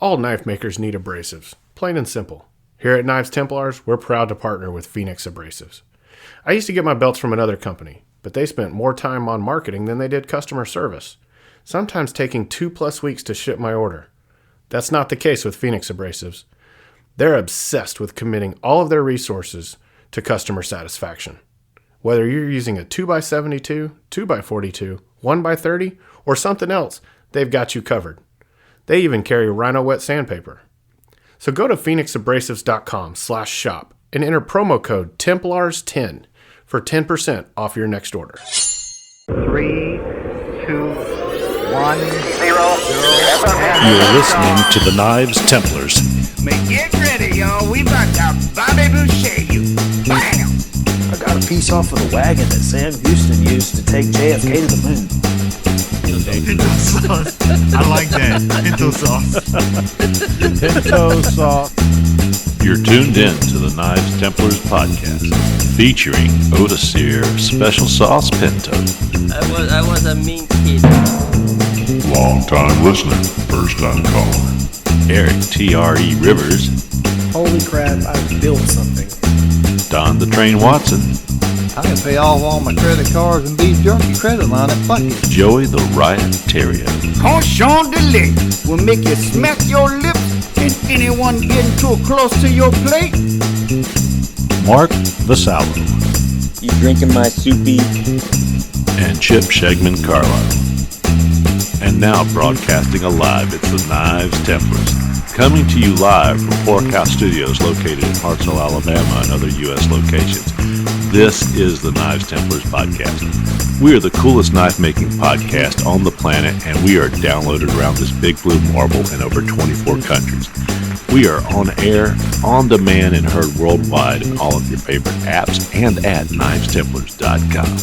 All knife makers need abrasives, plain and simple. Here at Knives Templars, we're proud to partner with Phoenix Abrasives. I used to get my belts from another company, but they spent more time on marketing than they did customer service, sometimes taking 2+ weeks to ship my order. That's not the case with Phoenix Abrasives. They're obsessed with committing all of their resources to customer satisfaction. Whether you're using a 2x72, 2x42, 1x30, or something else, they've got you covered. They even carry Rhino wet sandpaper. So go to phoenixabrasives.com/shop and enter promo code TEMPLARS10 for 10% off your next order. 3, 2, 1, 0. You're listening to the Knives Templars. Get ready, y'all. We about to Bobby Boucher you. Bam! I got a piece off of the wagon that Sam Houston used to take JFK to the moon. Pinto sauce. I like that. Pinto sauce. Pinto sauce. You're tuned in to the Knives Templars podcast, featuring Odacir Special Sauce Pinto. I was a mean kid. Long time listener, first time caller. Eric T.R.E. Rivers. Holy crap, I built something. Don the Train Watson. I can pay all my credit cards and beef jerky credit line at Bucky. Joey the Riot Terrier. Cochon de lait will make you smack your lips and anyone getting too close to your plate. Mark Vasallo. You drinking my soupy? And Chip Shegman Carlisle. And now broadcasting alive, it's the Knives Templars. Coming to you live from Porkhouse Studios located in Hartselle, Alabama and other U.S. locations. This is the Knives Templars podcast. We are the coolest knife-making podcast on the planet, and we are downloaded around this big blue marble in over 24 countries. We are on air, on demand, and heard worldwide in all of your favorite apps and at knivestemplars.com.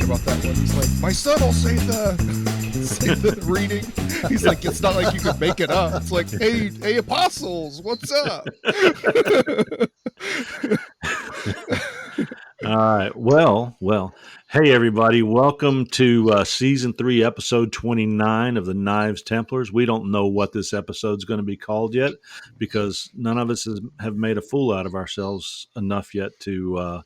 About that one, he's like, my son will say the reading. He's like, it's not like you can make it up. It's like, hey apostles, what's up? All right. Well. Hey, everybody. Welcome to Season 3, Episode 29 of the Knives Templars. We don't know what this episode's going to be called yet because none of us have made a fool out of ourselves enough yet to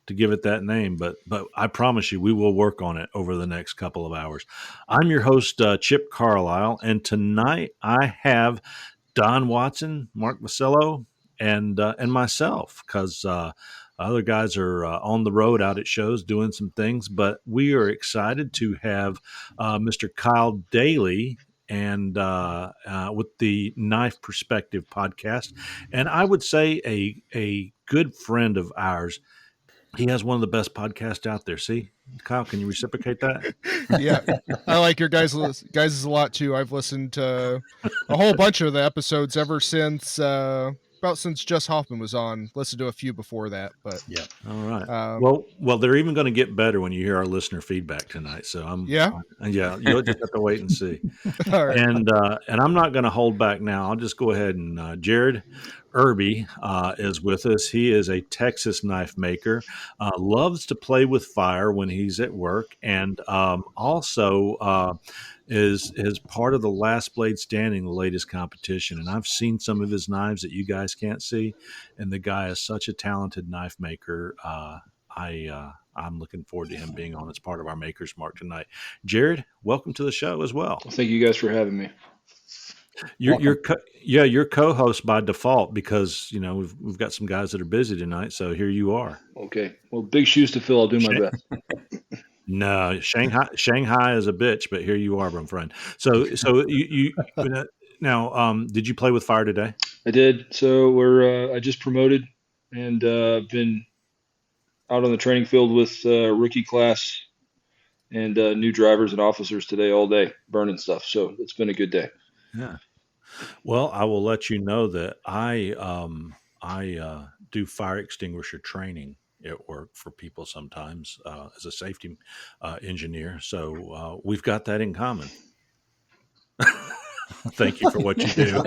give it that name. But I promise you, we will work on it over the next couple of hours. I'm your host, Chip Carlisle, and tonight I have Don Watson, Mark Vasello, and myself, because other guys are on the road out at shows doing some things, but we are excited to have Mr. Kyle Daly and with the Knife Perspective podcast. And I would say a good friend of ours. He has one of the best podcasts out there. See, Kyle, can you reciprocate that? Yeah, I like your guys' a lot too. I've listened to a whole bunch of the episodes ever since since Jess Hoffman was on. Listened to a few before that, but yeah. All right. Well, they're even going to get better when you hear our listener feedback tonight. So you'll just have to wait and see. All right. And I'm not going to hold back now. I'll just go ahead and Jared Irby is with us. He is a Texas knife maker, loves to play with fire when he's at work, and also is part of the Last Blade Standing, the latest competition. And I've seen some of his knives that you guys can't see, and the guy is such a talented knife maker. I'm looking forward to him being on as part of our Maker's Mark tonight. Jared, welcome to the show as well. Thank you guys for having me. You're co-host by default because we've got some guys that are busy tonight, so here you are. Okay, well, big shoes to fill. I'll do my best. No, Shanghai is a bitch, but here you are, my friend. So you now, did you play with fire today? I did. So I just promoted and been out on the training field with rookie class and new drivers and officers today all day, burning stuff. So it's been a good day. Yeah. Well, I will let you know that I do fire extinguisher training at work for people sometimes as a safety engineer. So we've got that in common. Thank you for what you do.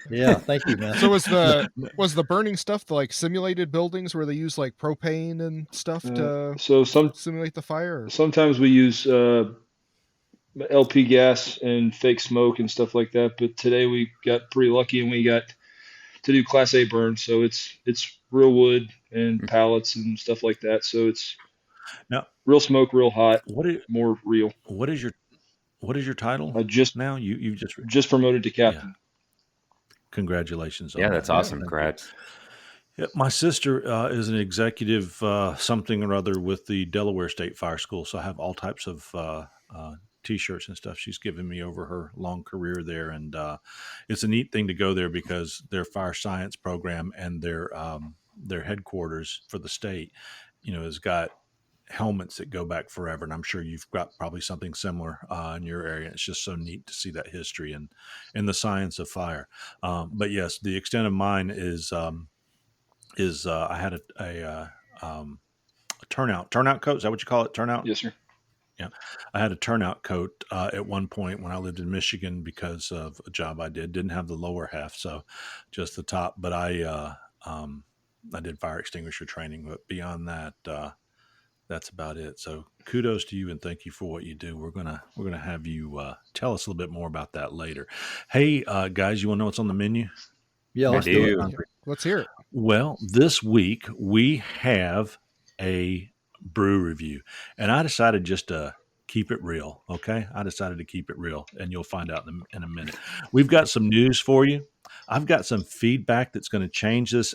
Yeah, thank you, man. So was the burning stuff the like simulated buildings where they use like propane and stuff to simulate the fire? Sometimes we use LP gas and fake smoke and stuff like that. But today we got pretty lucky and we got to do Class A burn. So it's real wood and pallets and stuff like that. So it's Now, real smoke, real hot, what is more real. what is your what is your title I now? You just promoted to yeah. captain. Congratulations on Yeah, that. that's awesome. Congrats. Yeah, my sister is an executive something or other with the Delaware State Fire School, so I have all types of T-shirts and stuff she's given me over her long career there, and it's a neat thing to go there because their fire science program and their headquarters for the state, has got helmets that go back forever, and I'm sure you've got probably something similar in your area. It's just so neat to see that history and the science of fire. But yes, the extent of mine is. I had a turnout coat. Is that what you call it? Turnout? Yes, sir. Yeah. I had a turnout coat at one point when I lived in Michigan because of a job I did. Didn't have the lower half, so just the top. But I did fire extinguisher training. But beyond that, that's about it. So kudos to you and thank you for what you do. We're gonna have you tell us a little bit more about that later. Hey, guys, you want to know what's on the menu? Yeah, I let's do do. it. Let's hear it. Well, this week we have a brew review, and I decided just to keep it real. Okay, I decided to keep it real, and you'll find out in a minute. We've got some news for you. I've got some feedback that's going to change this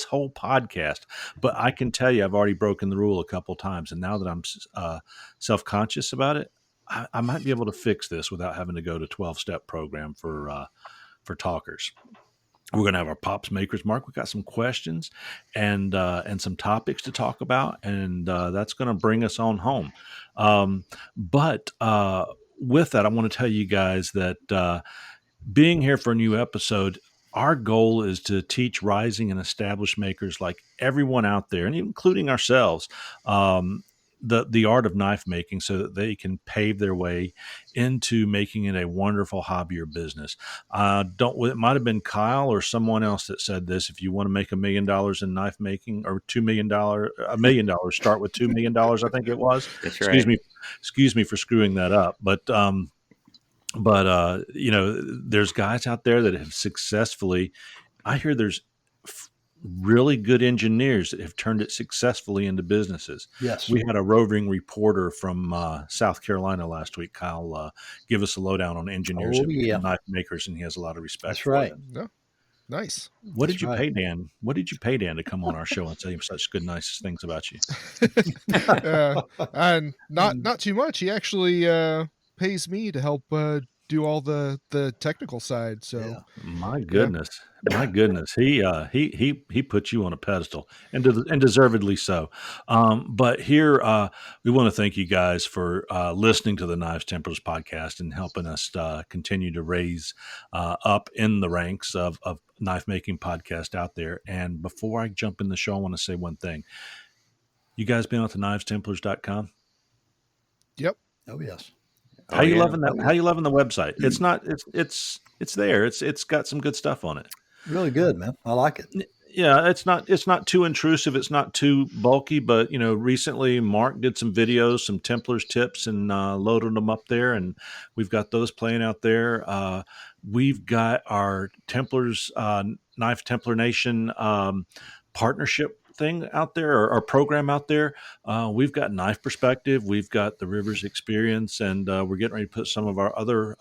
whole podcast. But I can tell you, I've already broken the rule a couple times, and now that I'm self-conscious about it, I might be able to fix this without having to go to 12-step program for talkers. We're going to have our Pops Makers Mark. We've got some questions and some topics to talk about, and that's going to bring us on home. But with that, I want to tell you guys that being here for a new episode, our goal is to teach rising and established makers like everyone out there, and including ourselves, the art of knife making so that they can pave their way into making it a wonderful hobby or business. It might have been Kyle or someone else that said this. If you want to make $1 million in knife making, or $1 million, start with $2 million. I think it was. That's right. Excuse me for screwing that up, but there's guys out there that have successfully. I hear there's really good engineers that have turned it successfully into businesses. Yes. We had a roving reporter from South Carolina last week, Kyle, give us a lowdown on engineers and knife makers, and he has a lot of respect That's for right. them. Yeah. Nice. What did you pay Dan? What did you pay Dan to come on our show and say such good, nice things about you? And not too much. He actually pays me to help do all the technical side. So Yeah. My goodness. He put you on a pedestal, and deservedly so. But here we want to thank you guys for listening to the Knives Templars podcast and helping us continue to raise up in the ranks of knife making podcast out there. And before I jump in the show, I want to say one thing. You guys been out to knivestemplars.com? Yep. Oh yes. How you loving that? How you loving the website? It's not. It's there. It's got some good stuff on it. Really good, man. I like it. Yeah, it's not too intrusive. It's not too bulky. But recently Mark did some videos, some Templars tips, and loaded them up there, and we've got those playing out there. We've got our Templars Knife Templar Nation partnership thing out there, or program out there. We've got Knife Perspective, we've got the Rivers Experience, and we're getting ready to put some of our other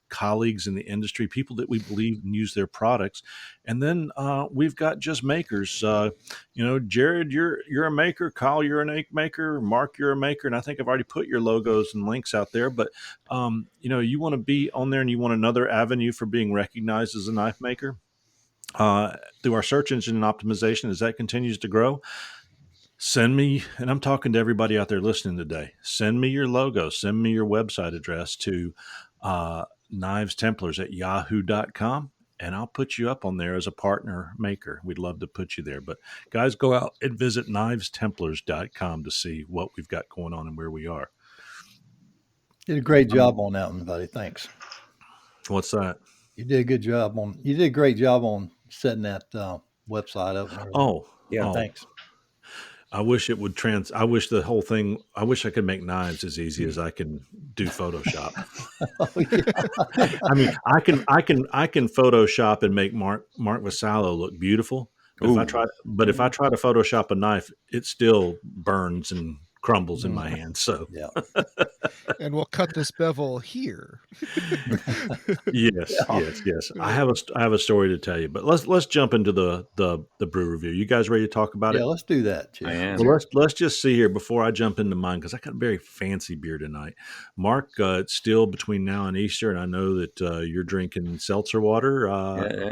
colleagues in the industry, people that we believe and use their products. And then we've got just makers. Jared, you're a maker. Kyle, you're an egg maker. Mark, you're a maker. And I think I've already put your logos and links out there. But you want to be on there, and you want another avenue for being recognized as a knife maker. Through our search engine optimization, as that continues to grow, send me, and I'm talking to everybody out there listening today, send me your logo, send me your website address to knivestemplars@yahoo.com, and I'll put you up on there as a partner maker. We'd love to put you there. But guys, go out and visit knivestemplars.com to see what we've got going on and where we are. Did a great job on that one, buddy. Thanks. What's that? You did a good job you did a great job on setting that website up. Oh, yeah. Thanks. I wish it would I wish the whole thing. I wish I could make knives as easy as I can do Photoshop. I mean, I can Photoshop and make Mark Vassallo look beautiful. But if I try to Photoshop a knife, it still burns and crumbles in my hand. So Yeah. And we'll cut this bevel here. yes. I have a story to tell you, but let's jump into the brew review. You guys ready to talk about it? Yeah, let's do that, Chip. I am. Well, let's just see here before I jump into mine, because I got a very fancy beer tonight. Mark, it's still between now and Easter, and I know that you're drinking seltzer water.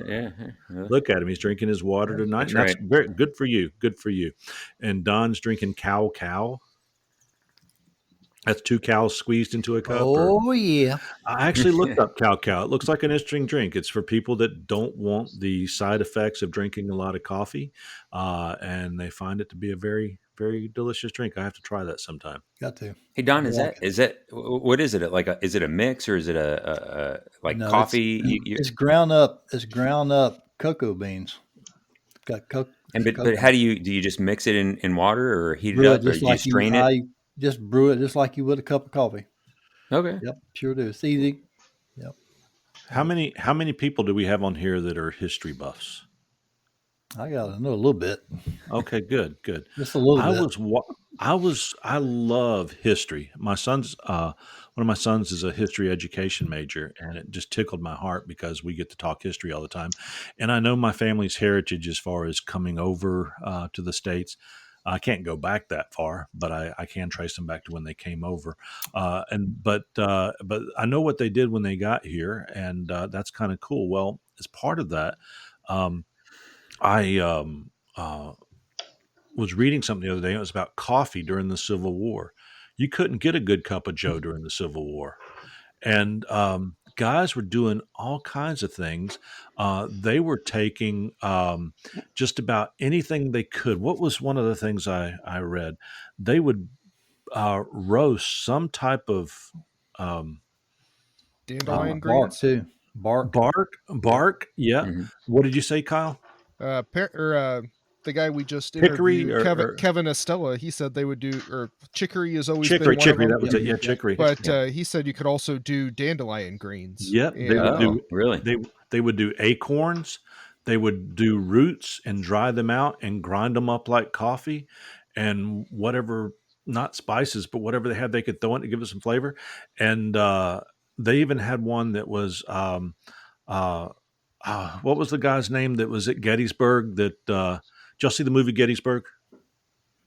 Yeah. Look at him; he's drinking his water tonight. That's That's very good for you. Good for you. And Don's drinking cow. That's 2 cows squeezed into a cup. Oh, yeah. I actually looked up cow. It looks like an interesting drink. It's for people that don't want the side effects of drinking a lot of coffee, and they find it to be a very, very delicious drink. I have to try that sometime. Got to. Hey Don, I is like that what is it like? Is it a mix or is it a like No, coffee? It's ground up. It's ground up cocoa beans. Got cocoa. But how do you just mix it in water or heat it Brew up or just do you like strain it? I just brew it just like you would a cup of coffee. Okay. Yep, sure do. It's easy. Yep. How many people do we have on here that are history buffs? I got to know a little bit. Okay, good. Just a little bit. I love history. My son's one of my sons is a history education major, and it just tickled my heart because we get to talk history all the time. And I know my family's heritage as far as coming over to the States. I can't go back that far, but I can trace them back to when they came over. But I know what they did when they got here, and that's kind of cool. Well, as part of that, I was reading something the other day. And it was about coffee during the Civil War. You couldn't get a good cup of Joe during the Civil War, and guys were doing all kinds of things. They were taking just about anything they could. What was one of the things I read? They would roast some type of Dandelion bark greens. too. Bark. Yeah. Mhm. What did you say, Kyle? The guy we just Hickory interviewed, or- Kevin Estella, he said they would do, or chicory has always Chicory. been one of them. That was it. Yeah, chicory. But he said you could also do dandelion greens. Yep, they would And, do really? they would do acorns, they would do roots and dry them out and grind them up like coffee, and whatever, not spices, but whatever they had, they could throw in to give it some flavor. And they even had one that was what was the guy's name that was at Gettysburg? That did y'all see the movie Gettysburg?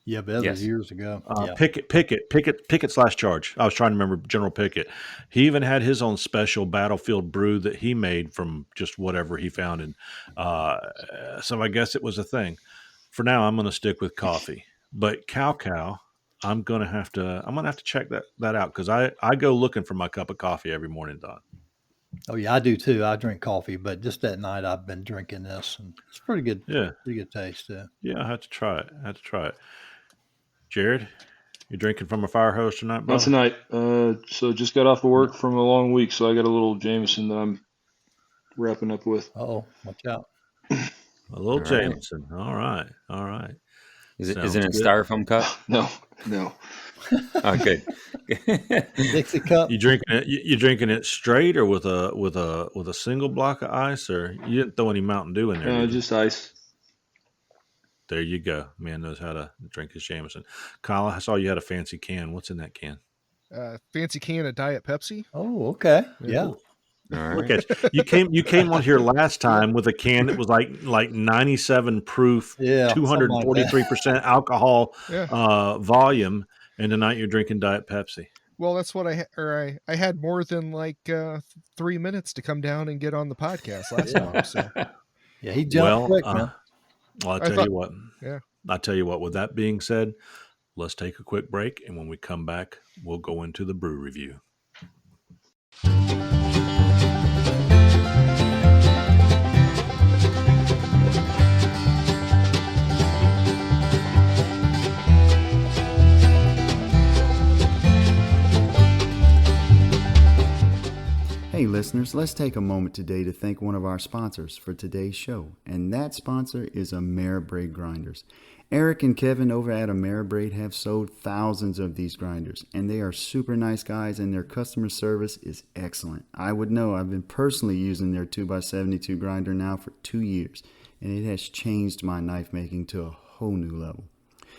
Yeah, but that Yes. was years ago. Yeah. Pickett/Charge. I was trying to remember General Pickett. He even had his own special battlefield brew that he made from just whatever he found. And so I guess it was a thing. For now, I'm going to stick with coffee. But cow, I'm going to have to check that out because I go looking for my cup of coffee every morning, Don. Oh yeah, I do too. I drink coffee, but just that night I've been drinking this, and it's pretty good. Yeah. Pretty good taste too. Yeah, I had to try it. Jared, you drinking from a fire hose tonight, bro? Not tonight. So just got off of work from a long week, so I got a little Jameson that I'm wrapping up with. Oh, watch out. A little All right. Jameson. All right. Is it Sounds in a good. styrofoam cup? No. Oh, good. Dixie cup. You drinking it straight or with a single block of ice, or you didn't throw any Mountain Dew in there? did you? Just ice. There you go. Man knows how to drink his Jameson. Kyle, I saw you had a fancy can. What's in that can? fancy can of Diet Pepsi. Oh, okay. Yeah. All Look right. at you. You came on here last time with a can that was like 97 proof, Yeah. 243% alcohol Yeah. volume, and tonight you're drinking Diet Pepsi. Well, that's what I had more than like 3 minutes to come down and get on the podcast last time. So Yeah, he jumped quick, man. Well, I thought- I tell you what. With that being said, let's take a quick break, and when we come back, we'll go into the brew review. Hey listeners, let's take a moment today to thank one of our sponsors for today's show, and that sponsor is Ameribraid Grinders. Eric and Kevin over at Ameribraid have sold thousands of these grinders, and they are super nice guys, and their customer service is excellent. I would know. I've been personally using their 2x72 grinder now for 2 years, and it has changed my knife making to a whole new level.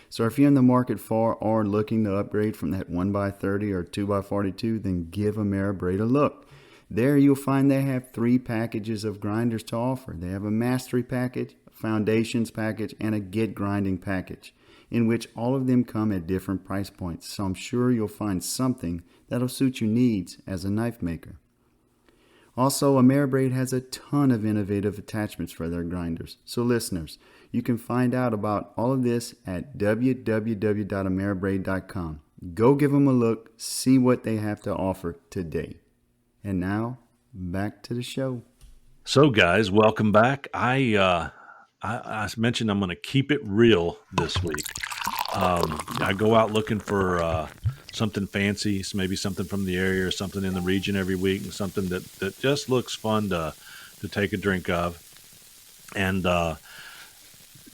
So if you're in the market for or looking to upgrade from that 1x30 or 2x42, then give Ameribraid a look. There you'll find they have 3 packages of grinders to offer. They have a mastery package, a foundations package, and a get grinding package, in which all of them come at different price points. So I'm sure you'll find something that'll suit your needs as a knife maker. Also, Ameribraid has a ton of innovative attachments for their grinders. So listeners, you can find out about all of this at www.ameribraid.com. Go give them a look, see what they have to offer today. And now, back to the show. So, guys, welcome back. I mentioned I'm going to keep it real this week. I go out looking for something fancy, maybe something from the area or something in the region every week, and something that just looks fun to take a drink of. And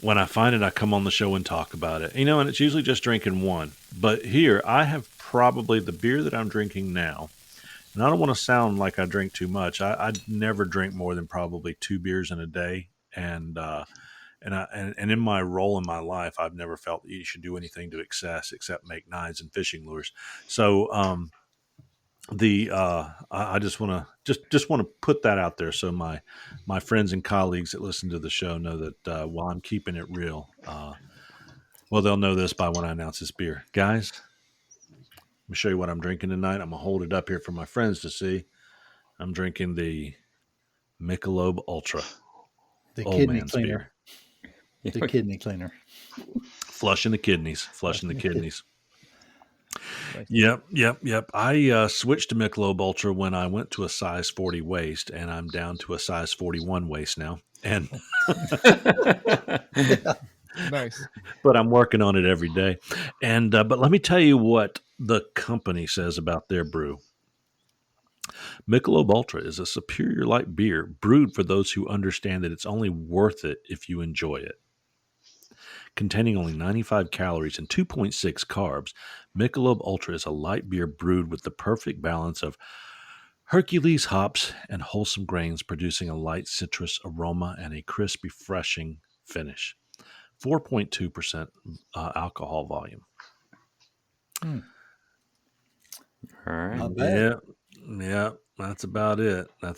when I find it, I come on the show and talk about it. You know, and it's usually just drinking one. But here, I have probably the beer that I'm drinking now. And I don't want to sound like I drink too much. I never drink more than probably 2 beers in a day. And in my role in my life, I've never felt that you should do anything to excess except make knives and fishing lures. So I just want to put that out there so my friends and colleagues that listen to the show know that while I'm keeping it real, well, they'll know this by when I announce this beer, guys. Let me show you what I'm drinking tonight. I'm going to hold it up here for my friends to see. I'm drinking the Michelob Ultra. The Old kidney man's cleaner. beer. The kidney cleaner. Flushing the kidneys. Yep. I switched to Michelob Ultra when I went to a size 40 waist, and I'm down to a size 41 waist now. And Nice. But I'm working on it every day. And but let me tell you what the company says about their brew. Michelob Ultra is a superior light beer brewed for those who understand that it's only worth it if you enjoy it. Containing only 95 calories and 2.6 carbs, Michelob Ultra is a light beer brewed with the perfect balance of Hercules hops and wholesome grains, producing a light citrus aroma and a crisp, refreshing finish. 4.2% alcohol volume. All right. Not bad. Yeah, that's about it. Now,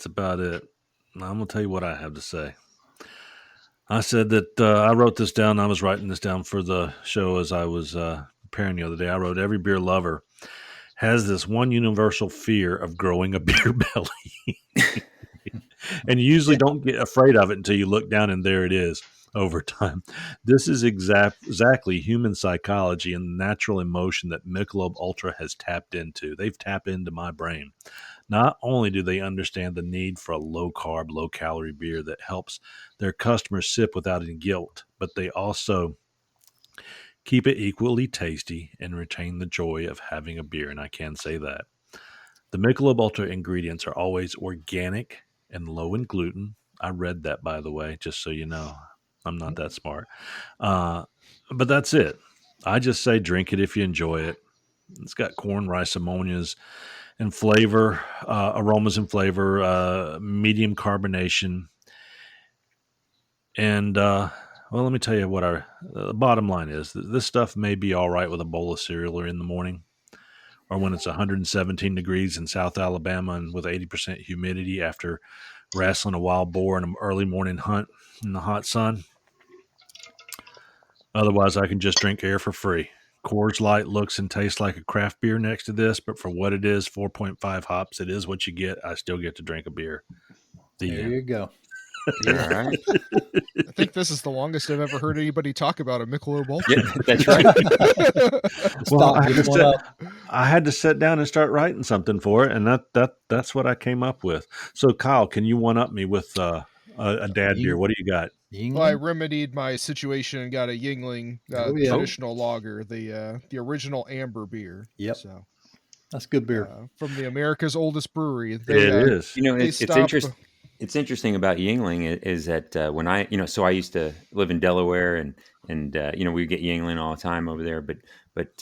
I'm going to tell you what I have to say. I said that I wrote this down. I was writing this down for the show as I was preparing the other day. I wrote, every beer lover has this one universal fear of growing a beer belly. And you usually don't get afraid of it until you look down and there it is over time. This is exactly human psychology and the natural emotion that Michelob Ultra has tapped into. They've tapped into my brain. Not only do they understand the need for a low-carb, low-calorie beer that helps their customers sip without any guilt, but they also keep it equally tasty and retain the joy of having a beer, and I can say that. The Michelob Ultra ingredients are always organic and low in gluten. I read that, by the way, just so you know. I'm not that smart. But that's it. I just say drink it if you enjoy it. It's got corn, rice, ammonias, and flavor, aromas and flavor, medium carbonation. And, well, let me tell you what our bottom line is. This stuff may be all right with a bowl of cereal or in the morning, or when it's 117 degrees in South Alabama and with 80% humidity after wrestling a wild boar in an early morning hunt in the hot sun. Otherwise, I can just drink air for free. Coors Light looks and tastes like a craft beer next to this, but for what it is, 4.5 hops, it is what you get. I still get to drink a beer. There you go. All right. I think this is the longest I've ever heard anybody talk about a Michelob Ultra. Yeah, that's right. Well, Stop, get one up. I had to sit down and start writing something for it, and that's what I came up with. So, Kyle, can you one-up me with a dad beer? What do you got? Well, I remedied my situation and got a Yingling traditional lager, the original amber beer. Yep. So that's good beer from the America's oldest brewery. It is. You know, it's interesting. It's interesting about Yingling is that when I used to live in Delaware, and and we get Yingling all the time over there. But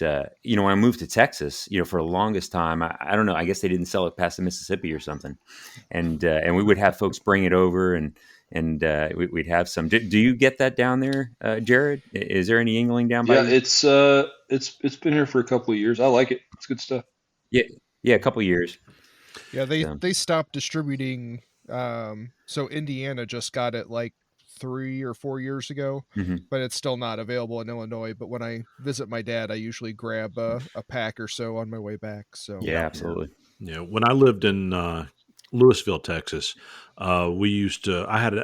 when I moved to Texas, for the longest time, I don't know. I guess they didn't sell it past the Mississippi or something, and we would have folks bring it over, and we'd have some. Do you get that down there, Jared? Is there any Yingling down by Yeah, you? it's been here for a couple of years. I like it. It's good stuff. Yeah, a couple years. Yeah, So, they stopped distributing. So Indiana just got it like 3 or 4 years ago, mhm. but it's still not available in Illinois. But when I visit my dad, I usually grab a pack or so on my way back. So Yeah, absolutely. Yeah, when I lived in Louisville, Texas, we used to. I had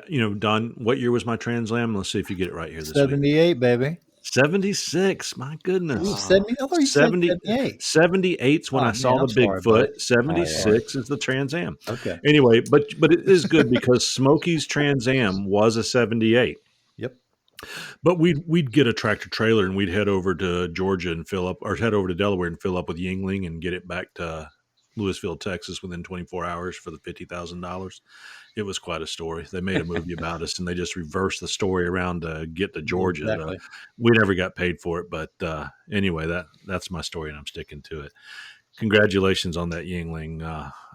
Don. What year was my Trans Am? Let's see if you get it right here this week. 78, baby. 76. My goodness. Ooh, 70. I thought you said 78. 78's when Oh, I saw man, the I'm sorry, buddy. Bigfoot. 76 is the Trans Am. Okay. Anyway, but it is good because Smokey's Trans Am was a 78. Yep. But we'd get a tractor trailer and we'd head over to Georgia and fill up, or head over to Delaware and fill up with Yingling and get it back to Louisville, Texas within 24 hours for the $50,000. It was quite a story. They made a movie about us and they just reversed the story around to get to Georgia. Exactly. We never got paid for it, but anyway, that's my story and I'm sticking to it. Congratulations on that Yingling.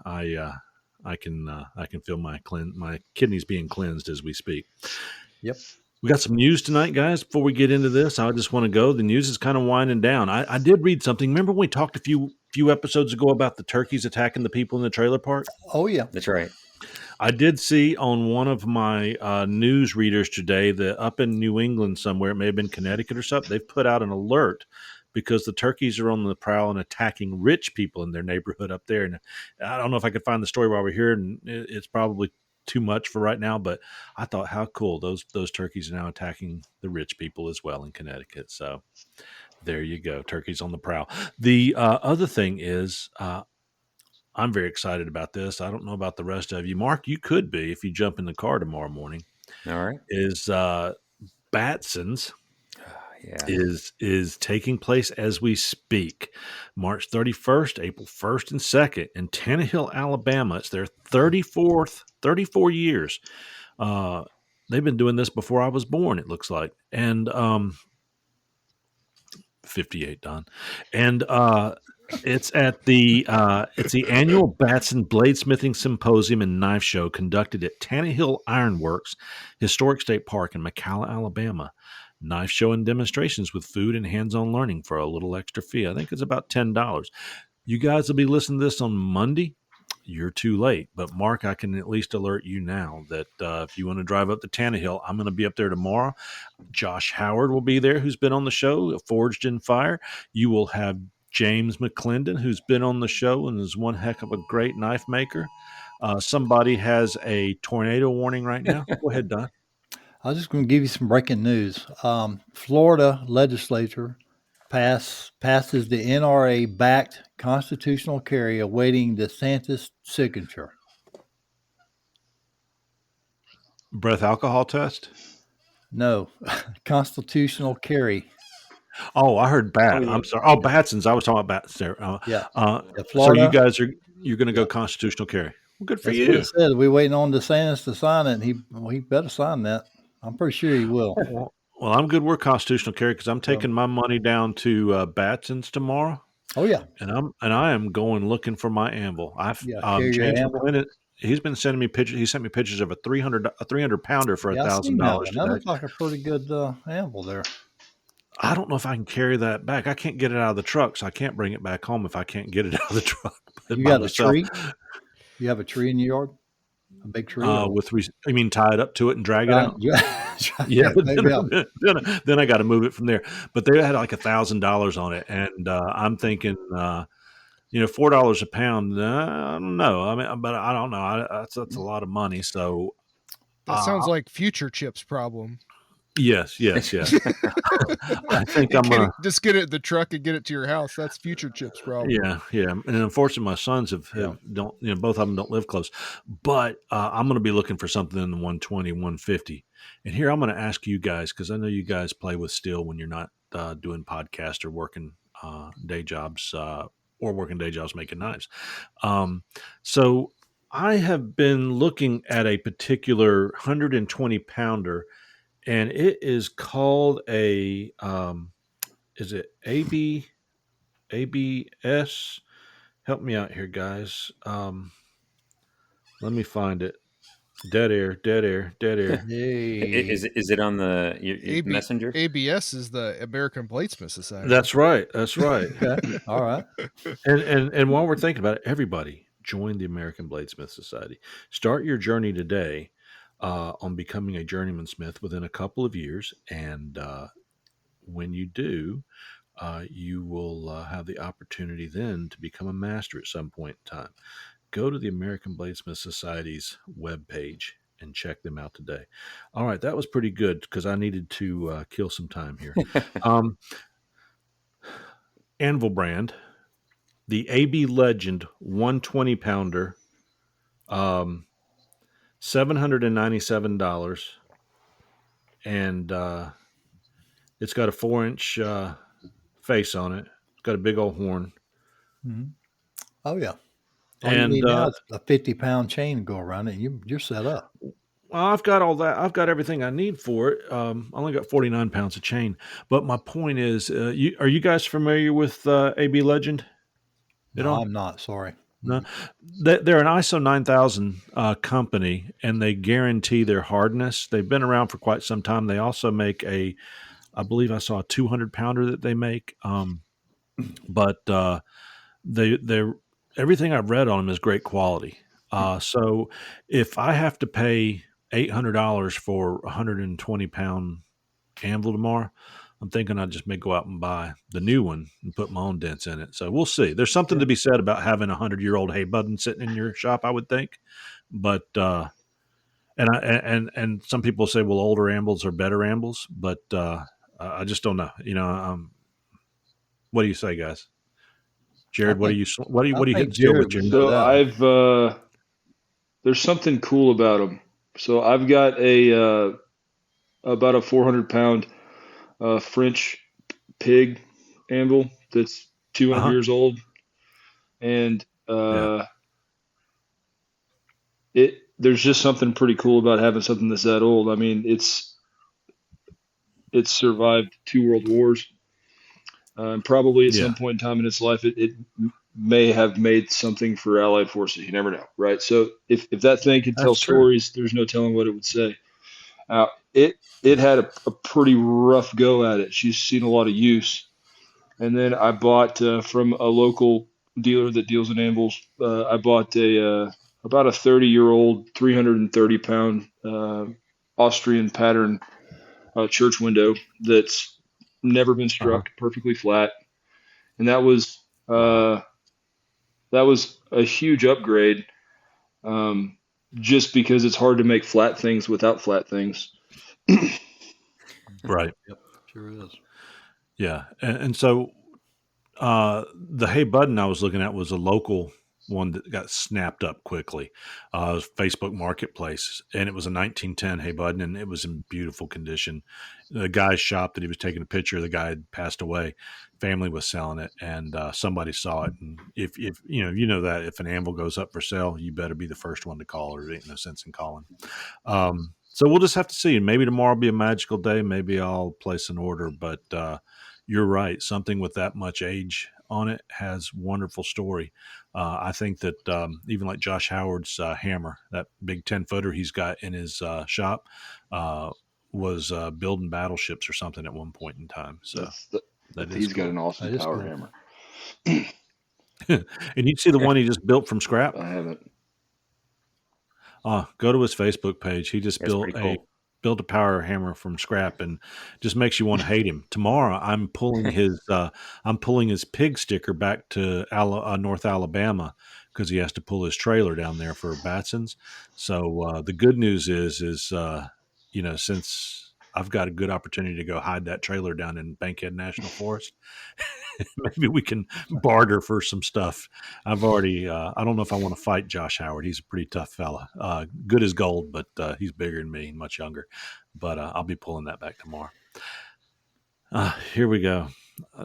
I can feel my kidneys being cleansed as we speak. Yep. We got some news tonight, guys. Before we get into this, I just want to go. The news is kind of winding down. I did read something. Remember when we talked a few episodes ago about the turkeys attacking the people in the trailer park? Oh, yeah. That's right. I did see on one of my news readers today that up in New England somewhere, it may have been Connecticut or something, they've put out an alert because the turkeys are on the prowl and attacking rich people in their neighborhood up there. And I don't know if I could find the story while we're here, and it's probably too much for right now, but I thought how cool those turkeys are now attacking the rich people as well in Connecticut. So there you go, turkeys on the prowl. The other thing is I'm very excited about this. I don't know about the rest of you. Mark, you could be if you jump in the car tomorrow morning. All right. Is Batson's Yeah. is taking place as we speak. March 31st, April 1st, and 2nd in Tannehill, Alabama. It's their 34 years. They've been doing this before I was born, it looks like. And 58, Don. And it's at the annual Batson Bladesmithing Symposium and Knife Show conducted at Tannehill Ironworks Historic State Park in McCalla, Alabama. Knife show and demonstrations with food and hands-on learning for a little extra fee. I think it's about $10. You guys will be listening to this on Monday. You're too late. But Mark, I can at least alert you now that if you want to drive up to Tannehill, I'm going to be up there tomorrow. Josh Howard will be there, who's been on the show, Forged in Fire. You will have James McClendon, who's been on the show and is one heck of a great knife maker. Somebody has a tornado warning right now. Go ahead, Don. I was just going to give you some breaking news. Florida legislature passes the NRA-backed constitutional carry awaiting DeSantis' signature. Breath alcohol test? No, constitutional carry. Oh, I heard bat. Oh, yeah. I'm sorry. Oh, Batson's. I was talking about Bats there. Yeah. So Florida, you guys you're going to go constitutional carry. Well, good for that's you. what it said. We're waiting on DeSantis to sign it. And he better sign that. I'm pretty sure he will. Well, I'm good. We're constitutional carry because I'm taking my money down to Batson's tomorrow. Oh yeah, and I am going looking for my anvil. carry your James anvil. McClendon, he's been sending me pictures. He sent me pictures of a 300 pounder for Yeah, I seen that $1,000 one. That today. looks like a pretty good anvil there. I don't know if I can carry that back. I can't get it out of the truck, so I can't bring it back home if I can't get it out of the truck. You got a tree? You have a tree in your yard? A big tree? You mean tie it up to it and drag it out? Yeah, but then I got to move it from there. But they had like $1,000 on it, and I'm thinking, $4 a pound. I don't know. I mean, but I don't know. That's a lot of money. So that sounds like Future Chip's problem. Yes. I think I'm gonna just get it in the truck and get it to your house. That's Future Chip's problem. Yeah. And unfortunately, my sons don't. Both of them don't live close. But I'm gonna be looking for something in the 120, 150. And here I'm gonna ask you guys because I know you guys play with steel when you're not doing podcast or working day jobs making knives. So I have been looking at a particular 120 pounder. and it is called a is it ABS? Help me out here, guys. Let me find it. Dead air, dead air, dead air. Is it on the messenger? ABS is the American Bladesmith Society. That's right. That's right. Okay. All right. And while we're thinking about it, everybody join the American Bladesmith Society. Start your journey today on becoming a journeyman smith within a couple of years, and when you do, you will have the opportunity then to become a master at some point in time. Go to the American Bladesmith Society's webpage and check them out today. All right, that was pretty good because I needed to kill some time here. Anvil brand, the AB Legend 120 pounder, $797, and it's got a 4-inch face on it. It's got a big old horn. Mm-hmm. Oh yeah. All you And need now is a 50-pound chain to go around it. You're set up. I've got all that. I've got everything I need for it. I only got 49 pounds of chain. But my point is, are you guys familiar with AB Legend? No, I'm not. Sorry. No, they're an ISO 9000 company, and they guarantee their hardness. They've been around for quite some time. They also make I believe I saw a 200 pounder that they make. But they're everything I've read on them is great quality. So if I have to pay $800 for a 120-pound anvil tomorrow, I'm thinking I just may go out and buy the new one and put my own dents in it. So we'll see. There's something to be said about having a 100-year-old hay button sitting in your shop, I would think. But and some people say, well, older anvils are better anvils, but I just don't know. What do you say, guys? Jared, what do you hit still with, Jared? So I've there's something cool about them. So I've got about a 400-pound French pig anvil that's 200 years old, and there's just something pretty cool about having something that's that old. I mean, it's survived 2 world wars. And probably at some point in time in its life, it may have made something for Allied forces. You never know, right? So if that thing could tell stories, there's no telling what it would say. It had a pretty rough go at it. She's seen a lot of use. And then I bought from a local dealer that deals in anvils. I bought about a 30-year-old, 330-pound Austrian pattern church window that's never been struck, perfectly flat, and that was a huge upgrade. Just because it's hard to make flat things without flat things. Right. Yep. Sure is. Yeah, and so the hay button I was looking at was a local one that got snapped up quickly. It was Facebook Marketplace, and it was a 1910 hay button, and it was in beautiful condition. The guy's shop that he was taking a picture, the guy had passed away. Family was selling it, and somebody saw it. And if that if an anvil goes up for sale, you better be the first one to call, or there ain't no sense in calling. So we'll just have to see. Maybe tomorrow will be a magical day. Maybe I'll place an order, but you're right. Something with that much age on it has wonderful story. I think that even like Josh Howard's hammer, that big 10-footer he's got in his shop, was building battleships or something at one point in time. So he's got an awesome power hammer. And you'd see the one he just built from scrap. I haven't. Go to his Facebook page. He just built a power hammer from scrap, and just makes you want to hate him. Tomorrow, I'm pulling his pig sticker back to North Alabama because he has to pull his trailer down there for Batson's. So the good news is since I've got a good opportunity to go hide that trailer down in Bankhead National Forest, maybe we can barter for some stuff. I've already, I don't know if I want to fight Josh Howard. He's a pretty tough fella. Good as gold, but he's bigger than me, much younger. But I'll be pulling that back tomorrow. Here we go.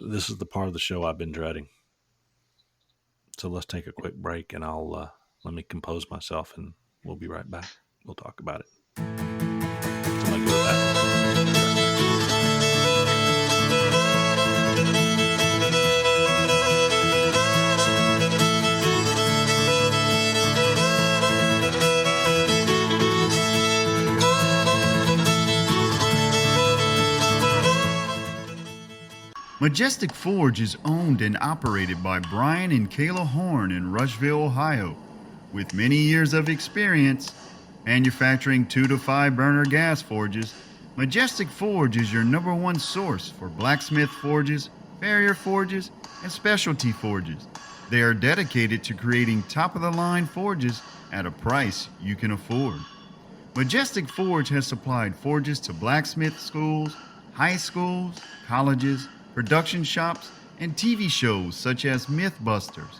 This is the part of the show I've been dreading. So let's take a quick break, and I'll let me compose myself, and we'll be right back. We'll talk about it. Somebody go back. Majestic Forge is owned and operated by Brian and Kayla Horn in Rushville, Ohio. With many years of experience manufacturing 2 to 5 burner gas forges, Majestic Forge is your number one source for blacksmith forges, farrier forges, and specialty forges. They are dedicated to creating top-of-the-line forges at a price you can afford. Majestic Forge has supplied forges to blacksmith schools, high schools, colleges, production shops, and TV shows such as Mythbusters.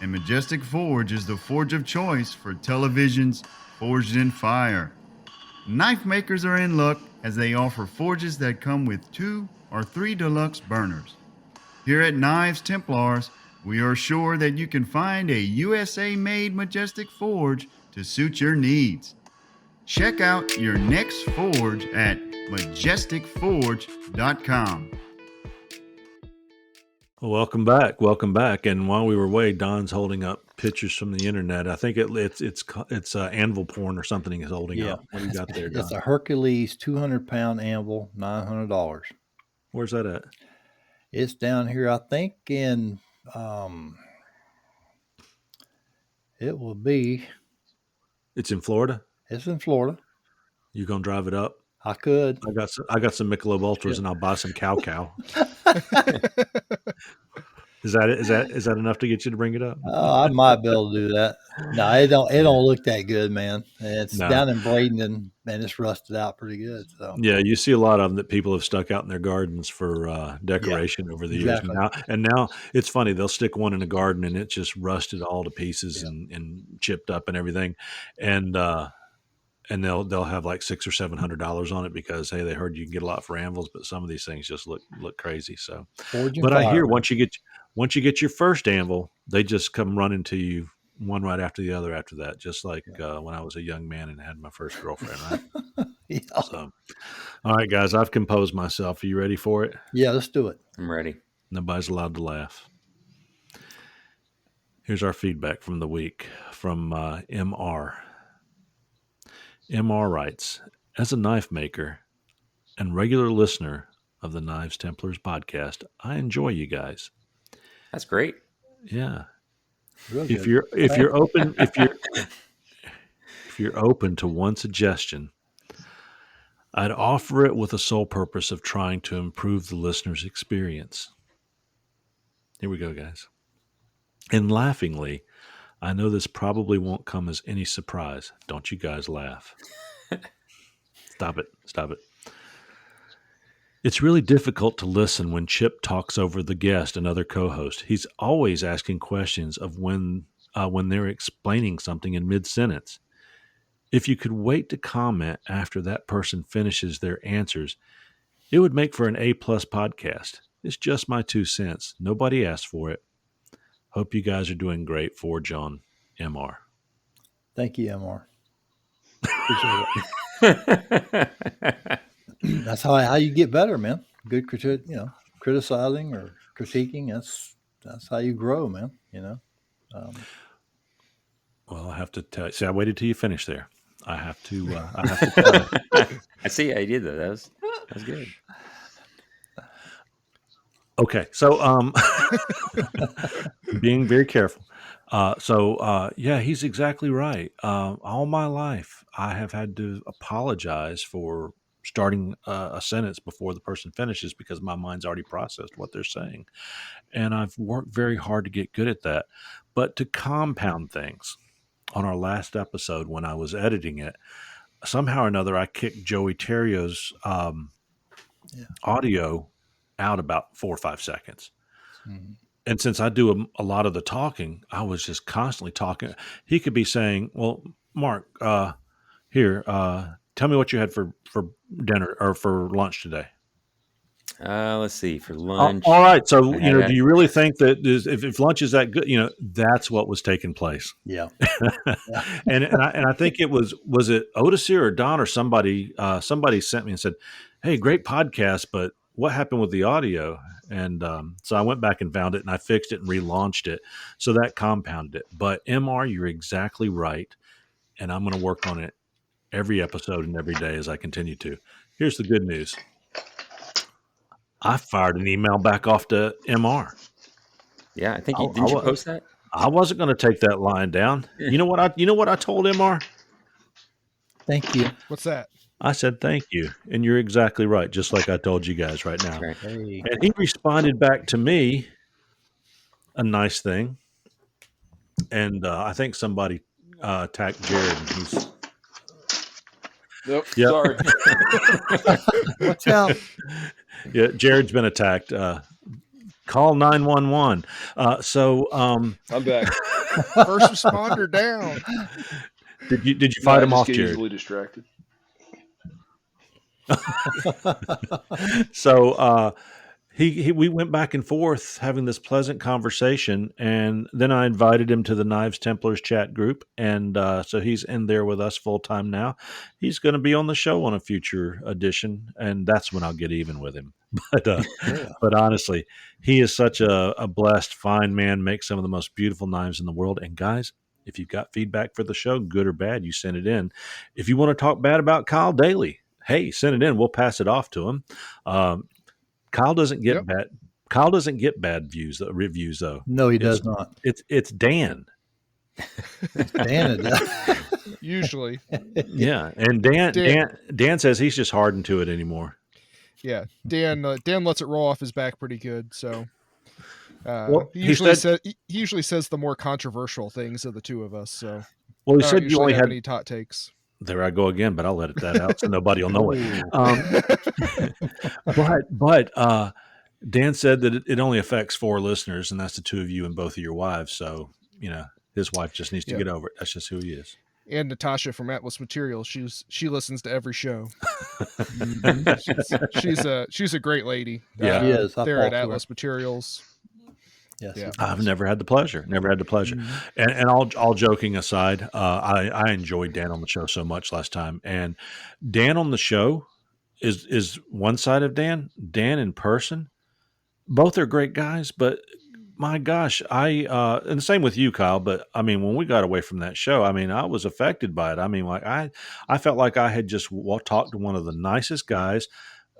And Majestic Forge is the forge of choice for televisions forged in fire. Knife makers are in luck as they offer forges that come with 2 or 3 deluxe burners. Here at Knives Templars, we are sure that you can find a USA-made Majestic Forge to suit your needs. Check out your next forge at majesticforge.com. Welcome back. Welcome back. And while we were away, Don's holding up pictures from the internet. I think it's anvil porn or something he's holding Yeah. up. What do you got there, Don? It's a Hercules 200-pound anvil, $900. Where's that at? It's down here, I think, in it will be. It's in Florida. It's in Florida. You gonna drive it up? I could. I got some Michelob Ultras, and I'll buy some cow. Is that it? Is that enough to get you to bring it up? I might be able to do that. No, it don't look that good, man. It's down in Braden and it's rusted out pretty good. So yeah, you see a lot of them that people have stuck out in their gardens for decoration over the years. Now it's funny, they'll stick one in the garden and it's just rusted all to pieces and chipped up and everything, and they'll have like $600 or $700 on it because hey, they heard you can get a lot for anvils, but some of these things just look crazy. So, but I hear once you get your first anvil, they just come running to you one right after the other after that, just like when I was a young man and had my first girlfriend, right? Yeah. So, all right, guys, I've composed myself. Are you ready for it? Yeah, let's do it. I'm ready. Nobody's allowed to laugh. Here's our feedback from the week from MR. MR writes, as a knife maker and regular listener of the Knives Templars podcast, I enjoy you guys. That's great. Yeah. Really If you're open to one suggestion, I'd offer it with the sole purpose of trying to improve the listener's experience. Here we go, guys. And laughingly, I know this probably won't come as any surprise. Don't you guys laugh. Stop it. It's really difficult to listen when Chip talks over the guest and other co-host. He's always asking questions of when they're explaining something in mid-sentence. If you could wait to comment after that person finishes their answers, it would make for an A+ podcast. It's just my 2 cents. Nobody asked for it. Hope you guys are doing great. For John, MR. Thank you, MR. Appreciate it. That's how you get better, man. Good criticizing or critiquing. That's how you grow, man. Well, I have to tell you. See, I waited till you finish there. I have to tell you. I see how you did that. That was good. Okay, so being very careful. Yeah, he's exactly right. All my life, I have had to apologize for starting a sentence before the person finishes because my mind's already processed what they're saying. And I've worked very hard to get good at that. But to compound things, on our last episode when I was editing it, somehow or another, I kicked Joey Terrio's audio out about 4 or 5 seconds. Mm-hmm. And since I do a lot of the talking, I was just constantly talking. He could be saying, well, Mark, here, tell me what you had for dinner or for lunch today. Let's see, for lunch. All right. So, do you really think that if lunch is that good, that's what was taking place? Yeah. and I think was it Otis or Don or somebody sent me and said, hey, great podcast, but what happened with the audio? And so I went back and found it and I fixed it and relaunched it. So that compounded it. But MR, you're exactly right. And I'm going to work on it every episode and every day as I continue to. Here's the good news. I fired an email back off to MR. Yeah, I think didn't you post that? I wasn't going to take that line down. You know what I told MR? Thank you. What's that? I said thank you, and you're exactly right, just like I told you guys right now. Right. Hey, And he responded back to me a nice thing, and I think somebody attacked Jared. And he's Nope. Yep. Sorry. watch out. Yeah, Jared's been attacked. Call 911. I'm back. First responder down. Did you No, fight I him just off, get Jared? easily distracted. So we went back and forth having this pleasant conversation, and then I invited him to the Knives Templars chat group, and so he's in there with us full time now. He's going to be on the show on a future edition, and that's when I'll get even with him. But honestly, he is such a blessed, fine man. Makes some of the most beautiful knives in the world. And guys, if you've got feedback for the show, good or bad, you send it in. If you want to talk bad about Kyle Daly, hey, send it in. We'll pass it off to him. Kyle doesn't get bad. Kyle doesn't get bad reviews though. No, he does not. It's Dan. Dan is Usually. Yeah, and Dan says he's just hardened to it anymore. Yeah, Dan lets it roll off his back pretty good. So Well, he usually says the more controversial things of the two of us. So well, he I don't said you usually only have had any hot takes. There I go again, but I'll let that out so nobody will know it. But Dan said that it only affects 4 listeners, and that's the 2 of you and both of your wives. So his wife just needs to get over it. That's just who he is. And Natasha from Atlas Materials, she listens to every show. she's a great lady. Yeah, she is. They're at Atlas Materials. Yes, yeah. I've never had the pleasure. Mm-hmm. And all joking aside, I enjoyed Dan on the show so much last time. And Dan on the show is one side of Dan. Dan in person, both are great guys. But my gosh, and the same with you, Kyle. But I mean, when we got away from that show, I mean, I was affected by it. I mean, like I felt like I had just talked to one of the nicest guys.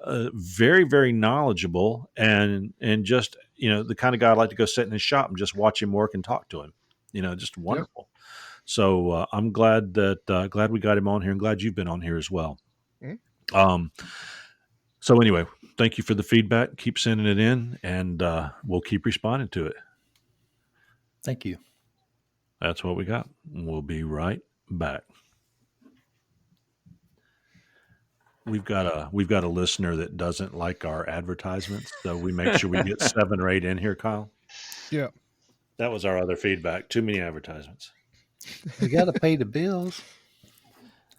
Very, very knowledgeable, and just the kind of guy I'd like to go sit in his shop and just watch him work and talk to him. Just wonderful. Yep. So I'm glad we got him on here, and glad you've been on here as well. Mm-hmm. So anyway, thank you for the feedback. Keep sending it in, and we'll keep responding to it. Thank you. That's what we got. We'll be right back. We've got a listener that doesn't like our advertisements, so we make sure we get 7 or 8 in here, Kyle. Yeah, that was our other feedback. Too many advertisements. You got to pay the bills.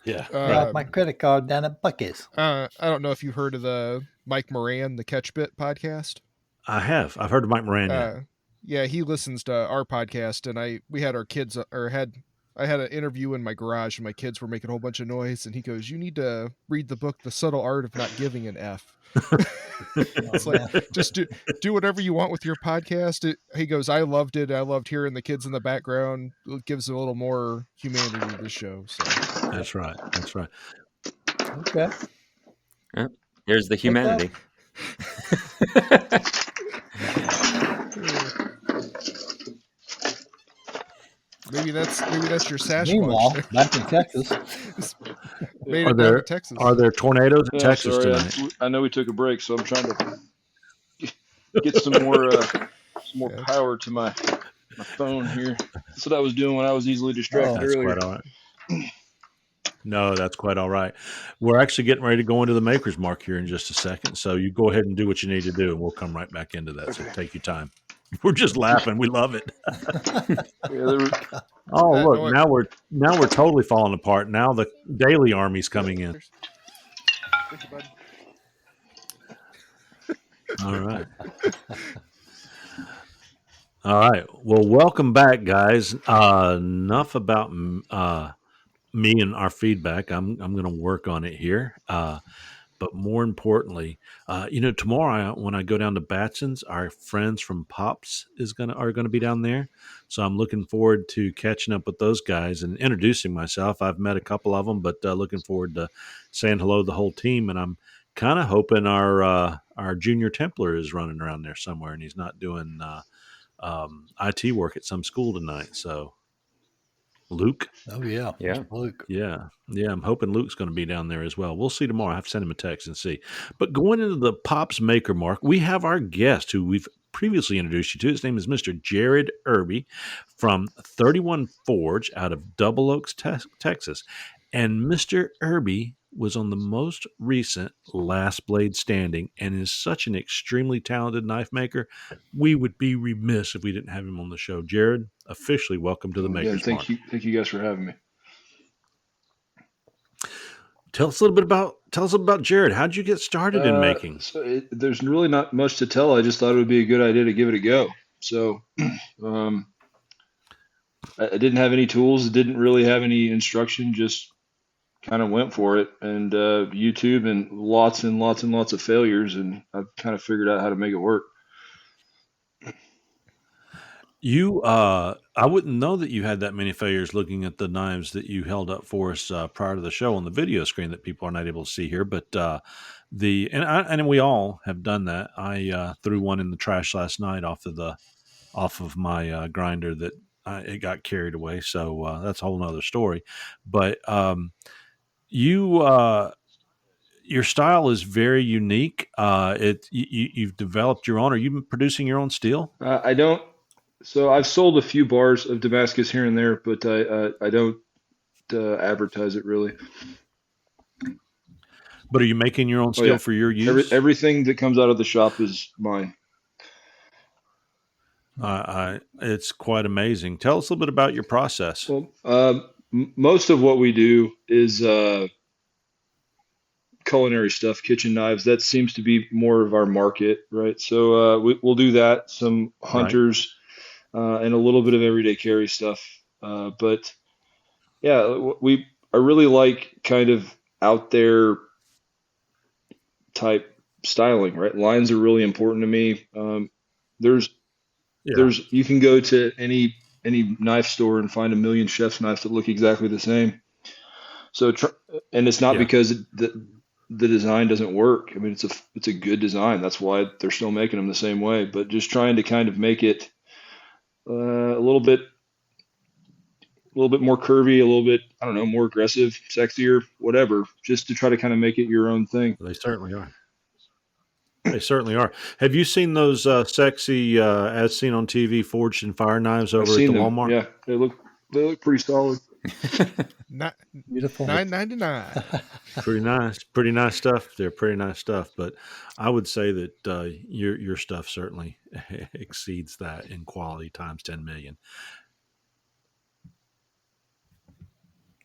Yeah, got my credit card down at Bucky's. I don't know if you heard of the Mike Moran, the Catch Bit podcast. I have. I've heard of Mike Moran. Yeah, he listens to our podcast, and we had our kids I had an interview in my garage and my kids were making a whole bunch of noise, and he goes, "You need to read the book, The Subtle Art of Not Giving an F." It's like, just do whatever you want with your podcast. He goes, "I loved it. I loved hearing the kids in the background. It gives a little more humanity to the show." So That's right. Okay. Yeah, there's the humanity. Maybe that's your Sasquatch. Meanwhile, back in Texas. Are there tornadoes in Texas tonight? I know we took a break, so I'm trying to get some more power to my phone here. That's what I was doing when I was easily distracted earlier. Quite all right. No, that's quite all right. We're actually getting ready to go into the Maker's Mark here in just a second, so you go ahead and do what you need to do, and we'll come right back into that. So take your time. We're just laughing. We love it. Oh, look! Now we're totally falling apart. Now the Daily Army's coming in. All right. All right. Well, welcome back, guys. Enough about me and our feedback. I'm going to work on it here. But more importantly, tomorrow when I go down to Batson's, our friends from Pops are going to be down there. So I'm looking forward to catching up with those guys and introducing myself. I've met a couple of them, but looking forward to saying hello to the whole team. And I'm kind of hoping our our junior Templar is running around there somewhere, and he's not doing IT work at some school tonight. So, Luke. Oh yeah, Yeah. Mr. Luke. Yeah. I'm hoping Luke's going to be down there as well. We'll see tomorrow. I have to send him a text and see. But going into the Pops Maker Mark, we have our guest who we've previously introduced you to. His name is Mr. Jared Irby from 31 Forge out of Double Oaks, Texas. And Mr. Irby was on the most recent Last Blade Standing and is such an extremely talented knife maker. We would be remiss if we didn't have him on the show. Jared, officially welcome to the Again, Maker's Mark. thank you guys for having me. Tell us a little bit about Jared. How'd you get started in making? There's really not much to tell. I just thought it would be a good idea to give it a go. So I didn't have any tools, didn't really have any instruction, just kind of went for it. And YouTube and lots of failures, and I've kind of figured out how to make it work. I wouldn't know that you had that many failures looking at the knives that you held up for us prior to the show on the video screen that people are not able to see here. But and we all have done that. I threw one in the trash last night off of my grinder that it got carried away. So that's a whole nother story. But your style is very unique. You've developed your own. Are you producing your own steel? I don't. So I've sold a few bars of Damascus here and there, but I don't advertise it really. But are you making your own steel for your use? Everything that comes out of the shop is mine. It's quite amazing. Tell us a little bit about your process. Well, most of what we do is culinary stuff, kitchen knives. That seems to be more of our market, right? So we'll do that. Some hunters. Right. And a little bit of everyday carry stuff. But yeah, I really like kind of out there type styling, right? Lines are really important to me. You can go to any knife store and find a million chef's knives that look exactly the same. So, and it's not because the design doesn't work. I mean, it's a good design. That's why they're still making them the same way, but just trying to kind of make it a little bit more curvy, a little bit, I don't know, more aggressive, sexier, whatever, just to try to kind of make it your own thing. They certainly are. They certainly are. Have you seen those sexy, as seen on TV, forged and fire knives over at the Walmart? Yeah, they look pretty solid. Beautiful. $9.99. Pretty nice stuff. They're pretty nice stuff. But I would say that your stuff certainly exceeds that in quality times 10 million.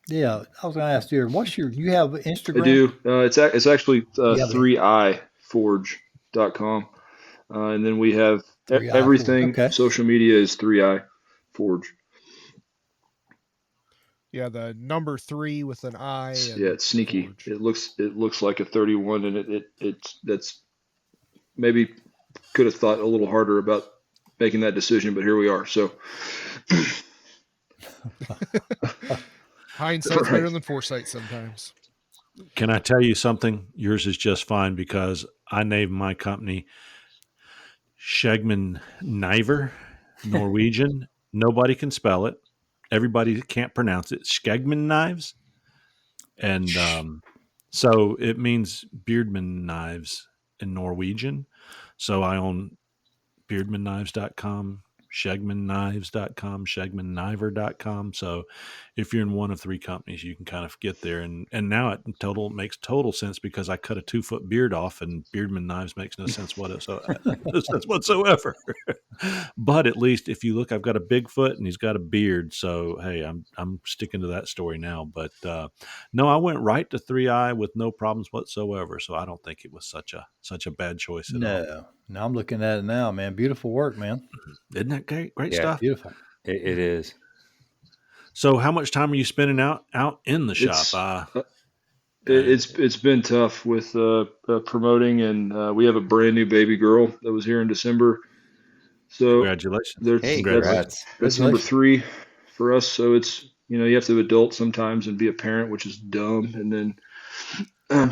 Yeah, I was going to ask you, you have Instagram? I do. It's actually 3i forge.com. And then we have everything. Okay. Social media is 3i forge. Yeah, the number 3 with an I. And it's sneaky. Forge. It looks like a 31, and that's maybe could have thought a little harder about making that decision, but here we are. So hindsight's better than foresight sometimes. Can I tell you something? Yours is just fine because I named my company Schegman Kniver, Norwegian. Nobody can spell it. Everybody can't pronounce it. Schegman knives. And so it means beardman knives in Norwegian. So I own beardmanknives.com, Schegmanknives.com, Schegmankniver.com. So if you're in one of 3 companies, you can kind of get there. And now it makes total sense because I cut a 2-foot beard off, and Beardman Knives makes no sense whatsoever. But at least if you look, I've got a big foot and he's got a beard. So hey, I'm sticking to that story now. But no, I went right to 3i with no problems whatsoever. So I don't think it was such a bad choice at all. No, I'm looking at it now, man. Beautiful work, man. Isn't that great stuff? Beautiful. It is. So how much time are you spending out in the shop? It's been tough with promoting, and we have a brand new baby girl that was here in December. So congratulations. Congrats. That's number 3 for us. So it's, you have to adult sometimes and be a parent, which is dumb. And then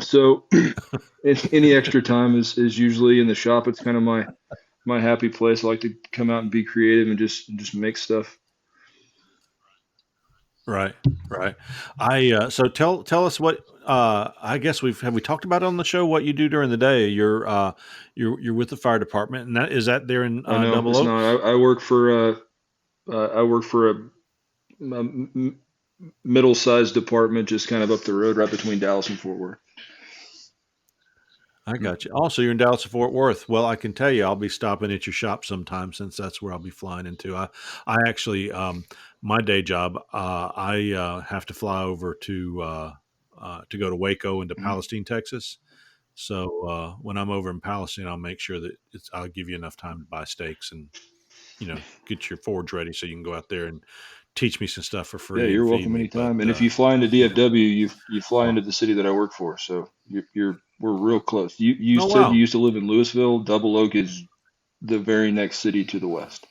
So any extra time is usually in the shop. It's kind of my happy place. I like to come out and be creative and just make stuff. Right, right. So tell us what I guess have we talked about it on the show what you do during the day? You're with the fire department, and is that there in I know Double it's not. Oaks? I work for a middle-sized department just kind of up the road, right between Dallas and Fort Worth. I got you. Also, you're in Dallas or Fort Worth. Well, I can tell you, I'll be stopping at your shop sometime since that's where I'll be flying into. I actually, my day job, I have to fly over to go to Waco and to Mhm. Palestine, Texas. So when I'm over in Palestine, I'll make sure that I'll give you enough time to buy steaks and get your forge ready so you can go out there and teach me some stuff for Yeah, free and you're feed welcome me. But anytime. And if you fly into you know, DFW, you fly oh, into the city that I work for, so we're real close. You oh said you wow. used to live in Louisville. Double Oak is the very next city to the west.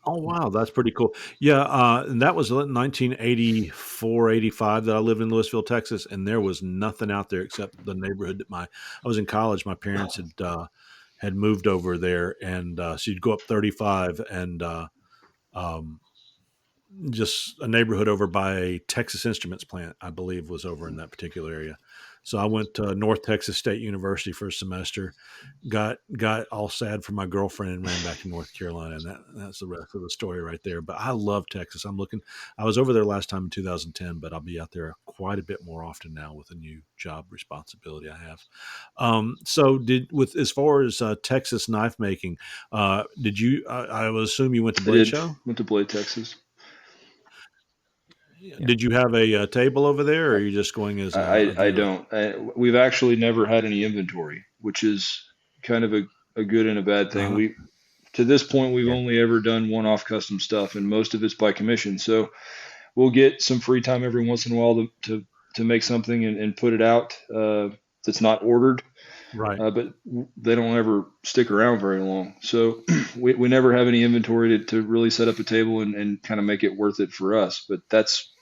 Oh, wow, that's pretty cool. Yeah, and that was 1984, 85 that I lived in Louisville, Texas, and there was nothing out there except the neighborhood that I was in college. My parents had moved over there, and so you'd go up 35 and um, just a neighborhood over by a Texas Instruments plant, I believe, was over in that particular area. So I went to North Texas State University for a semester, got all sad for my girlfriend and ran back to North Carolina, and that's the rest of the story right there. But I love Texas. I was over there last time in 2010, but I'll be out there quite a bit more often now with a new job responsibility I have. So as far as Texas knife making, did you? I would assume you went to I Blade did. Show. Went to Blade, Texas. Yeah. Did you have a table over there, or are you just going as a I viewer? don't. We've actually never had any inventory, which is kind of a good and a bad thing. Uh-huh. To this point, we've Yeah. only ever done one-off custom stuff, and most of it's by commission. So we'll get some free time every once in a while to make something and put it out that's not ordered. Right. But they don't ever stick around very long. So we never have any inventory to really set up a table and kind of make it worth it for us. But that's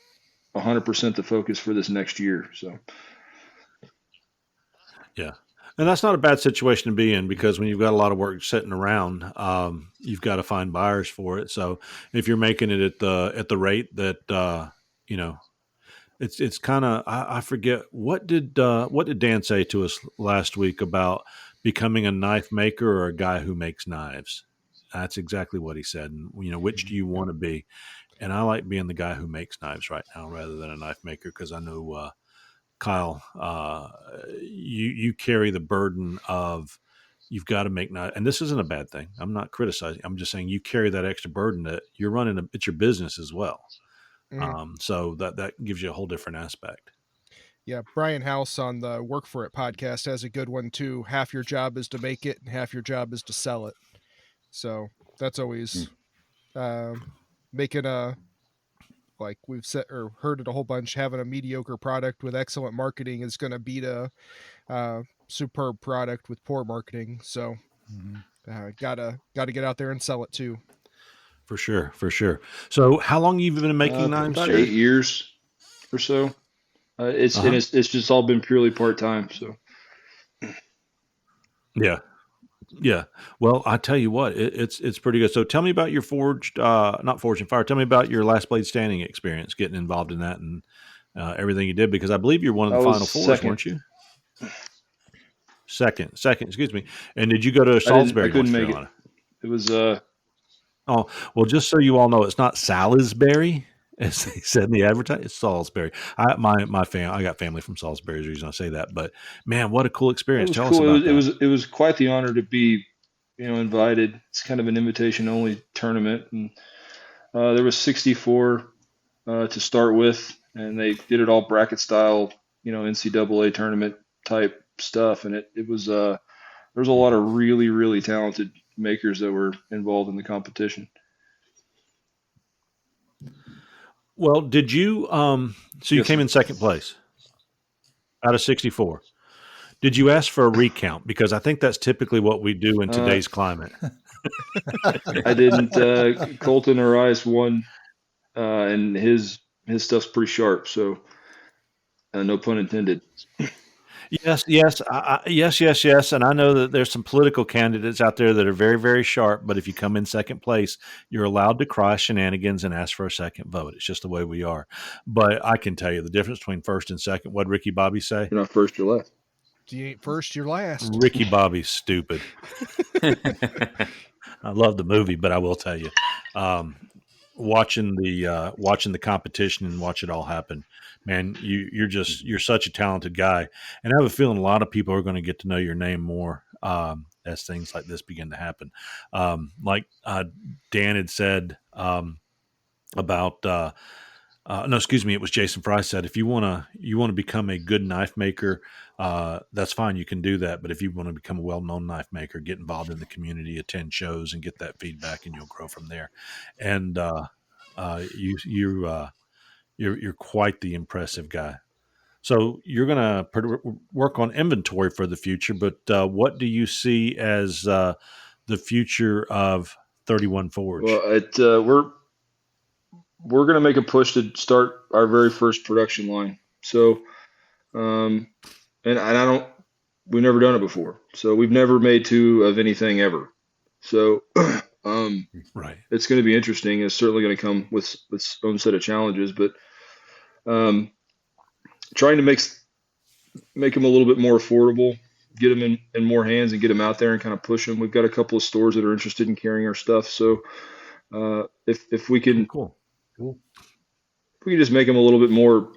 100% the focus for this next year. So Yeah. And that's not a bad situation to be in because when you've got a lot of work sitting around, you've got to find buyers for it. So if you're making it at the rate that you know, it's kind of I forget what did Dan say to us last week about becoming a knife maker or a guy who makes knives. That's exactly what he said. And which do you want to be? And I like being the guy who makes knives right now rather than a knife maker because I know Kyle, you carry the burden of you've got to make knives, and this isn't a bad thing. I'm not criticizing. I'm just saying you carry that extra burden that you're running. It's your business as well. Mhm. So that gives you a whole different aspect. Yeah, Brian House on the Work For It podcast has a good one too. Half your job is to make it, and half your job is to sell it. So that's always making a like we've said or heard it a whole bunch. Having a mediocre product with excellent marketing is going to beat a superb product with poor marketing. So gotta get out there and sell it too. For sure, for sure. So how long have you been making knives, about 8 Jared? years or so. Uh huh. It's just all been purely part time. So Yeah. Yeah. Well, I tell you what, it's pretty good. So tell me about your forged, not forged and fire. Tell me about your last blade standing experience, getting involved in that and everything you did, because I believe you're one of I the was final fours, second. weren't you? Second. Excuse me. And did you go to I Salisbury, North couldn't make it. Carolina? It was Oh, well, just so you all know, it's not Salisbury, as they said in the advertisement. It's Salisbury. I got family from Salisbury. Is the reason I say that. But man, what a cool it experience! was Tell us cool. about that. It was quite the honor to be invited. It's kind of an invitation only tournament, and there was 64 to start with, and they did it all bracket style, NCAA tournament type stuff, and it was there was a lot of really really talented makers that were involved in the competition. Well, did you? So you Yes, came sir. in second place out of 64. Did you ask for a recount? Because I think that's typically what we do in Uh, today's climate. I didn't. Colton Arias won, and his stuff's pretty sharp. So No pun intended. Yes, yes. And I know that there's some political candidates out there that are very, very sharp. But if you come in second place, you're allowed to cry shenanigans and ask for a second vote. It's just the way we are. But I can tell you the difference between first and second. What'd Ricky Bobby say? You're not first, you're last. You ain't first, you're last. Ricky Bobby's stupid. I love the movie, but I will tell you, watching the competition and watch it all happen, man, you're such a talented guy, and I have a feeling a lot of people are going to get to know your name more as things like this begin to happen. Like Dan had said about. No, excuse me. It was Jason Fry said, if you want to become a good knife maker, that's fine. You can do that. But if you want to become a well-known knife maker, get involved in the community, attend shows, and get that feedback, and you'll grow from there. And you're quite the impressive guy. So you're going to work on inventory for the future. But what do you see as the future of 31 Forge? Well, we're going to make a push to start our very first production line. So, and we've never done it before. So we've never made two of anything ever. So, right. It's going to be interesting. It's certainly going to come with its own set of challenges, but trying to make them a little bit more affordable, get them in more hands and get them out there and kind of push them. We've got a couple of stores that are interested in carrying our stuff. So, if we can, cool. If we can just make them a little bit more,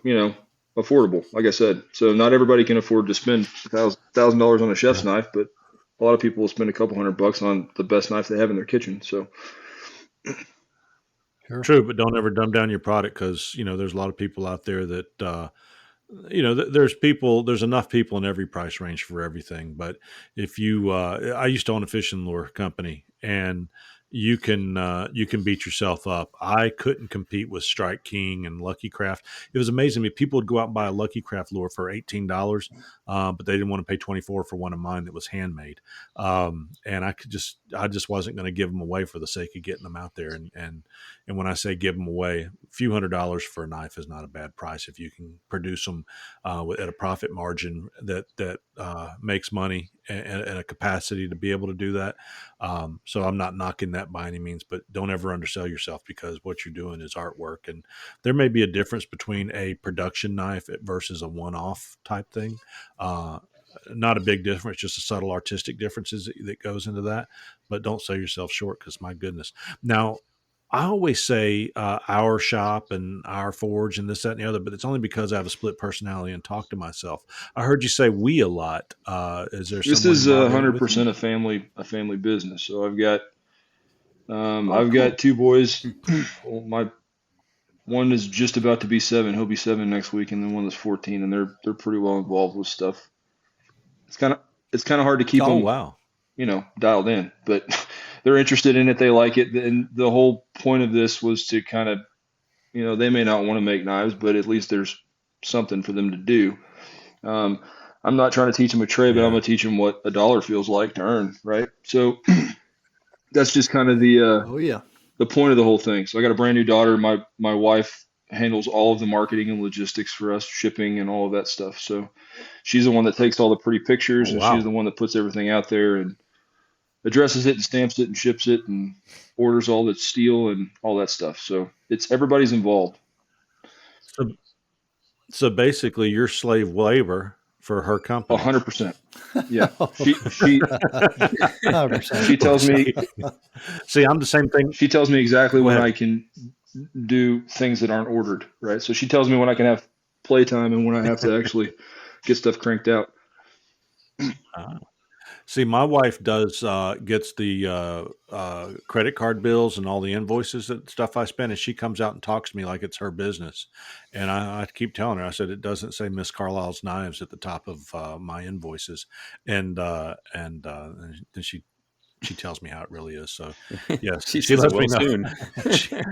affordable, like I said. So not everybody can afford to spend $1,000 on a chef's knife, but a lot of people will spend a couple $100 on the best knife they have in their kitchen. So True, but don't ever dumb down your product because there's a lot of people out there that there's enough people in every price range for everything. But if you, I used to own a fishing lure company, and you can beat yourself up. I couldn't compete with Strike King and Lucky Craft. It was amazing to me. People would go out and buy a Lucky Craft lure for $18, but they didn't want to pay $24 for one of mine that was handmade. And I just wasn't going to give them away for the sake of getting them out there. And when I say give them away, a few $100s for a knife is not a bad price if you can produce them at a profit margin that makes money and a capacity to be able to do that. So I'm not knocking that by any means, but don't ever undersell yourself because what you're doing is artwork. And there may be a difference between a production knife versus a one-off type thing. Not a big difference, just a subtle artistic differences that goes into that. But don't sell yourself short because my goodness. Now, I always say our shop and our forge and this, that, and the other, but it's only because I have a split personality and talk to myself. I heard you say we a lot. Is there? This is 100% a family business. So I've got got two boys. Well, my one is just about to be 7. He'll be 7 next week, and then one is 14, and they're pretty well involved with stuff. It's kind of hard to keep them. Wow. Dialed in, but they're interested in it. They like it. And the whole point of this was to kind of, they may not want to make knives, but at least there's something for them to do. I'm not trying to teach them a trade, but I'm going to teach them what a dollar feels like to earn. Right. So that's just kind of the point of the whole thing. So I got a brand new daughter. My wife handles all of the marketing and logistics for us, shipping and all of that stuff. So she's the one that takes all the pretty pictures, and she's the one that puts everything out there and addresses it and stamps it and ships it and orders all the steel and all that stuff. So everybody's involved. So basically you're slave labor for her company. 100%. Yeah. She tells me, see, I'm the same thing. She tells me exactly when I can do things that aren't ordered. Right. So she tells me when I can have playtime and when I have to actually get stuff cranked out. See, my wife gets the credit card bills and all the invoices and stuff I spend, and she comes out and talks to me like it's her business. And I keep telling her, I said, it doesn't say Miss Carlisle's Knives at the top of my invoices. And then she tells me how it really is. So yes, she lets me know.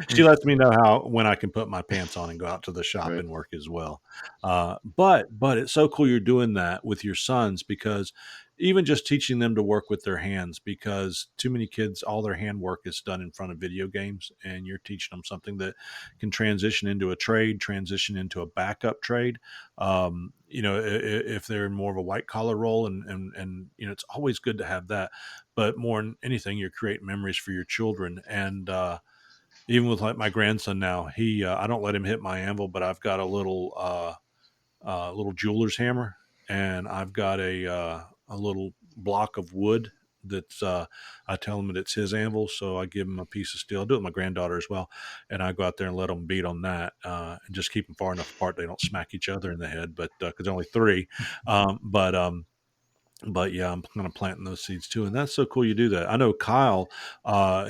she lets me know when I can put my pants on and go out to the shop and work as well. But it's so cool you're doing that with your sons because even just teaching them to work with their hands, because too many kids, all their handwork is done in front of video games, and you're teaching them something that can transition into a trade, transition into a backup trade. If they're in more of a white collar role, and it's always good to have that. But more than anything, you're creating memories for your children. And even with like my grandson now, he I don't let him hit my anvil, but I've got a little jeweler's hammer, and I've got a little block of wood that's I tell him that it's his anvil, so I give him a piece of steel. I do it with my granddaughter as well, and I go out there and let them beat on that, and just keep them far enough apart they don't smack each other in the head. But because they're only three, but yeah, I'm kind of planting those seeds too, and that's so cool you do that. I know Kyle,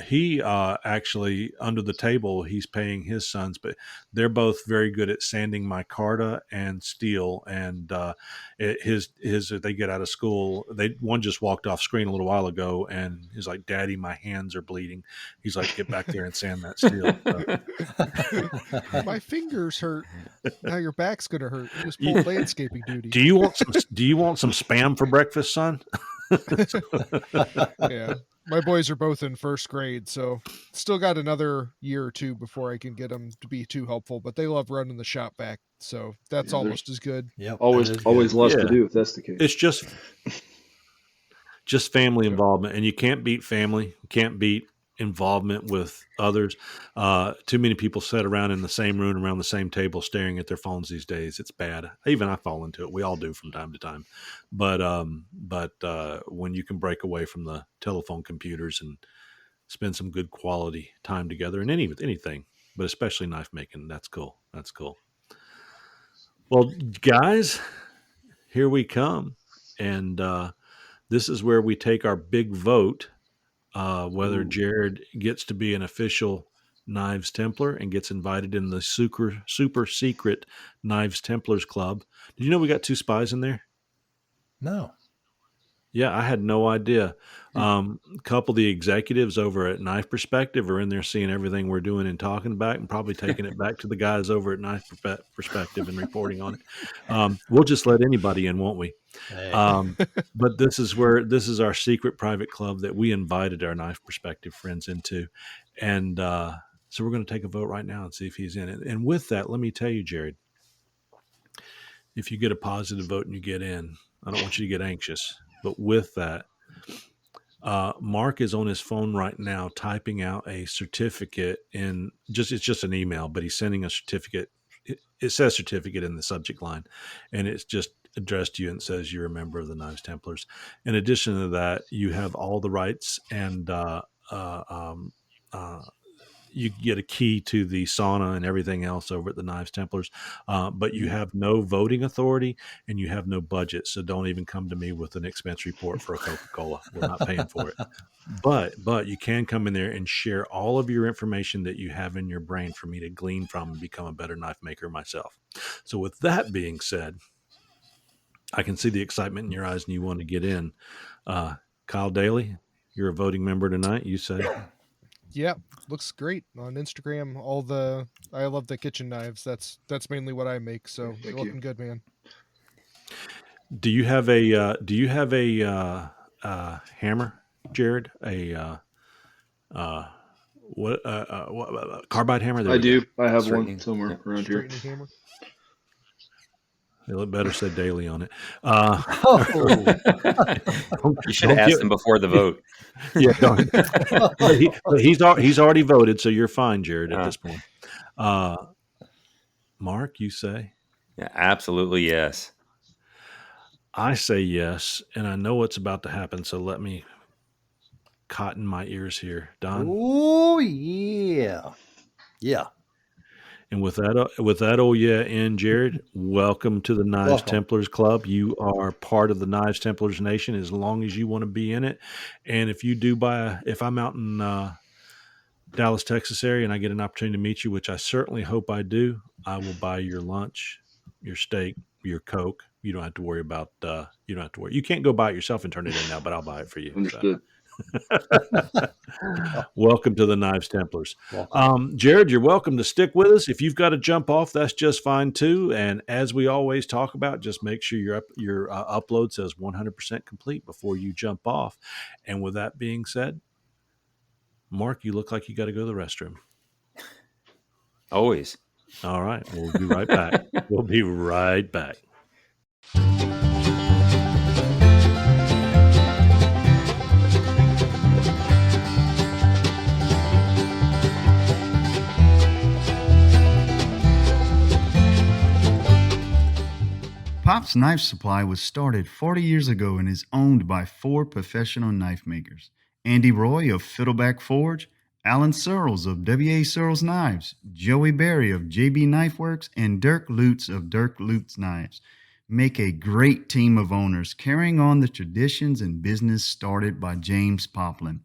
he actually under the table he's paying his sons, but they're both very good at sanding micarta and steel. And his they get out of school, one just walked off screen a little while ago, and he's like, "Daddy, my hands are bleeding." He's like, "Get back there and sand that steel." My fingers hurt. Now your back's gonna hurt. You just pulled landscaping duty. Do you want some spam for breakfast, son? Yeah. My boys are both in first grade, so still got another year or two before I can get them to be too helpful, but they love running the shop back, so that's almost as good. Yep. Always less to Yeah. do if that's the case. It's just family involvement, and you can't beat family. You can't beat involvement with others. Too many people sit around in the same room around the same table staring at their phones these days. It's bad. Even I fall into it. We all do from time to time. But when you can break away from the telephone computers and spend some good quality time together, and anything, but especially knife making, that's cool. That's cool. Well, guys, here we come, and this is where we take our big vote, whether Jared gets to be an official Knives Templar and gets invited in the super secret Knives Templars Club. Did you know we got 2 spies in there? No. Yeah, I had no idea. A couple of the executives over at Knife Perspective are in there seeing everything we're doing and talking about, and probably taking it back to the guys over at Knife Perspective and reporting on it. We'll just let anybody in, won't we? Hey. But this is our secret private club that we invited our Knife Perspective friends into. And so we're going to take a vote right now and see if he's in it. And with that, let me tell you, Jared, if you get a positive vote and you get in, I don't want you to get anxious. But with that, Mark is on his phone right now typing out a certificate it's just an email, but he's sending a certificate. It says certificate in the subject line, and it's just addressed to you and says you're a member of the Knives Templars. In addition to that, you have all the rights, and you get a key to the sauna and everything else over at the Knives Templars, but you have no voting authority and you have no budget. So don't even come to me with an expense report for a Coca-Cola. We're not paying for it. But you can come in there and share all of your information that you have in your brain for me to glean from and become a better knife maker myself. So with that being said, I can see the excitement in your eyes and you want to get in. Kyle Daly, you're a voting member tonight, you say? Yeah, looks great on Instagram. I love the kitchen knives. That's mainly what I make. So you're looking good, man. Do you have a hammer, Jared? What carbide hammer? There I we do. go. I have one somewhere around here. Straightening hammer. It better say Daily on it. You should have asked him before the vote. Yeah, but he's already voted, so you're fine, Jared, at this point. Mark, you say? Yeah, absolutely yes. I say yes, and I know what's about to happen, so let me cotton my ears here. Don? Oh, yeah. Yeah. And with that, oh yeah, and Jared, welcome to the Knives Templars Club. You are part of the Knives Templars Nation as long as you want to be in it. And if you do if I'm out in Dallas, Texas area, and I get an opportunity to meet you, which I certainly hope I do, I will buy your lunch, your steak, your Coke. You don't have to worry about. You don't have to worry. You can't go buy it yourself and turn it in now, but I'll buy it for you. Understood. Welcome to the Knives Templars. Welcome. Jared, you're welcome to stick with us. If you've got to jump off, that's just fine too. And as we always talk about, just make sure your upload says 100% complete before you jump off. And with that being said, Mark, you look like you got to go to the restroom. Always. All right. We'll be right back. We'll be right back. Pop's Knife Supply was started 40 years ago and is owned by 4 professional knife makers. Andy Roy of Fiddleback Forge, Alan Searles of W.A. Searles Knives, Joey Berry of J.B. Knife Works, and Dirk Lutz of Dirk Lutz Knives make a great team of owners carrying on the traditions and business started by James Poplin.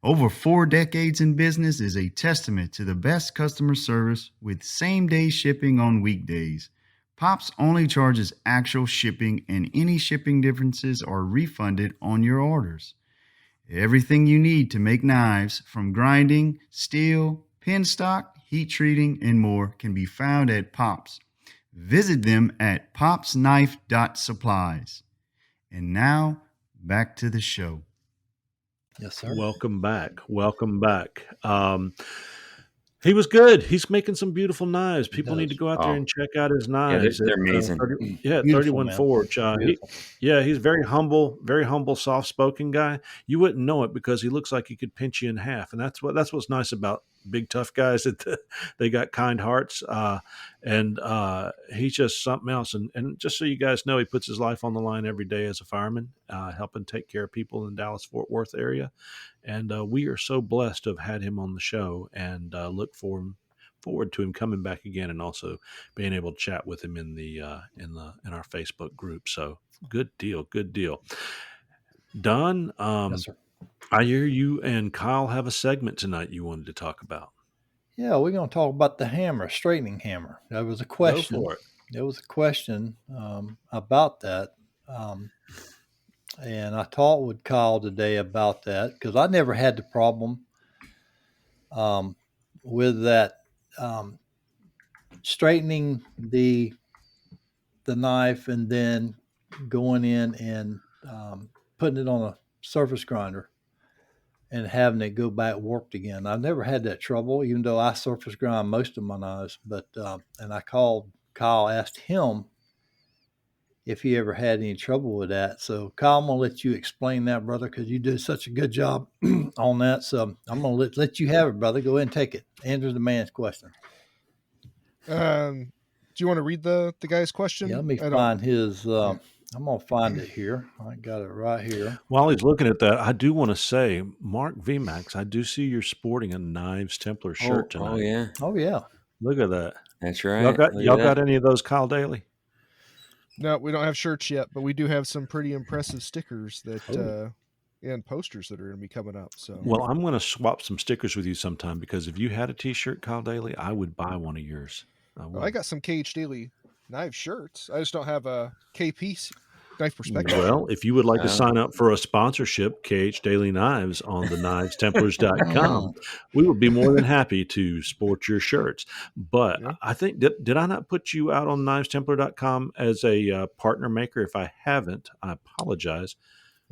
Over 4 decades in business is a testament to the best customer service with same-day shipping on weekdays. Pops only charges actual shipping, and any shipping differences are refunded on your orders. Everything you need to make knives, from grinding, steel, pin stock, heat treating, and more, can be found at Pops. Visit them at popsknife.supplies. And now, back to the show. Yes, sir. Welcome back. Welcome back. He was good. He's making some beautiful knives. People need to go out there and check out his knives. they're amazing. 31 Forge. Beautiful. He's very humble, soft-spoken guy. You wouldn't know it because he looks like he could pinch you in half, and that's what's nice about big tough guys, that they got kind hearts. And he's just something else. And just so you guys know, he puts his life on the line every day as a fireman, helping take care of people in the Dallas-Fort Worth area. And we are so blessed to have had him on the show, and look forward to him coming back again, and also being able to chat with him in our Facebook group. So good deal. Don, Yes, sir. I hear you and Kyle have a segment tonight you wanted to talk about. Yeah, we're going to talk about the hammer, straightening hammer. There was a question. Go for it. There was a question about that. And I talked with Kyle today about that, because I never had the problem with that, straightening the knife and then going in and putting it on a surface grinder and having it go back warped again. I've never had that trouble, even though I surface grind most of my knives. But and I called Kyle, asked him if he ever had any trouble with that. So Kyle, I'm gonna let you explain that, brother, because you did such a good job on that. So I'm gonna let you have it, brother. Go ahead and take it. Answer the man's question. Do you want to read the guy's question? Yeah, let me find his. I'm gonna find it here. I got it right here. While he's looking at that, I do want to say, Mark VMAX, I do see you're sporting a Knives Templar shirt tonight. Oh yeah. Oh yeah. Look at that. That's right. Y'all got any of those Kyle Daly? No, we don't have shirts yet, but we do have some pretty impressive stickers that and posters that are going to be coming up. So, well, I'm going to swap some stickers with you sometime, because if you had a T-shirt, Kyle Daly, I would buy one of yours. I got some KH Daily knife shirts. I just don't have a KP Knife Perspective. Well, if you would like to sign up for a sponsorship, KH Daily Knives on the knivestemplars.com, we would be more than happy to sport your shirts. But I think, did I not put you out on knivestemplar.com as a partner maker? If I haven't, I apologize.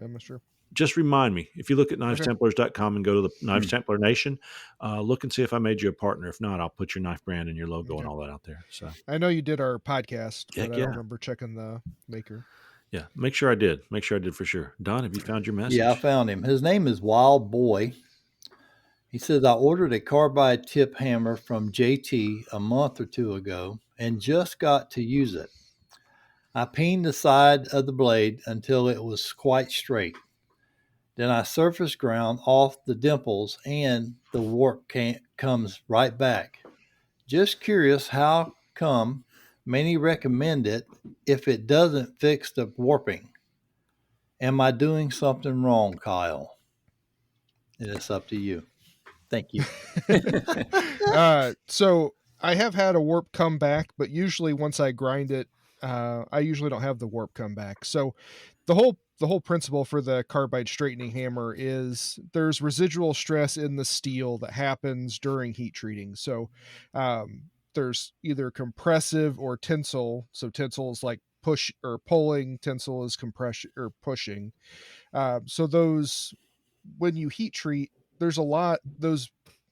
I'm not sure. Just remind me. If you look at knivestemplars.com and go to the Knives Templar Nation, look and see if I made you a partner. If not, I'll put your knife brand and your logo and all that out there. So I know you did our podcast, but I don't yeah. remember checking the maker. Yeah, make sure I did. Make sure I did for sure. Don, have you found your message? Yeah, I found him. His name is Wild Boy. He says, I ordered a carbide tip hammer from JT a month or 2 ago and just got to use it. I peened the side of the blade until it was quite straight. Then I surface ground off the dimples and the warp comes right back. Just curious how come many recommend it if it doesn't fix the warping. Am I doing something wrong, Kyle? And it's up to you. Thank you. So I have had a warp come back, but usually once I grind it, I usually don't have the warp come back. So the whole the whole principle for the carbide straightening hammer is there's residual stress in the steel that happens during heat treating. So there's either compressive or tensile. So tensile is like push or pulling, tensile is compression or pushing. So those, when you heat treat, there's a lot, those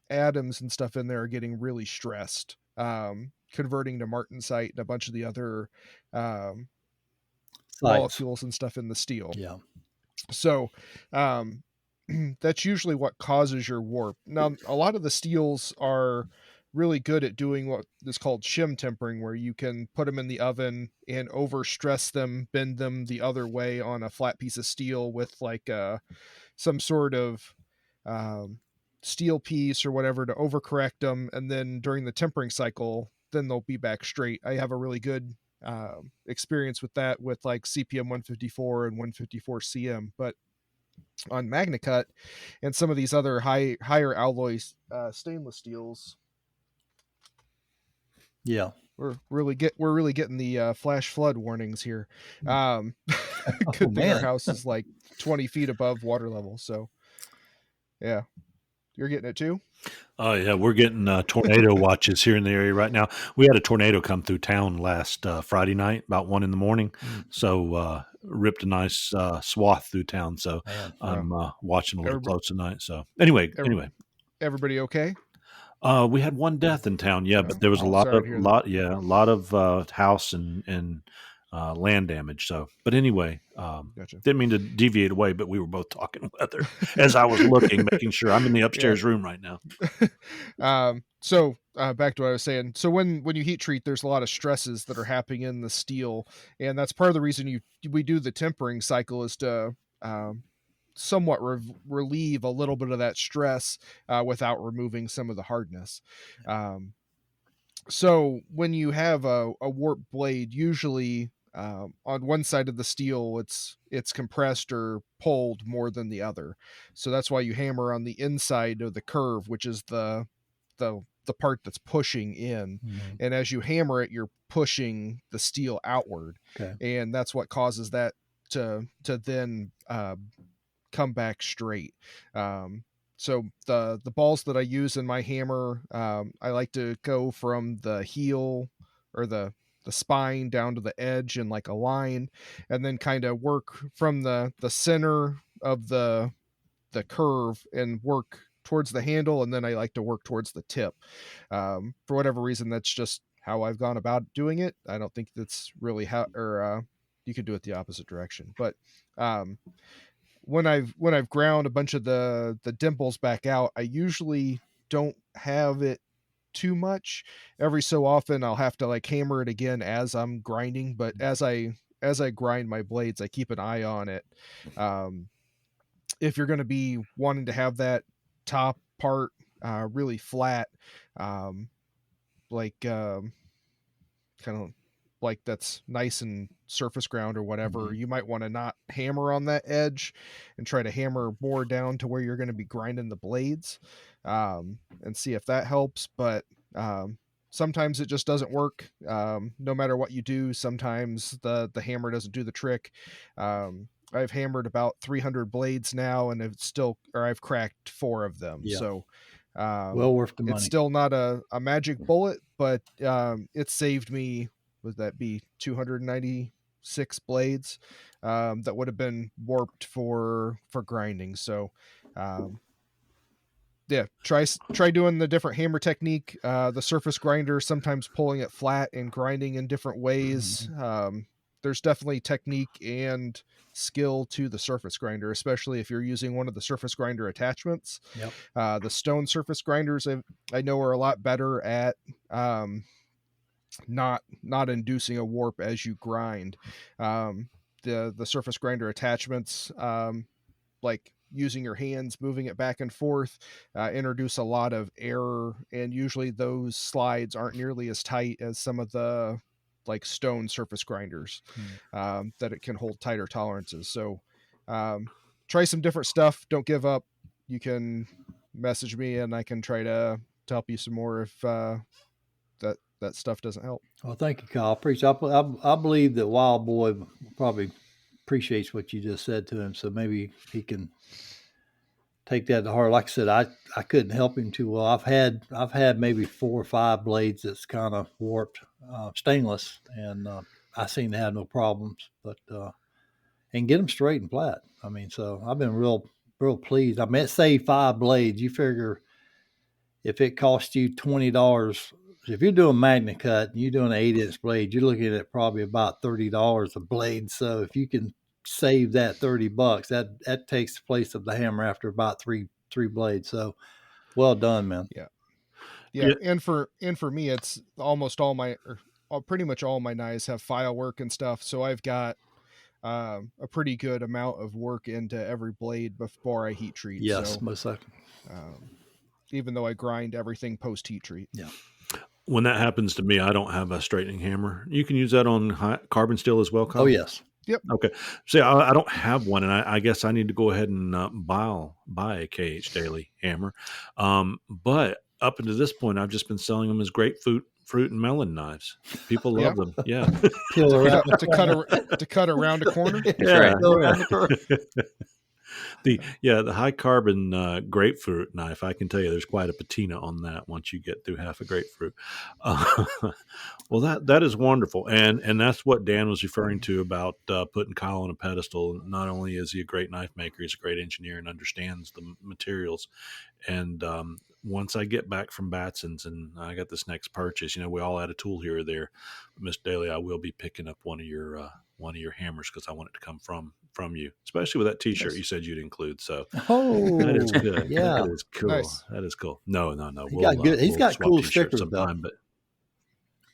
atoms and stuff in there are getting really stressed, converting to martensite and a bunch of the other um, molecules and stuff in the steel. Yeah. So that's usually what causes your warp. Now, a lot of the steels are really good at doing what is called shim tempering, where you can put them in the oven and overstress them, bend them the other way on a flat piece of steel with like some sort of steel piece or whatever to overcorrect them, and then during the tempering cycle, then they'll be back straight. I have a really good experience with that with like CPM 154 and 154 CM, but on MagnaCut and some of these other higher alloy stainless steels, Yeah, we're really getting the flash flood warnings here. Good thing our house is like 20 feet above water level, so yeah. You're getting it too? Oh yeah, we're getting tornado watches here in the area right now. We had a tornado come through town last Friday night, about 1 a.m. So ripped a nice swath through town. So I'm watching a little close tonight. So anyway, everybody okay? We had one death in town, yeah, but there was a lot of house and land damage. So, but anyway, Gotcha. didn't mean to deviate away, but we were both talking weather as I was looking, making sure I'm in the upstairs room right now. So back to what I was saying. So when you heat treat, there's a lot of stresses that are happening in the steel, and that's part of the reason we do the tempering cycle is to somewhat relieve a little bit of that stress without removing some of the hardness. So when you have a warped blade, usually on one side of the steel, it's compressed or pulled more than the other. So that's why you hammer on the inside of the curve, which is the part that's pushing in. Mhm. And as you hammer it, you're pushing the steel outward, and that's what causes that to then come back straight. So the balls that I use in my hammer, I like to go from the heel or the spine down to the edge in like a line, and then kind of work from the center of the curve and work towards the handle, and then I like to work towards the tip. For whatever reason, that's just how I've gone about doing it. I don't think that's really how, or you could do it the opposite direction, but when I've ground a bunch of the dimples back out, I usually don't have it too much. Every so often I'll have to like hammer it again as I'm grinding, but as I grind my blades, I keep an eye on it. If you're going to be wanting to have that top part really flat, like kind of like that's nice and surface ground or whatever, you might want to not hammer on that edge and try to hammer more down to where you're going to be grinding the blades, and see if that helps. But sometimes it just doesn't work. No matter what you do, sometimes the hammer doesn't do the trick. I've hammered about 300 blades now, and I've cracked 4 of them. Yeah. So well worth the money. it's still not a magic bullet, but it saved me, would that be 296 blades that would have been warped for grinding. So yeah, try doing the different hammer technique, the surface grinder, sometimes pulling it flat and grinding in different ways. There's definitely technique and skill to the surface grinder, especially if you're using one of the surface grinder attachments. Yep. The stone surface grinders I know are a lot better at not inducing a warp as you grind. The surface grinder attachments, like using your hands, moving it back and forth, introduce a lot of error, and usually those slides aren't nearly as tight as some of the like stone surface grinders, that it can hold tighter tolerances. So try some different stuff. Don't give up. You can message me and I can try to help you some more if that stuff doesn't help. Well, thank you, Kyle. I believe that Wild Boy will probably appreciates what you just said to him. So maybe he can take that to heart. Like I said, I couldn't help him too well. I've had maybe 4 or 5 blades that's kind of warped, stainless, and I seem to have no problems. But and get them straight and flat. I mean, so I've been real pleased. I mean, say 5 blades. You figure if it costs you $20, if you're doing Magna Cut and you're doing an 8-inch blade, you're looking at probably about $30 a blade. So if you can save that $30, that takes the place of the hammer after about three blades. So well done, man. Yeah. And for me, it's almost all my, or pretty much all my knives have file work and stuff. So I've got a pretty good amount of work into every blade before I heat treat. Yes, so, most likely. Even though I grind everything post heat treat. Yeah. When that happens to me, I don't have a straightening hammer. You can use that on carbon steel as well, Kyle? Oh, yes. Yep. Okay. See, I don't have one, and I guess I need to go ahead and buy a KH Daily hammer. But up until this point, I've just been selling them as grapefruit, fruit, and melon knives. People love them. Yeah. Peel around to cut around a corner. Yeah. right. The high carbon grapefruit knife. I can tell you, there's quite a patina on that once you get through half a grapefruit. Well, that is wonderful, and that's what Dan was referring to about putting Kyle on a pedestal. Not only is he a great knife maker, he's a great engineer and understands the materials. And once I get back from Batson's and I got this next purchase, we all add a tool here or there. Miss Daly, I will be picking up one of your hammers because I want it to come from you, especially with that T-shirt you said you'd include. So that is good. Yeah, that is cool. Nice. That is cool. No. He's got swap cool T-shirts stickers sometime, though. but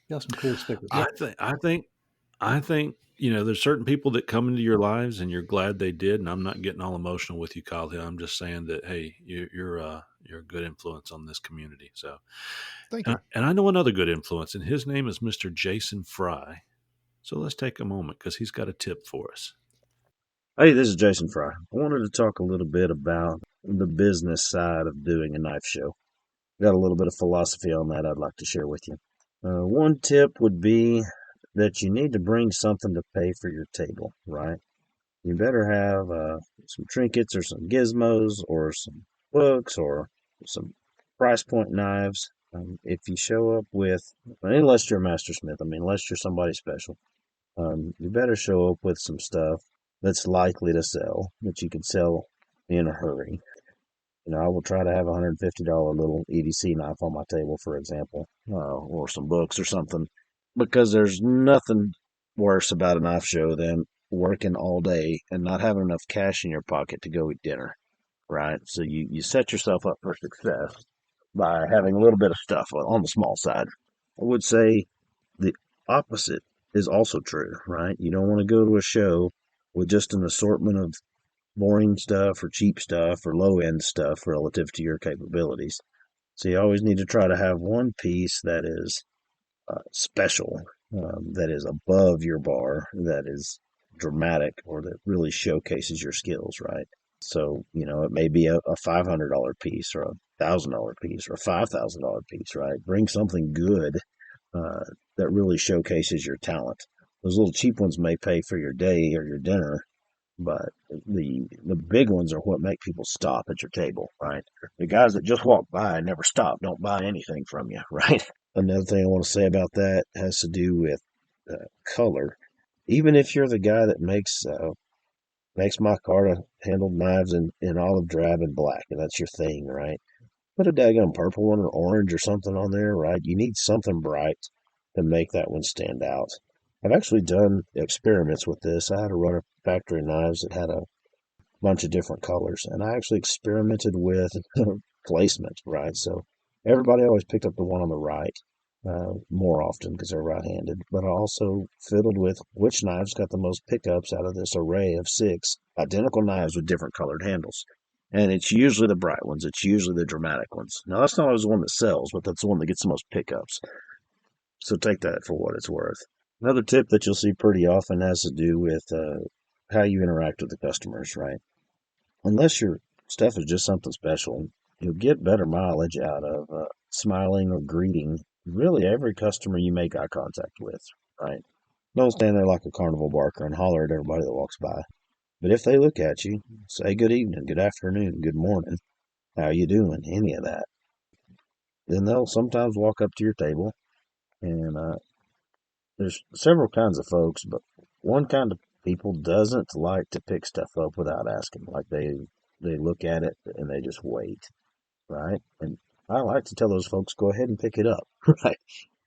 Got some cool stickers. I think there's certain people that come into your lives and you're glad they did. And I'm not getting all emotional with you, Kyle. I'm just saying that, hey, you're a good influence on this community. So Thank you. And I know another good influence, and his name is Mr. Jason Fry. So let's take a moment because he's got a tip for us. Hey, this is Jason Fry. I wanted to talk a little bit about the business side of doing a knife show. Got a little bit of philosophy on that I'd like to share with you. One tip would be that you need to bring something to pay for your table, right? You better have some trinkets or some gizmos or some books or some price point knives. If you show up with, unless you're a master smith, unless you're somebody special, you better show up with some stuff that's likely to sell, that you can sell in a hurry. I will try to have a $150 little EDC knife on my table, for example, or some books or something, because there's nothing worse about a knife show than working all day and not having enough cash in your pocket to go eat dinner, right? So you set yourself up for success by having a little bit of stuff on the small side. I would say the opposite is also true, right? You don't want to go to a show with just an assortment of boring stuff or cheap stuff or low-end stuff relative to your capabilities. So you always need to try to have one piece that is special, that is above your bar, that is dramatic, or that really showcases your skills, right? So, it may be a $500 piece or a $1,000 piece or a $5,000 piece, right? Bring something good that really showcases your talent. Those little cheap ones may pay for your day or your dinner, but the big ones are what make people stop at your table, right? The guys that just walk by and never stop don't buy anything from you, right? Another thing I want to say about that has to do with color. Even if you're the guy that makes micarta handled knives in olive drab and black, and that's your thing, right? Put a daggone purple one or orange or something on there, right? You need something bright to make that one stand out. I've actually done experiments with this. I had a run of factory knives that had a bunch of different colors, and I actually experimented with placement, right? So everybody always picked up the one on the right more often because they're right-handed, but I also fiddled with which knives got the most pickups out of this array of 6 identical knives with different colored handles. And it's usually the bright ones. It's usually the dramatic ones. Now, that's not always the one that sells, but that's the one that gets the most pickups. So take that for what it's worth. Another tip that you'll see pretty often has to do with how you interact with the customers, right? Unless your stuff is just something special, you'll get better mileage out of smiling or greeting really every customer you make eye contact with, right? Don't stand there like a carnival barker and holler at everybody that walks by. But if they look at you, say good evening, good afternoon, good morning, how you doing, any of that. Then they'll sometimes walk up to your table, and there's several kinds of folks, but one kind of people doesn't like to pick stuff up without asking. Like they look at it and they just wait, right? And I like to tell those folks, go ahead and pick it up, right?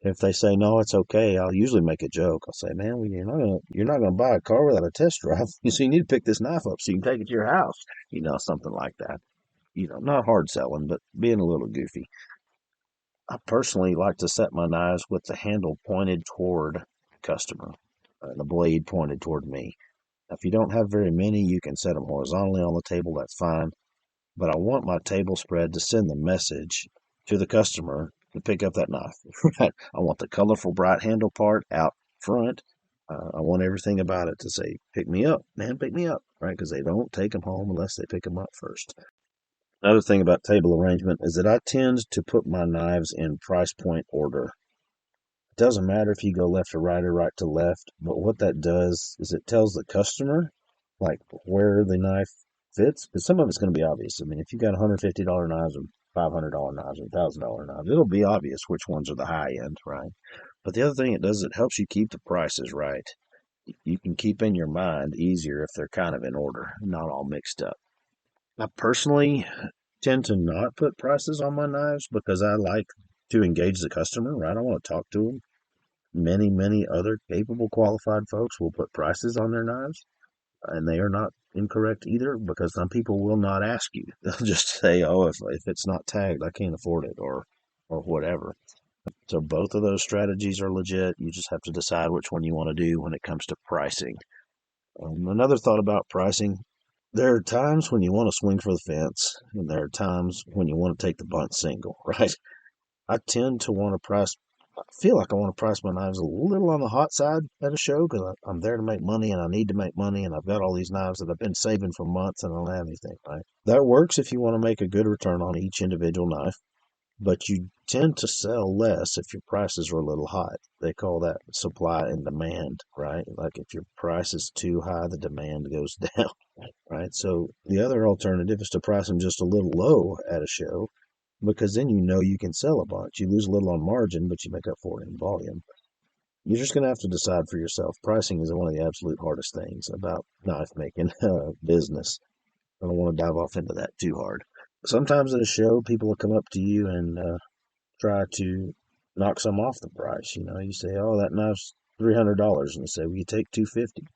If they say no, it's okay. I'll usually make a joke. I'll say, man, well, you're not gonna buy a car without a test drive. So you need to pick this knife up so you can take it to your house. Something like that. Not hard selling, but being a little goofy. I personally like to set my knives with the handle pointed toward the customer and the blade pointed toward me. If you don't have very many, you can set them horizontally on the table. That's fine. But I want my table spread to send the message to the customer to pick up that knife. Right? I want the colorful, bright handle part out front. I want everything about it to say, pick me up, man, pick me up, right? Because they don't take them home unless they pick them up first. Another thing about table arrangement is that I tend to put my knives in price point order. It doesn't matter if you go left to right or right to left, but what that does is it tells the customer like where the knife fits, because some of it's going to be obvious. I mean, if you got $150 knives or $500 knives or $1,000 knives, it'll be obvious which ones are the high end, right? But the other thing it does is it helps you keep the prices right. You can keep in your mind easier if they're kind of in order, not all mixed up. I personally tend to not put prices on my knives because I like to engage the customer, right? I want to talk to them. Many other capable, qualified folks will put prices on their knives, and they are not incorrect either because some people will not ask you. They'll just say, oh, if it's not tagged, I can't afford it or whatever. So both of those strategies are legit. You just have to decide which one you want to do when it comes to pricing. Another thought about pricing, there are times when you want to swing for the fence, and there are times when you want to take the bunt single, right? I tend to want to price, I feel like I want to price my knives a little on the hot side at a show because I'm there to make money and I need to make money, and I've got all these knives that I've been saving for months and I don't have anything, right? That works if you want to make a good return on each individual knife, but you tend to sell less if your prices are a little high. They call that supply and demand, right? Like if your price is too high, the demand goes down, right? So the other alternative is to price them just a little low at a show because then you can sell a bunch. You lose a little on margin, but you make up for it in volume. You're just going to have to decide for yourself. Pricing is one of the absolute hardest things about knife making business. I don't want to dive off into that too hard. Sometimes at a show, people will come up to you and try to knock some off the price. You say, "Oh, that knife's $300," and they say, "Well, you take $250."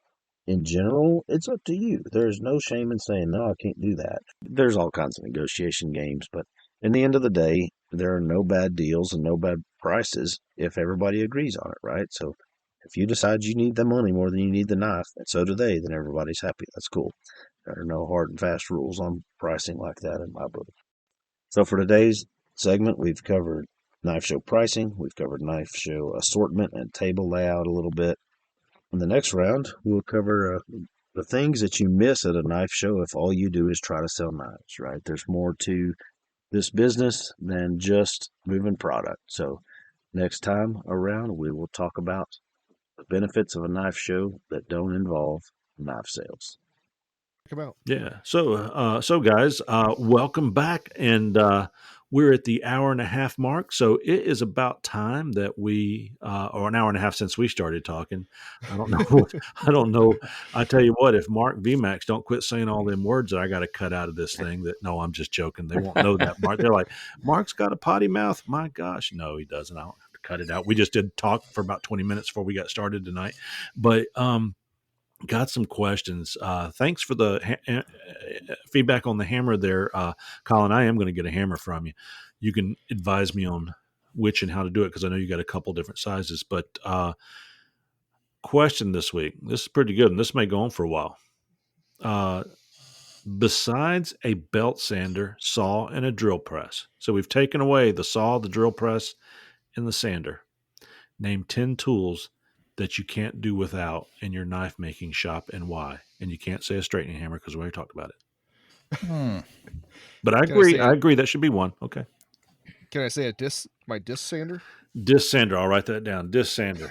In general, it's up to you. There's no shame in saying, no, I can't do that. There's all kinds of negotiation games, but in the end of the day, there are no bad deals and no bad prices if everybody agrees on it, right? So if you decide you need the money more than you need the knife, and so do they, then everybody's happy. That's cool. There are no hard and fast rules on pricing like that in my book. So for today's segment, we've covered knife show pricing, we've covered knife show assortment and table layout a little bit. In the next round, we'll cover the things that you miss at a knife show if all you do is try to sell knives, right? There's more to this business than just moving product. So next time around, we will talk about the benefits of a knife show that don't involve knife sales. Come out. Yeah. So guys, welcome back, and we're at the hour and a half mark. So it is about time that we, or an hour and a half since we started talking. I don't know. I don't know. I tell you what, if Mark VMAX don't quit saying all them words that I got to cut out of this thing, that no, I'm just joking. They won't know that, Mark. They're like, Mark's got a potty mouth. My gosh, no, he doesn't. I don't have to cut it out. We just did talk for about 20 minutes before we got started tonight, but got some questions. Thanks for the feedback on the hammer there, Colin. I am going to get a hammer from you. You can advise me on which and how to do it because I know you got a couple different sizes. But question this week. This is pretty good, and this may go on for a while. Besides a belt sander, saw, and a drill press, so we've taken away the saw, the drill press, and the sander. Name 10 tools that you can't do without in your knife making shop and why. And you can't say a straightening hammer because we already talked about it. But I agree. I agree. That should be one. Okay. Can I say my disc sander? Disc sander. I'll write that down. Disc sander.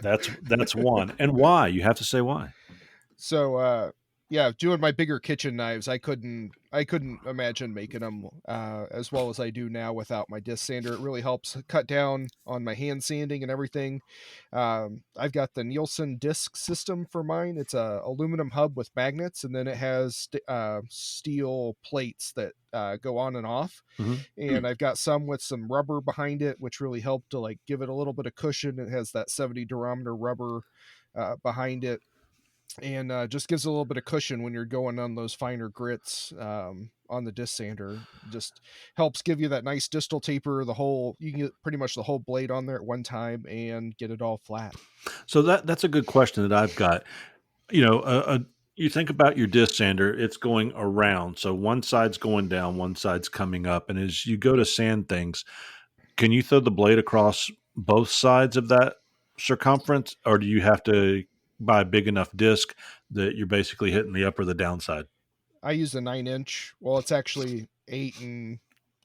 That's one. And why? You have to say why. So yeah, doing my bigger kitchen knives, I couldn't imagine making them as well as I do now without my disc sander. It really helps cut down on my hand sanding and everything. I've got the Nielsen disc system for mine. It's a aluminum hub with magnets, and then it has steel plates that go on and off. And I've got some with some rubber behind it, which really helped to like give it a little bit of cushion. It has that 70 durometer rubber behind it, and just gives a little bit of cushion when you're going on those finer grits on the disc sander. Just helps give you that nice distal taper. You can get pretty much the whole blade on there at one time and get it all flat. So that's a good question that I've got. You think about your disc sander, it's going around. So one side's going down, one side's coming up. And as you go to sand things, can you throw the blade across both sides of that circumference, or do you have to buy a big enough disc that you're basically hitting the up or the downside? I use a 9-inch. Well, it's actually 8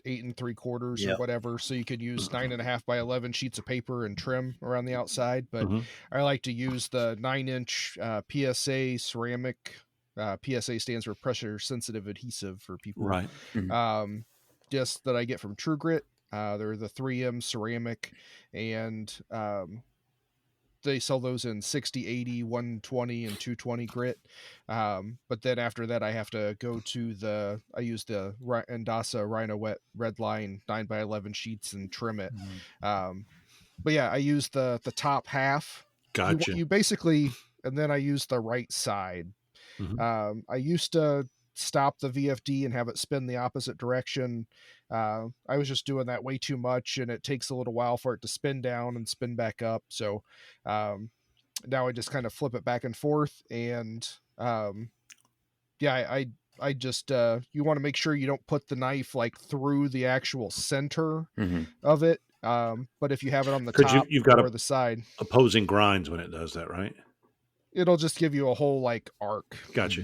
3/4 or whatever. So you could use 9.5 by 11 sheets of paper and trim around the outside. But I like to use the 9-inch PSA ceramic. PSA stands for pressure sensitive adhesive for people. Right. Discs that I get from True Grit. They're the 3M ceramic, and they sell those in 60, 80, 120, and 220 grit. But then after that, I have to go to I use the Endasa Rhino Wet Red Line 9 by 11 sheets and trim it. But yeah, I use the top half. Gotcha. You basically, and then I use the right side. I used to stop the VFD and have it spin the opposite direction. I was just doing that way too much, and it takes a little while for it to spin down and spin back up. So now I just kind of flip it back and forth. And yeah, I just you want to make sure you don't put the knife like through the actual center of it. But if you have it on the top you've got or the side, opposing grinds when it does that, right? It'll just give you a whole like arc. Gotcha.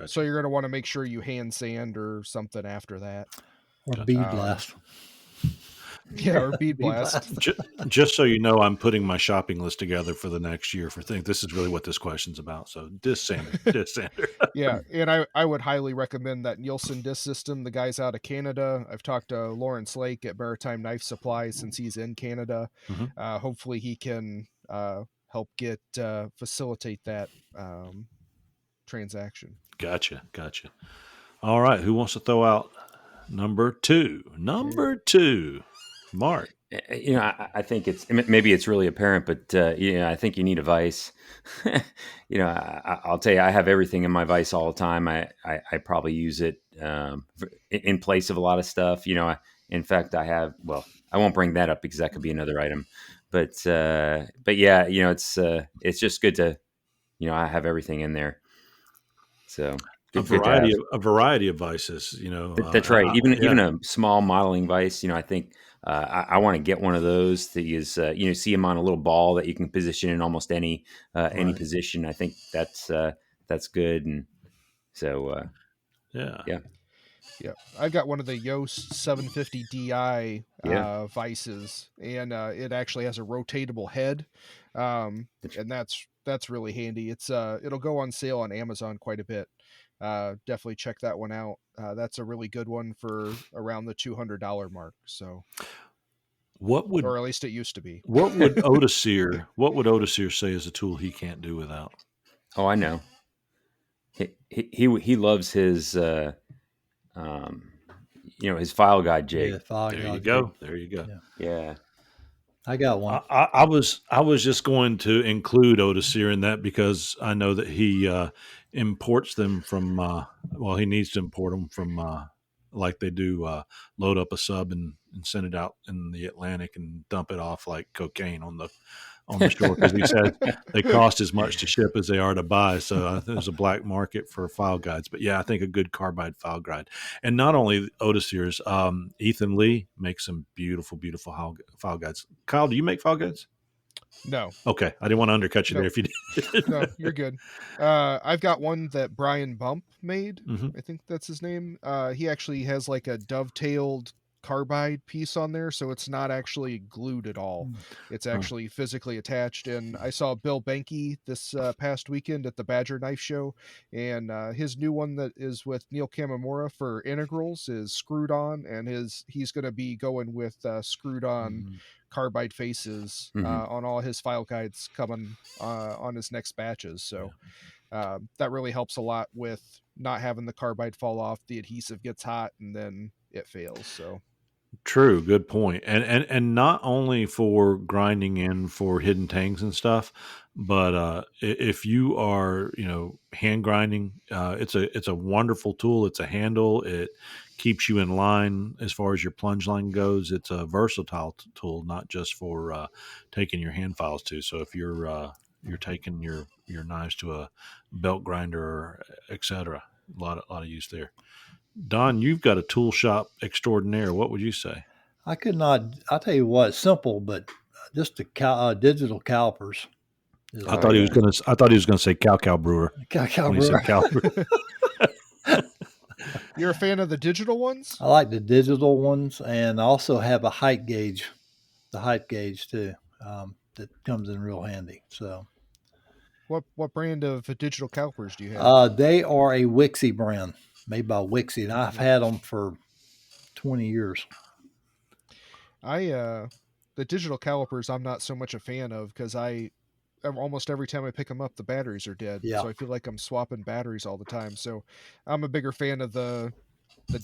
So you're going to want to make sure you hand sand or something after that. Or bead blast. Yeah, or bead blast. Just so you know, I'm putting my shopping list together for the next year for things. This is really what this question's about. So disc sander. Yeah, and I would highly recommend that Nielsen disc system. The guy's out of Canada. I've talked to Lawrence Lake at Maritime Knife Supply since he's in Canada. Hopefully he can help facilitate that transaction. Gotcha. All right. Who wants to throw out number two? Mark. I think maybe it's really apparent, but I think you need a vise. I'll tell you, I have everything in my vise all the time. I probably use it in place of a lot of stuff. In fact, I won't bring that up because that could be another item. But yeah, it's just good to, I have everything in there. So a variety of vices, That's right. Even a small modeling vise, I think I want to get one of those that is, see them on a little ball that you can position in almost any position. I think that's good. And so, yeah. I've got one of the Yoast 750 Di vices, and it actually has a rotatable head, and that's really handy. It's it'll go on sale on Amazon quite a bit. Definitely check that one out. That's a really good one for around the $200 mark. So, or at least it used to be. What would Otisir say is a tool he can't do without? Oh, I know. He loves his his file guide jig. Yeah, there you go. Yeah. I got one. I was just going to include Otisir in that because I know that he imports them from. He needs to import them from like they do. Load up a sub and send it out in the Atlantic and dump it off like cocaine on the shore because he said they cost as much to ship as they are to buy. So there's a black market for file guides. But yeah, I think a good carbide file guide, and not only Otisir's, Ethan Lee makes some beautiful file guides. Kyle, do you make file guides? No. Okay, I didn't want to undercut you there. If you did, no, you're good. I've got one that Brian Bump made. I think that's his name. He actually has like a dovetailed carbide piece on there, so it's not actually glued at all. It's actually physically attached. And I saw Bill Benke this past weekend at the Badger Knife Show, and his new one that is with Neil Kamimura for integrals is screwed on, and he's going to be going with screwed on carbide faces on all his file guides coming on his next batches. So that really helps a lot with not having the carbide fall off. The adhesive gets hot and then it fails. So True, good point. And not only for grinding in for hidden tangs and stuff, but if you are, hand grinding, it's a wonderful tool. It's a handle. It keeps you in line as far as your plunge line goes. It's a versatile tool, not just for taking your hand files to. So if you're taking your knives to a belt grinder, or et cetera, a lot of use there. Don, you've got a tool shop extraordinaire. What would you say? I could not. I'll tell you what, it's simple, but just the digital calipers. I thought he was going to. I thought he was going to say cow brewer. Cow When he said brewer. cow brewer. you're a fan of the digital ones? I like the digital ones, and I also have a height gauge, the height gauge too, that comes in real handy. So, What brand of digital calipers do you have? they are a Wixie brand made by Wixie, and I've had them for 20 years. The digital calipers I'm not so much a fan of because almost every time I pick them up, the batteries are dead. Yeah. So I feel like I'm swapping batteries all the time. So I'm a bigger fan of the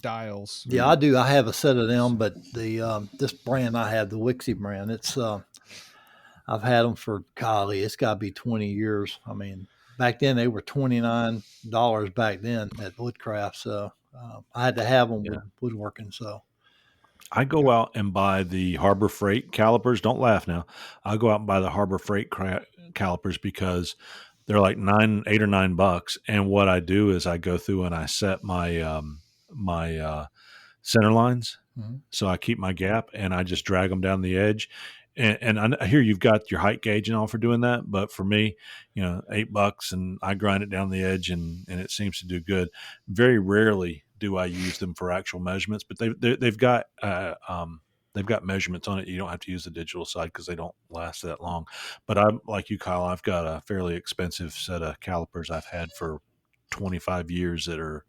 dials. Yeah, I do. I have a set of them, but the this brand I have, the Wixie brand, it's I've had them for golly, it's got to be 20 years. I mean, back then they were $29 back then at Woodcraft, so I had to have them with woodworking. So I go out and buy the Harbor Freight calipers. Don't laugh now. I go out and buy the Harbor Freight calipers because they're like $8 or $9. And what I do is I go through and I set my my center lines, so I keep my gap, and I just drag them down the edge. And I hear you've got your height gauge and all for doing that, but for me, $8, and I grind it down the edge, and it seems to do good. Very rarely do I use them for actual measurements, but they've got measurements on it. You don't have to use the digital side because they don't last that long. But I'm like you, Kyle. I've got a fairly expensive set of calipers I've had for 25 years that are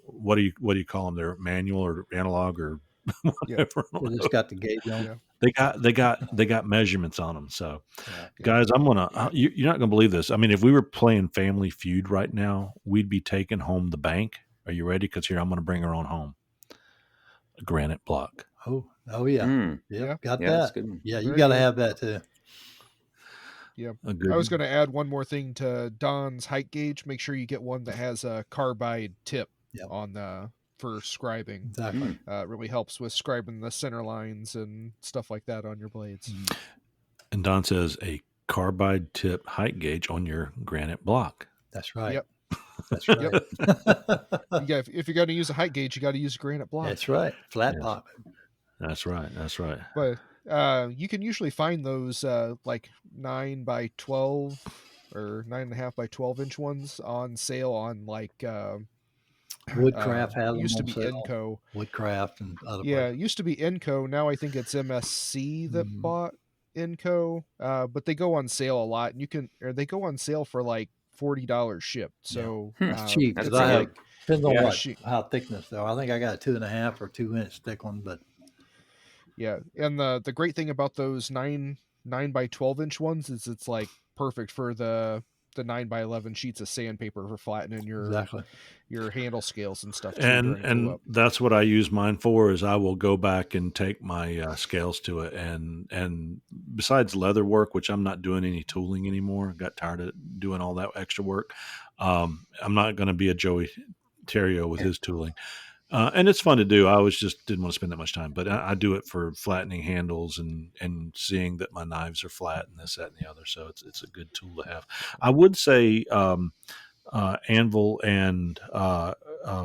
what do you call them? They're manual or analog or whatever. They just got the gauge on. Yeah. They got measurements on them. So, guys, I'm gonna. You're not gonna believe this. I mean, if we were playing Family Feud right now, we'd be taking home the bank. Are you ready? Because here I'm gonna bring her on home. A granite block. Oh yeah, Yeah. got Yeah, that's that. a good one. Yeah, you Very got to good. have that too. Yeah. A good I was going to add one more thing to Don's height gauge. Make sure you get one that has a carbide tip on for scribing. Exactly. It really helps with scribing the center lines and stuff like that on your blades. And Don says a carbide tip height gauge on your granite block. That's right. Yep. That's right. If you're going to use a height gauge, you got to use a granite block. That's right. Flat Yes. top. That's right. That's right. But you can usually find those like 9 by 12 or 9.5 by 12-inch ones on sale on like Woodcraft has them used to on be sale. Enco. Woodcraft and other Yeah, places. it used to be Enco. Now I think it's MSC that bought Enco. But they go on sale a lot, and they go on sale for like $40 shipped. So It's cheap that's because I have cheap. depends on Yeah, what cheap. how thickness though. I think I got a 2.5 or 2-inch thick one, but Yeah, and the great thing about those 9 by 12-inch ones is it's like perfect for the 9 by 11 sheets of sandpaper for flattening your handle scales and stuff too during glue And up. that's what I use mine for. Is I will go back and take my scales to it, and besides leather work, which I'm not doing any tooling anymore, I got tired of doing all that extra work. I'm not going to be a Joey Terrio with his tooling. And it's fun to do. I didn't want to spend that much time, but I do it for flattening handles and seeing that my knives are flat and this, that, and the other. So it's a good tool to have. I would say anvil and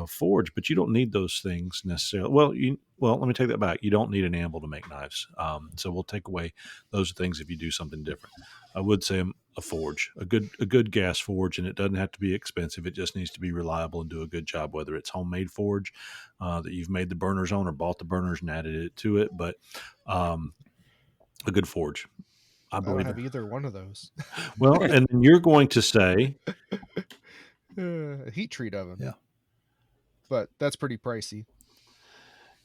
forge, but you don't need those things necessarily. Well, let me take that back. You don't need an anvil to make knives. So we'll take away those things if you do something different. I would say a forge, a good gas forge, and it doesn't have to be expensive. It just needs to be reliable and do a good job, whether it's homemade forge that you've made the burners on or bought the burners and added it to it. But a good forge. I I don't believe have either one of those. Well, and then you're going to say A heat treat oven. Yeah. But that's pretty pricey.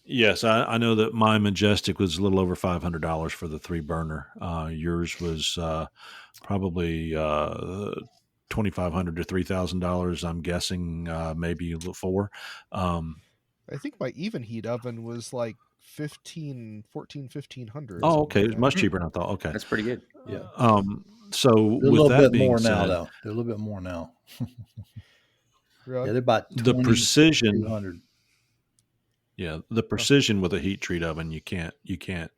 yes, I know that my Majestic was a little over $500 for the 3 burner. Yours was probably $2,500 to $3,000. I'm guessing maybe a little 4. I think my even heat oven was like 1500. Oh, okay, Like it's much cheaper than I thought. Okay, That's pretty good. Yeah. So They're a with little that bit being more said, now, though. They're a little bit more now. Really? Yeah, they're about the precision, 2,200. yeah, the precision with a heat treat oven you can't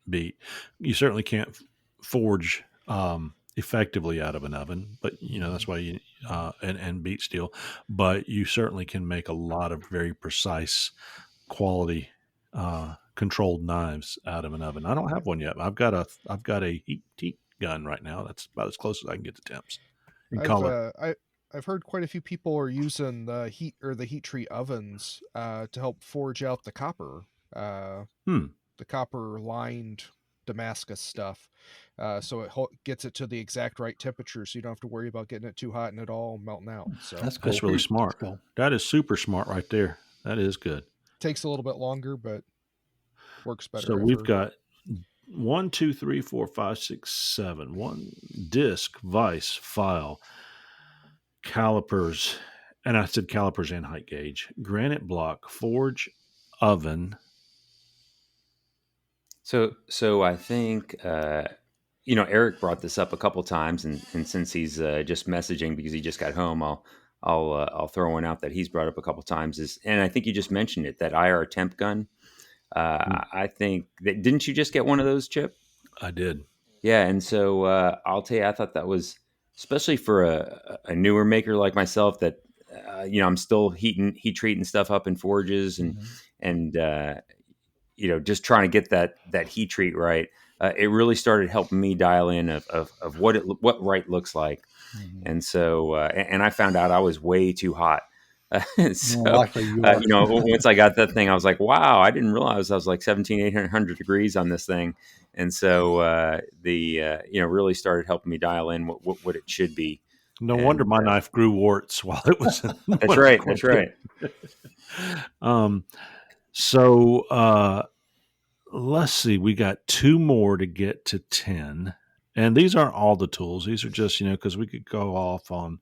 beat. You certainly can't forge effectively out of an oven, but that's why you and beat steel. But you certainly can make a lot of very precise quality controlled knives out of an oven. I don't have one yet. I've got a heat gun right now. That's about as close as I can get to temps in color. I've heard quite a few people are using the heat treat ovens to help forge out the copper, the copper lined Damascus stuff. So it gets it to the exact right temperature, so you don't have to worry about getting it too hot and it all melting out. So That's cool. That's really smart. Cool. That is super smart right there. That is good. takes a little bit longer, but works better. So we've got 1, 2, 3, 4, 5, 6, 7. 1 disc, vise, file, calipers, and I said calipers and height gauge, granite block, forge, oven. So I think Eric brought this up a couple times, and since he's just messaging because he just got home, I'll throw one out that he's brought up a couple times. And I think you just mentioned it, that IR temp gun. I think that, didn't you just get one of those, Chip? I did. Yeah, and so I'll tell you, I thought that was, especially for a newer maker like myself, that I'm still heat treating stuff up in forges and just trying to get that heat treat right. It really started helping me dial in of what right looks like, and so and I found out I was way too hot. So likely you are. once I got that thing, I was like, wow, I didn't realize I was like 1,800 degrees on this thing. And so really started helping me dial in what it should be. No wonder my knife grew warts while it was. That's right. That's right. So let's see. We got 2 more to get to 10. And these aren't all the tools. These are just, because we could go off on,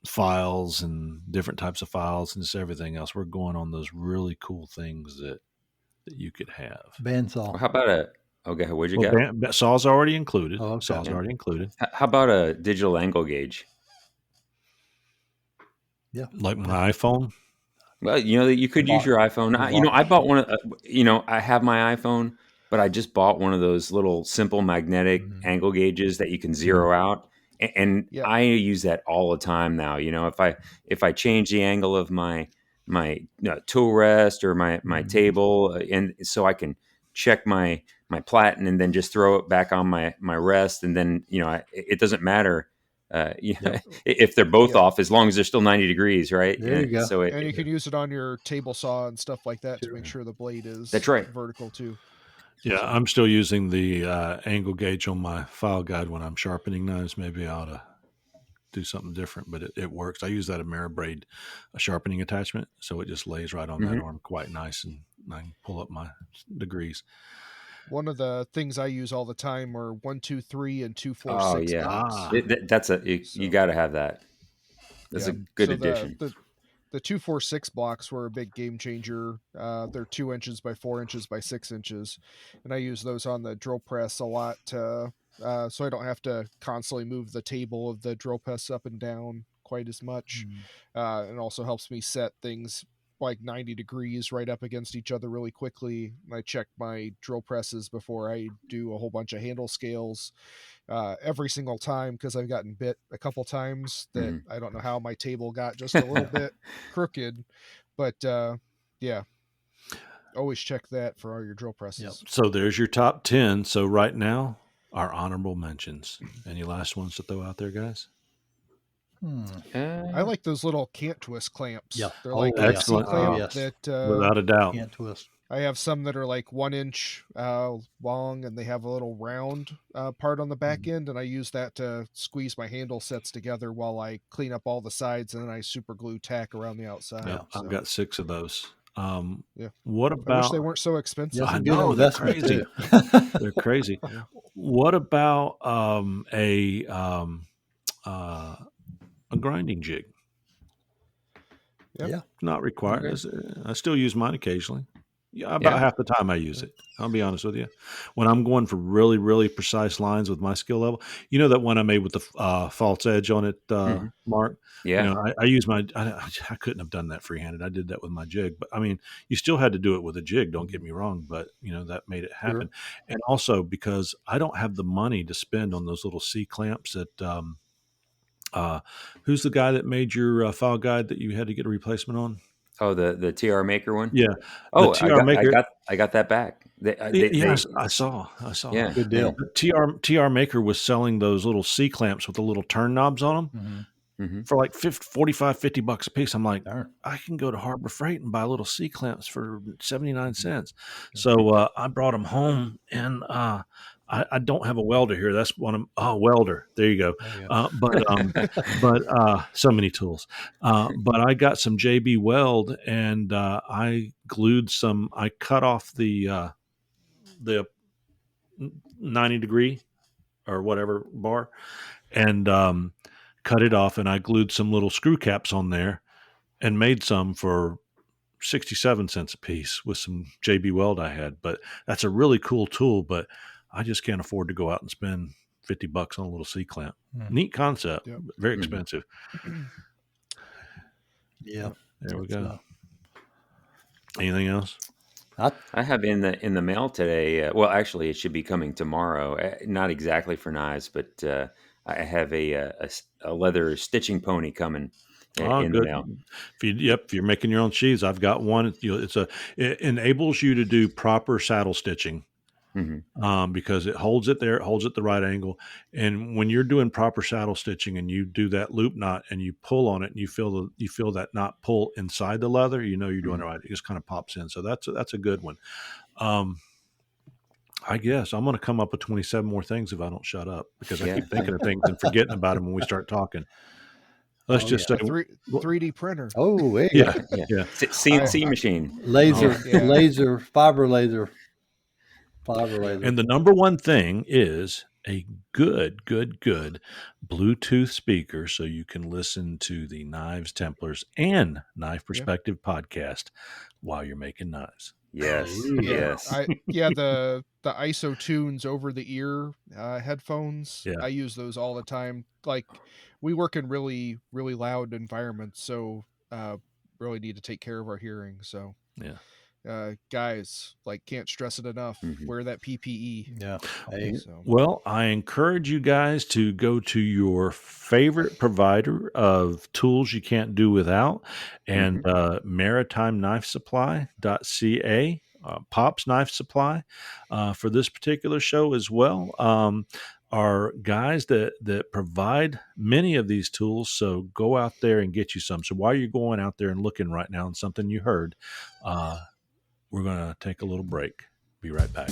files and different types of files and just everything else. We're going on those really cool things that you could have. Bandsaw. Well, how about okay, what'd you get? Saw's already included. Oh, okay. Saw's already included. How about a digital angle gauge? Yeah. Like my iPhone? Well, you could use your iPhone. I bought one of, I have my iPhone, but I just bought one of those little simple magnetic angle gauges that you can zero out. And I use that all the time now. If I change the angle of my tool rest or my table, and so I can check my platen and then just throw it back on my rest, and then it doesn't matter if they're both off, as long as they're still 90 degrees, right? There you go. So and you can use it on your table saw and stuff like that to make sure the blade is vertical too. Yeah, So. I'm still using the angle gauge on my file guide when I'm sharpening knives. Maybe I ought to do something different, but it works. I use that Ameribraid sharpening attachment, so it just lays right on that arm quite nice, and I can pull up my degrees. One of the things I use all the time are 1, 2, 3, and 2, 4, 6 blocks. You got to have that. That's a good addition. The 2, 4, 6 blocks were a big game changer. They're 2 inches by 4 inches by 6 inches, and I use those on the drill press a lot, so I don't have to constantly move the table of the drill press up and down quite as much. And also helps me set things like 90 degrees right up against each other really quickly. I check my drill presses before I do a whole bunch of handle scales every single time, because I've gotten bit a couple times that I don't know how my table got just a little bit crooked. But yeah, always check that for all your drill presses. So there's your top 10. So right now, our honorable mentions. Any last ones to throw out there, guys? I like those little cant twist clamps. Yeah. They're Oh, like yeah. a C Excellent. clamp Yes. that Without a doubt. Can't twist. I have some that are like 1 inch long, and they have a little round part on the back end, and I use that to squeeze my handle sets together while I clean up all the sides, and then I super glue tack around the outside. Yeah, so. I've got 6 of those. Yeah. What I wish about? they weren't so expensive. That's I a good know they're investment crazy. too. They're crazy. Yeah. What about a grinding jig? Yep. Yeah. Not required. Okay. I still use mine occasionally. Yeah, about half the time I use it. I'll be honest with you. When I'm going for really, really precise lines with my skill level, you know that one I made with the false edge on it, Mark. Yeah. You know, I use my. I couldn't have done that freehanded. I did that with my jig, but I mean, you still had to do it with a jig. Don't get me wrong, but you know that made it happen. Sure. And also because I don't have the money to spend on those little C clamps that. Who's the guy that made your file guide that you had to get a replacement on? Oh, the TR Maker one. Yeah. Oh, TR Maker. I got that back. I saw. Yeah. Good deal. TR Maker was selling those little C clamps with the little turn knobs on them for like $45-$50 a piece. I'm like, I can go to Harbor Freight and buy little C clamps for 79 cents. So I brought them home, and I don't have a welder here. That's one of welder. There you go. But so many tools. But I got some JB Weld, and I glued some. I cut off the 90 degree or whatever bar, and cut it off, and I glued some little screw caps on there, and made some for 67 cents a piece with some JB Weld I had. But that's a really cool tool, but I just can't afford to go out and spend $50 on a little C clamp. Neat concept, but very expensive. Yeah. There we go. Anything else? I have in the mail today. Well, actually, it should be coming tomorrow. Not exactly for knives, but I have a leather stitching pony coming in the mail. If you're making your own sheaths, I've got one. It enables you to do proper saddle stitching. Because it holds it there, it holds it the right angle. And when you're doing proper saddle stitching and you do that loop knot and you pull on it and you feel that knot pull inside the leather, you know you're doing it right. It just kind of pops in. So that's a good one. I guess I'm going to come up with 27 more things if I don't shut up, because I keep thinking of things and forgetting about them when we start talking. Let's say 3D printer. Oh, yeah. CNC machine, laser, fiber laser. And the number one thing is a good Bluetooth speaker, so you can listen to the Knives, Templars, and Knife Perspective podcast while you're making knives. Yes. The ISO tunes over the ear headphones. Yeah. I use those all the time. Like, we work in really, really loud environments, so really need to take care of our hearing. So guys, like, can't stress it enough. Wear that PPE. Yeah. Well, I encourage you guys to go to your favorite provider of tools you can't do without, and maritimeknifesupply.ca, Pop's Knife Supply, for this particular show as well. Are guys that provide many of these tools. So go out there and get you some. So while you're going out there and looking right now on something you heard, we're going to take a little break. Be right back.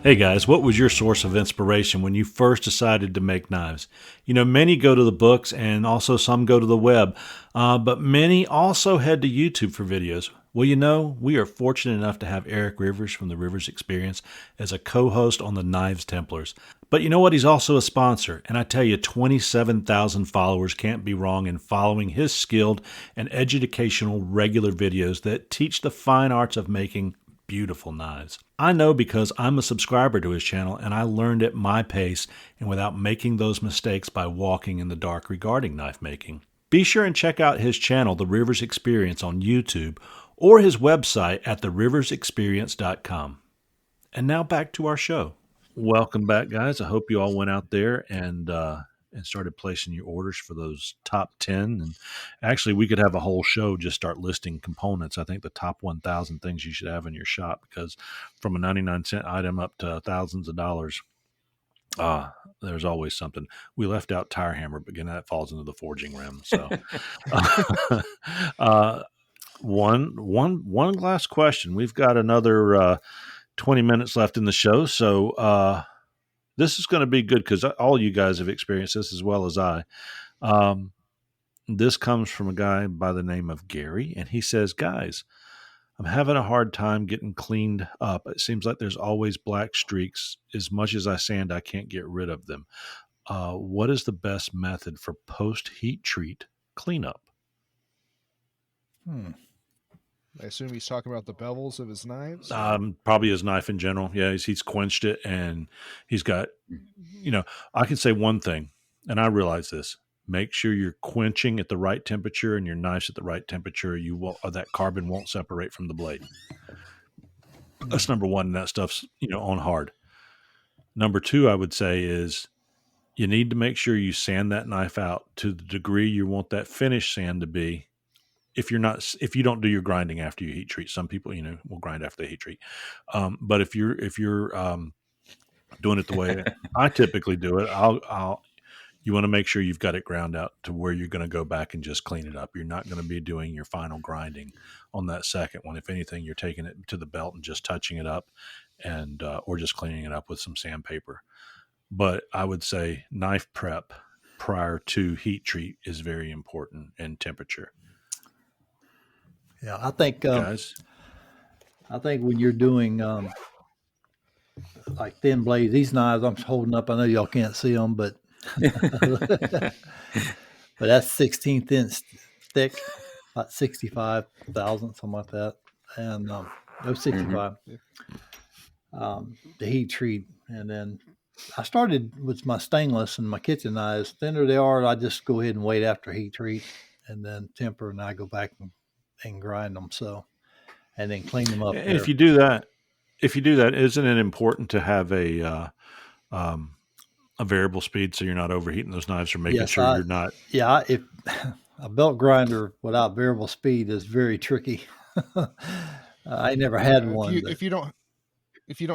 Hey guys, what was your source of inspiration when you first decided to make knives? You know, many go to the books and also some go to the web, but many also head to YouTube for videos. Well, we are fortunate enough to have Eric Rivers from the Rivers Experience as a co-host on the Knives Templars. But you know what? He's also a sponsor. And I tell you, 27,000 followers can't be wrong in following his skilled and educational regular videos that teach the fine arts of making beautiful knives. I know because I'm a subscriber to his channel and I learned at my pace and without making those mistakes by walking in the dark regarding knife making. Be sure and check out his channel, The Rivers Experience, on YouTube or his website at theriversexperience.com. And now back to our show. Welcome back, guys. I hope you all went out there and started placing your orders for those top 10. And actually, we could have a whole show just start listing components. I think the top 1,000 things you should have in your shop, because from a 99-cent item up to thousands of dollars, there's always something. We left out tire hammer, but again, that falls into the forging rim. So, one last question. We've got another 20 minutes left in the show, so this is going to be good because all you guys have experienced this as well as I. This comes from a guy by the name of Gary, and he says, "Guys, I'm having a hard time getting cleaned up. It seems like there's always black streaks. As much as I sand, I can't get rid of them. What is the best method for post-heat treat cleanup?" I assume he's talking about the bevels of his knives. Probably his knife in general. Yeah, he's quenched it, and he's got, I can say one thing, and I realize this: make sure you're quenching at the right temperature, and your knife's at the right temperature. That carbon won't separate from the blade. That's number one. And that stuff's on hard. Number two, I would say, is you need to make sure you sand that knife out to the degree you want that finish sand to be. If you don't do your grinding after you heat treat, some people, will grind after they heat treat. But if you're doing it the way I typically do it, you want to make sure you've got it ground out to where you're going to go back and just clean it up. You're not going to be doing your final grinding on that second one. If anything, you're taking it to the belt and just touching it up and, or just cleaning it up with some sandpaper. But I would say knife prep prior to heat treat is very important, and temperature. Yeah, I think guys. I think when you're doing like thin blades, these knives I'm holding up, I know y'all can't see them, but but that's 16th inch thick, about 65,000, something like that, and 65. The heat treat, and then I started with my stainless and my kitchen knives. Thinner they are, I just go ahead and wait after heat treat, and then temper, and I go back and grind them. So, and then clean them up. If you do that, isn't it important to have a variable speed so you're not overheating those knives, or making sure you're not? Yeah, if a belt grinder without variable speed is very tricky. I never had one. If you don't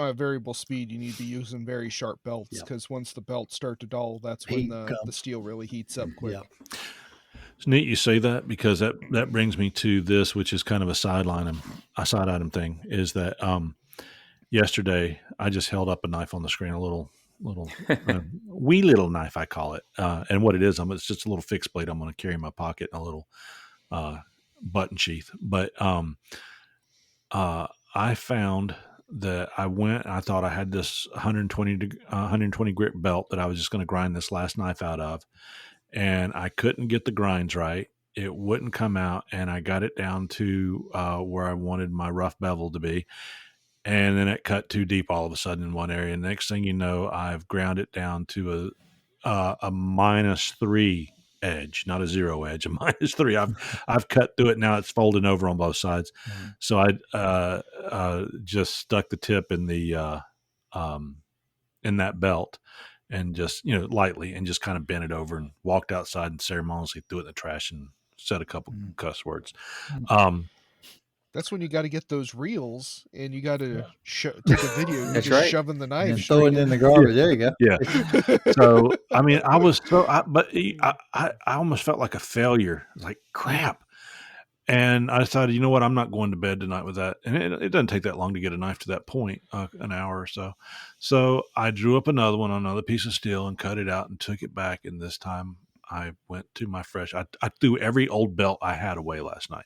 have variable speed, you need to be using very sharp belts, because once the belts start to dull, that's when the steel really heats up quick. Yeah. It's neat you say that, because that brings me to this, which is kind of a side item thing, is that yesterday I just held up a knife on the screen, a little wee little knife, I call it. And what it is, it's just a little fixed blade I'm going to carry in my pocket, and a little button sheath. But I found that I thought I had this 120 grit belt that I was just going to grind this last knife out of. And I couldn't get the grinds right. It wouldn't come out, and I got it down to where I wanted my rough bevel to be. And then it cut too deep all of a sudden in one area. And next thing you know, I've ground it down to a -3 edge, not a 0 edge, a -3. I've cut through it. Now it's folding over on both sides. Mm-hmm. So I just stuck the tip in the in that belt, and just, lightly, and just kind of bent it over and walked outside and ceremoniously threw it in the trash and said a couple cuss words. That's when you got to get those reels, and you got to take a video. That's just right. Shoving the knife, and throwing it in the garbage. There you go. Yeah. So I almost felt like a failure. Like, crap. And I decided, you know what? I'm not going to bed tonight with that. And it doesn't take that long to get a knife to that point, an hour or so. So I drew up another one on another piece of steel and cut it out and took it back. And this time I went to my fresh. I threw every old belt I had away last night.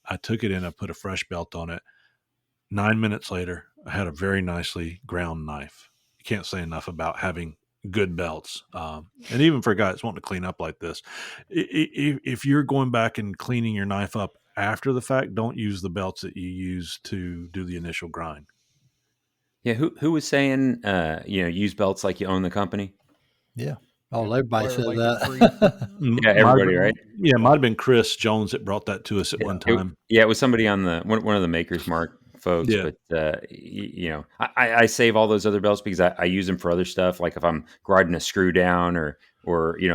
I took it in, I put a fresh belt on it. 9 minutes later, I had a very nicely ground knife. You can't say enough about having good belts. And even for guys wanting to clean up like this, if you're going back and cleaning your knife up after the fact, don't use the belts that you use to do the initial grind. Yeah, who was saying, use belts like you own the company? Yeah. Oh, everybody Wire says like you're free. that. Yeah, everybody, right? Yeah, might have been Chris Jones that brought that to us at one time. It was somebody on one of the Maker's Mark folks, Yeah. but I save all those other belts because I use them for other stuff, like if I'm grinding a screw down or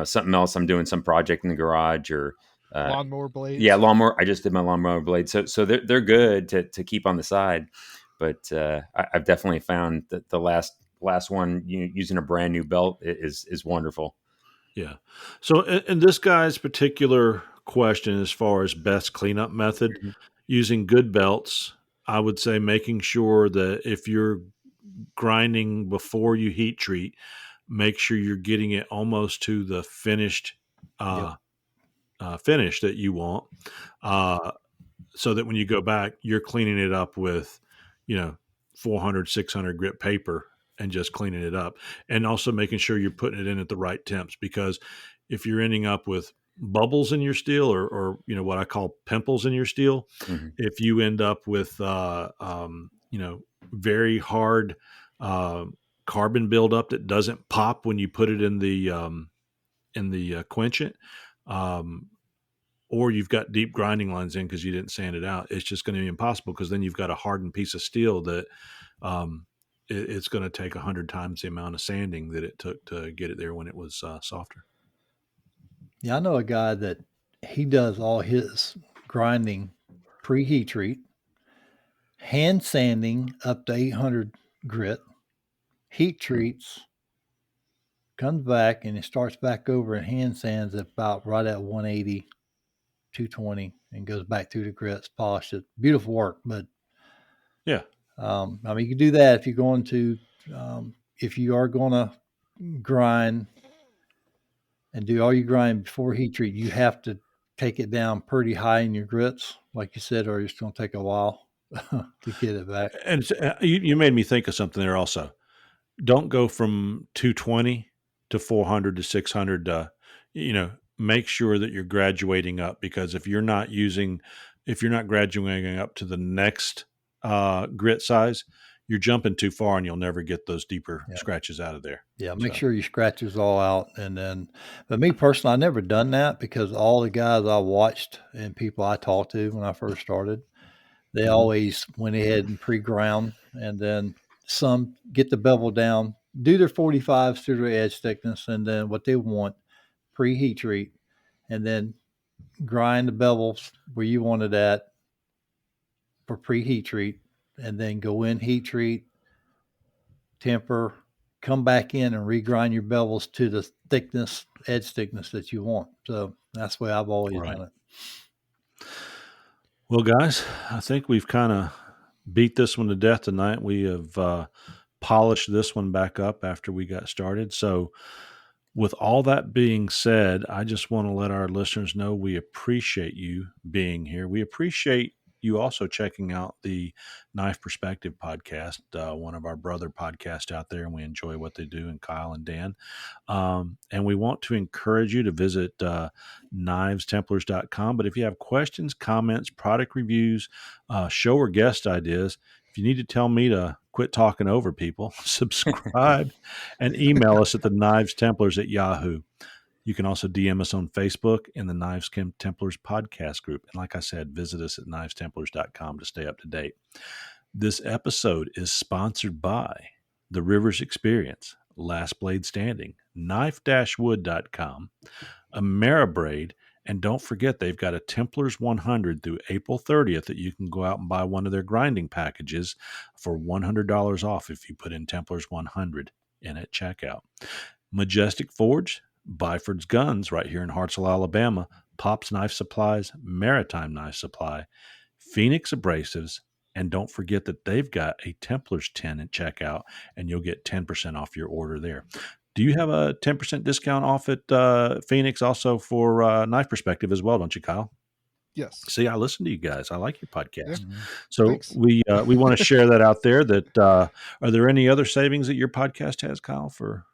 something else, I'm doing some project in the garage or Lawnmower blades. yeah, lawnmower. I just did my lawnmower blade, so they're good to keep on the side, but I've definitely found that the last one, using a brand new belt is wonderful. Yeah. So in this guy's particular question, as far as best cleanup method, Mhm. using good belts, I would say making sure that if you're grinding before you heat treat, make sure you're getting it almost to the finished finish that you want, so that when you go back, you're cleaning it up with, 400, 600 grit paper and just cleaning it up. And also making sure you're putting it in at the right temps, because if you're ending up with bubbles in your steel or what I call pimples in your steel, Mhm. if you end up with, very hard carbon buildup that doesn't pop when you put it in the quenchant, um, or you've got deep grinding lines in because you didn't sand it out, it's just going to be impossible, because then you've got a hardened piece of steel that it's going to take 100 times the amount of sanding that it took to get it there when it was softer. Yeah, I know a guy that he does all his grinding pre-heat treat, hand sanding up to 800 grit, heat treats, comes back and he starts back over and hand sands about right at 180, 220, and goes back through the grits, polished it. Beautiful work. But Yeah. you can do that if you're going to, if you are going to grind and do all your grind before heat treat, you have to take it down pretty high in your grits, like you said, or it's going to take a while to get it back. And you made me think of something there also. Don't go from 220 to 400 to 600. Make sure that you're graduating up, because if you're not graduating up to the next grit size, you're jumping too far and you'll never get those deeper scratches out of there. Yeah, make sure your scratches all out. And then, but me personally, I never done that, because all the guys I watched and people I talked to when I first started, they always went ahead and pre-ground, and then some get the bevel down, do their 45s to their edge thickness, and then what they want, pre-heat treat, and then grind the bevels where you want it at for pre-heat treat, and then go in heat treat, temper, come back in and regrind your bevels to the thickness, edge thickness that you want. So that's the way I've always done it. Well, guys, I think we've kind of beat this one to death tonight. We have polished this one back up after we got started. So with all that being said, I just want to let our listeners know we appreciate you being here. We appreciate you also checking out the Knife Perspective podcast, one of our brother podcasts out there, and we enjoy what they do, and Kyle and Dan. And we want to encourage you to visit knivestemplars.com. But if you have questions, comments, product reviews, show or guest ideas, if you need to tell me to quit talking over people, subscribe and email us at the Knives Templars at Yahoo. You can also DM us on Facebook in the Knives Templars podcast group. And like I said, visit us at knivestemplars.com to stay up to date. This episode is sponsored by The Rivers Experience, Last Blade Standing, knife-wood.com, Ameribraid, and don't forget they've got a Templars 100 through April 30th that you can go out and buy one of their grinding packages for $100 off if you put in Templars 100 in at checkout. Majestic Forge, Byford's Guns right here in Hartselle, Alabama, Pop's Knife Supplies, Maritime Knife Supply, Phoenix Abrasives, and don't forget that they've got a Templars 10 at checkout, and you'll get 10% off your order there. Do you have a 10% discount off at Phoenix also for Knife Perspective as well, don't you, Kyle? Yes. See, I listen to you guys. I like your podcast. Yeah. So Thanks. we want to share that out there. That are there any other savings that your podcast has, Kyle? For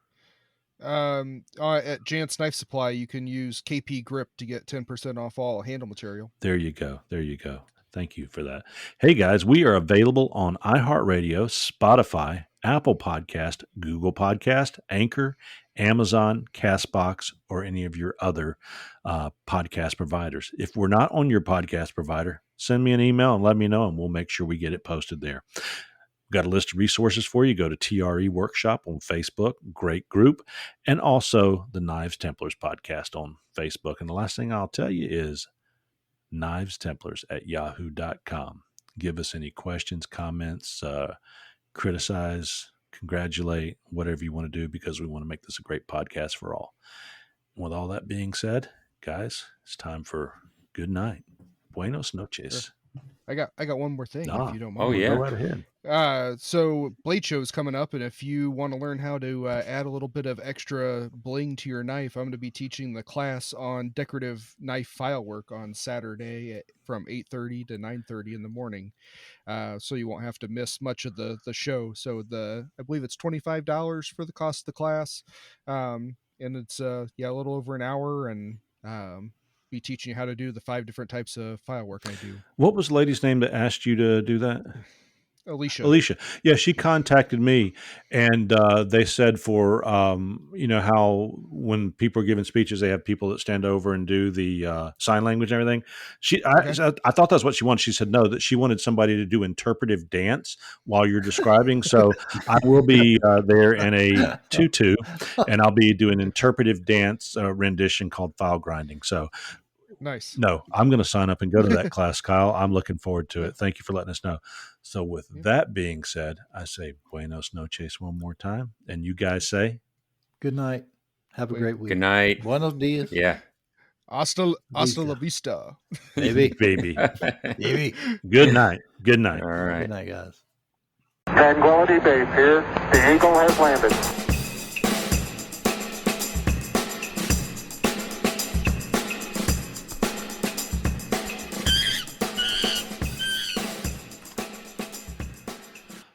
At Jant's Knife Supply, you can use KP Grip to get 10% off all handle material. there you go. There you go. Thank you for that. Hey guys, we are available on iHeartRadio, Spotify, Apple Podcast, Google Podcast, Anchor, Amazon, Castbox, or any of your other podcast providers. If we're not on your podcast provider, send me an email and let me know, and we'll make sure we get it posted there. We've got a list of resources for you. Go to TRE Workshop on Facebook, great group, and also the Knives Templars podcast on Facebook. And the last thing I'll tell you is knivestemplars@yahoo.com. Give us any questions, comments, criticize, congratulate, whatever you want to do, because we want to make this a great podcast for all. With all that being said, guys, it's time for good night. Buenos noches. I got one more thing, if you don't mind. Oh, yeah. Go right ahead. So Blade Show is coming up, and if you want to learn how to add a little bit of extra bling to your knife, I'm going to be teaching the class on decorative knife file work on Saturday from 8:30 to 9:30 in the morning. So you won't have to miss much of the show. So I believe it's $25 for the cost of the class, and it's a little over an hour, and be teaching you how to do the 5 different types of file work I do. What was the lady's name that asked you to do that? Alicia. Yeah, she contacted me, and they said for how when people are giving speeches, they have people that stand over and do the sign language and everything. I thought that's what she wanted. She said no, that she wanted somebody to do interpretive dance while you're describing. So I will be there in a tutu, and I'll be doing interpretive dance rendition called file grinding. So. Nice. No, I'm going to sign up and go to that class, Kyle. I'm looking forward to it. Thank you for letting us know. So with that being said, I say buenos noches one more time. And you guys say? Good night. Have a great week. Good night. Buenos dias. Yeah. Hasta la vista. Baby. Baby. Baby. Good night. Good night. All right. Good night, guys. Tranquility Base here. The Eagle has landed.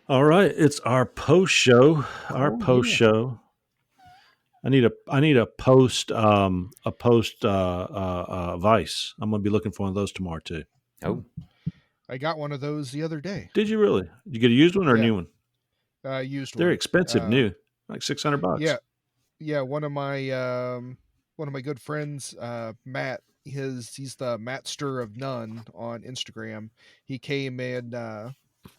All right, it's our post show. Show. I need a post Vice. I'm going to be looking for one of those tomorrow too. Oh, I got one of those the other day. Did you really? Did you get a used one or a new one? Used one. They're expensive, new, like $600. Yeah. One of my good friends, Matt. He's the Mattster of None on Instagram. He came and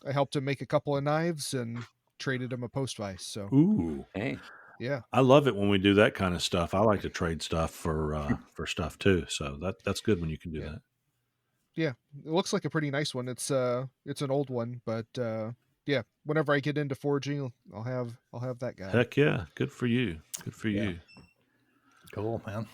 I helped him make a couple of knives and traded him a post vise. So, ooh, hey, yeah, I love it when we do that kind of stuff. I like to trade stuff for stuff too. So that's good when you can do that. Yeah, it looks like a pretty nice one. It's an old one, but yeah, whenever I get into forging, I'll have that guy. Heck yeah, good for you. Good for you. Cool, man.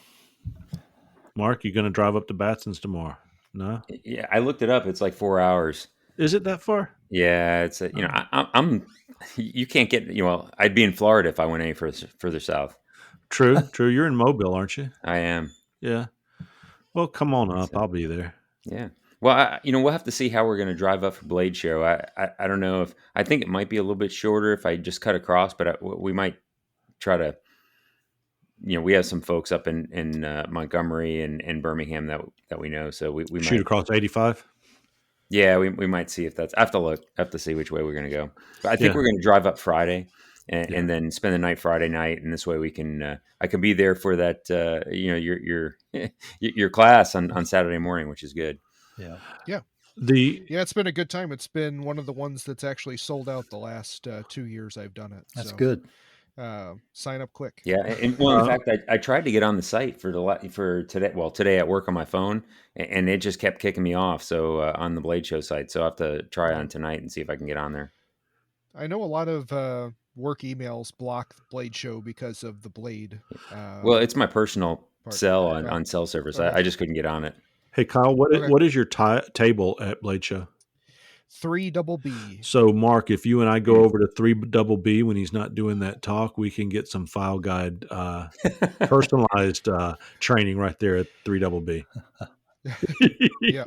Mark, you going to drive up to Batson's tomorrow? No. Yeah, I looked it up. It's like 4 hours. Is it that far? Yeah, it's I'm. You can't get. I'd be in Florida if I went any further south. True. You're in Mobile, aren't you? I am. Yeah. Well, come on up. I'll be there. Yeah. Well, we'll have to see how we're going to drive up for Blade Show. I don't know I think it might be a little bit shorter if I just cut across, but we might try to. We have some folks up in Montgomery and Birmingham that we know, so we shoot might across 85. Yeah, we might see if that's. I have to look. I have to see which way we're going to go. But I think we're going to drive up Friday, and then spend the night Friday night, and this way we can. I can be there for that. Your class on Saturday morning, which is good. Yeah. It's been a good time. It's been one of the ones that's actually sold out the last 2 years I've done it. That's good. Sign up quick. Yeah, and in fact, I tried to get on the site for today. Well, today at work on my phone, and it just kept kicking me off. So on the Blade Show site, so I have to try on tonight and see if I can get on there. I know a lot of work emails block the Blade Show because of the Blade. Well, it's my personal cell on cell service. Okay. I just couldn't get on it. Hey, Kyle, what is your table at Blade Show? 3BB. So, Mark, if you and I go over to 3BB when he's not doing that talk, we can get some file guide, personalized training right there at 3BB. Yeah.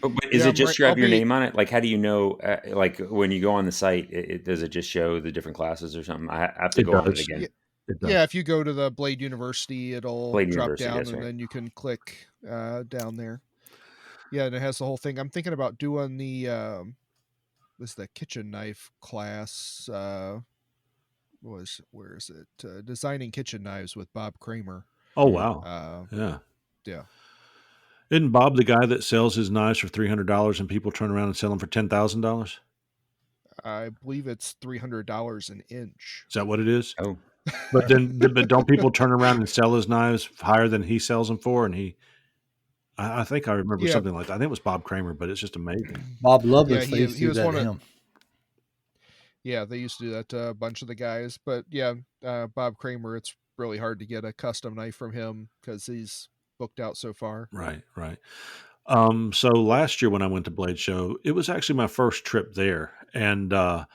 But is Yeah, it just I'll have your be. name on it? Like, how do you know? Like, when you go on the site, does it just show the different classes or something? I have to It go on it does. again. It does. Yeah, if you go to the Blade University, it'll Blade drop University, down, that's and right. then you can click down there. Yeah, and it has the whole thing. I'm thinking about doing the kitchen knife class. Where is it? Designing kitchen knives with Bob Kramer. Oh, wow. Yeah. Yeah. Isn't Bob the guy that sells his knives for $300 and people turn around and sell them for $10,000? I believe it's $300 an inch. Is that what it is? Oh, But but don't people turn around and sell his knives higher than he sells them for? And I think I remember Yeah. something like that. I think it was Bob Kramer, but it's just amazing. Bob Yeah, Lovelace, they used to he do was that one to of. him. Yeah, they used to do that to a bunch of the guys. But yeah, Bob Kramer, it's really hard to get a custom knife from him because he's booked out so far. Right, right. So last year when I went to Blade Show, it was actually my first trip there, and I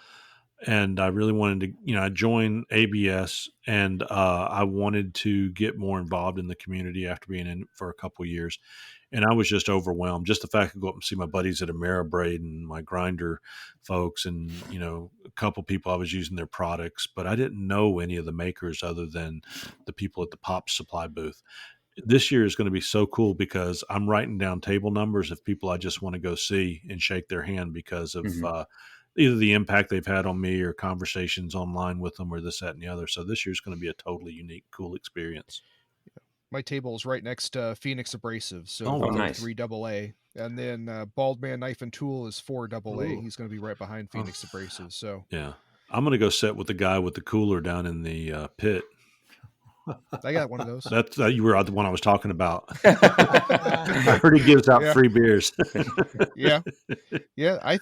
really wanted to, I joined ABS, and I wanted to get more involved in the community after being in for a couple of years, and I was just overwhelmed. Just the fact of go up and see my buddies at Ameribraid and my grinder folks, and a couple people I was using their products, but I didn't know any of the makers other than the people at the Pop Supply booth. This year is going to be so cool because I'm writing down table numbers of people I just want to go see and shake their hand because of either the impact they've had on me or conversations online with them or this, that, and the other. So this year's going to be a totally unique, cool experience. My table is right next to Phoenix Abrasive, so Oh, they're nice. 3 AA. And then Bald Man Knife and Tool is 4 AA. Ooh. He's going to be right behind Phoenix Abrasive. So Yeah. I'm going to go sit with the guy with the cooler down in the pit. I got one of those. That's you were the one I was talking about. I heard he gives out free beers. Yeah. I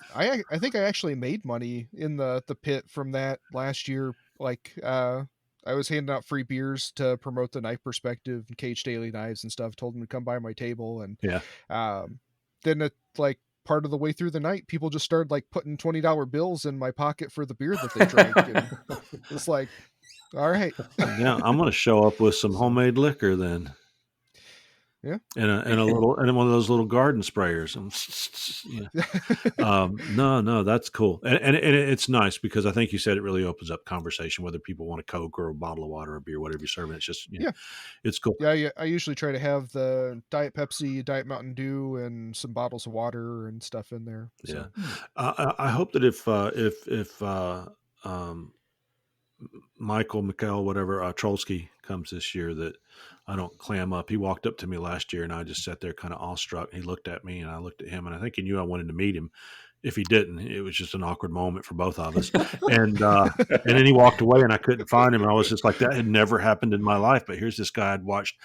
think I actually made money in the pit from that last year. Like I was handing out free beers to promote the Knife Perspective and Cage Daily Knives and stuff. Told them to come by my table, and then like part of the way through the night, people just started like putting $20 bills in my pocket for the beer that they drank. And it's like, all right. Yeah, I'm going to show up with some homemade liquor then. Yeah, and one of those little garden sprayers. No, that's cool, and it's nice because I think you said it really opens up conversation whether people want a Coke or a bottle of water or beer, whatever you're serving. It's just it's cool. Yeah, I usually try to have the Diet Pepsi, Diet Mountain Dew, and some bottles of water and stuff in there. So. Yeah, I hope that if Michael, Mikhail, whatever, Trolsky comes this year, that I don't clam up. He walked up to me last year and I just sat there kind of awestruck. He looked at me and I looked at him, and I think he knew I wanted to meet him. If he didn't, it was just an awkward moment for both of us. And then he walked away and I couldn't find him. And I was just like, that had never happened in my life. But here's this guy I'd watched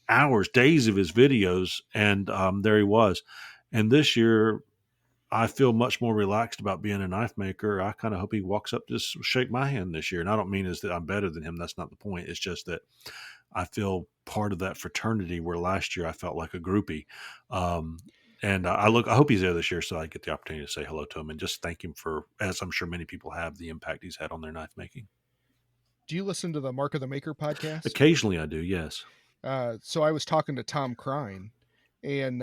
hours, days of his videos, and there he was. And this year, I feel much more relaxed about being a knife maker. I kind of hope he walks up, just shake my hand this year. And I don't mean as that I'm better than him. That's not the point. It's just that I feel part of that fraternity where last year I felt like a groupie. And I hope he's there this year so I get the opportunity to say hello to him and just thank him for, as I'm sure many people have, the impact he's had on their knife making. Do you listen to the Mark of the Maker podcast? Occasionally I do, yes. So I was talking to Tom Crine, and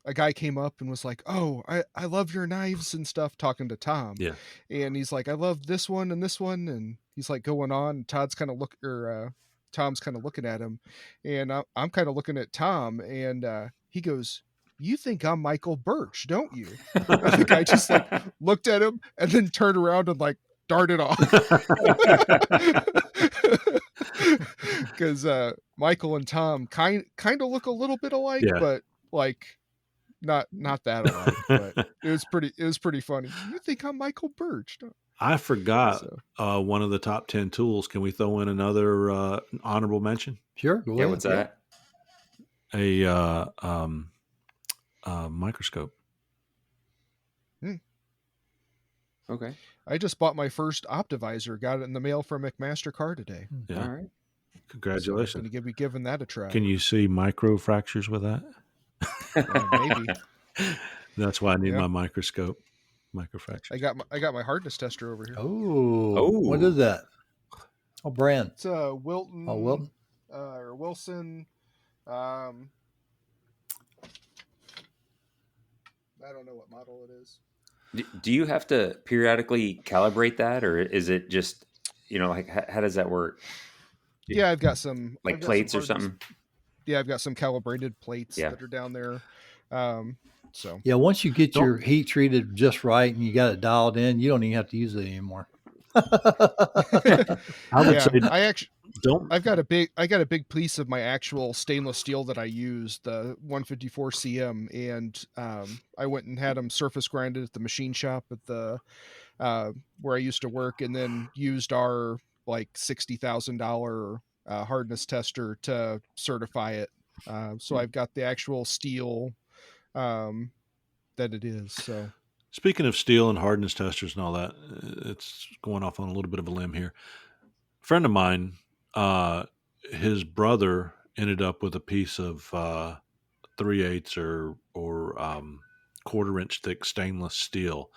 a guy came up and was like, "Oh, I love your knives and stuff," talking to Tom. Yeah. And he's like, "I love this one and this one." And he's like going on. And Tom's kind of looking at him, and I'm kind of looking at Tom, and he goes, "You think I'm Michael Birch, don't you?" And the guy just like looked at him and then turned around and like darted off. Because Michael and Tom kind of look a little bit alike, but like not that alike. But it was pretty funny. You think I'm Michael Birch? I forgot one of the top 10 tools. Can we throw in another honorable mention? Sure. Go ahead. What's that? A microscope. Okay. I just bought my first Optivisor. Got it in the mail from McMaster-Carr today. Yeah. All right. Congratulations. So I'm going to be giving that a try. Can you see micro fractures with that? Maybe. That's why I need my microscope. Microfracture. I got my hardness tester over here. Oh, what is that? Oh, brand. It's Wilton. Oh, Wilton. Or Wilson. I don't know what model it is. Do you have to periodically calibrate that, or is it just, like how does that work? Yeah, I've got some Like plates or hardness. something? Yeah, I've got some calibrated plates Yeah. that are down there. So Yeah, once you get Don't- your heat treated just right and you got it dialed in, you don't even have to use it anymore. I would say don't. I got a big piece of my actual stainless steel that I use, the 154 CM, and I went and had them surface grinded at the machine shop at the where I used to work, and then used our like $60,000 hardness tester to certify it. So I've got the actual steel that it is. So Speaking of steel and hardness testers and all that, it's going off on a little bit of a limb here. A friend of mine, his brother ended up with a piece of 3/8 or quarter-inch thick stainless steel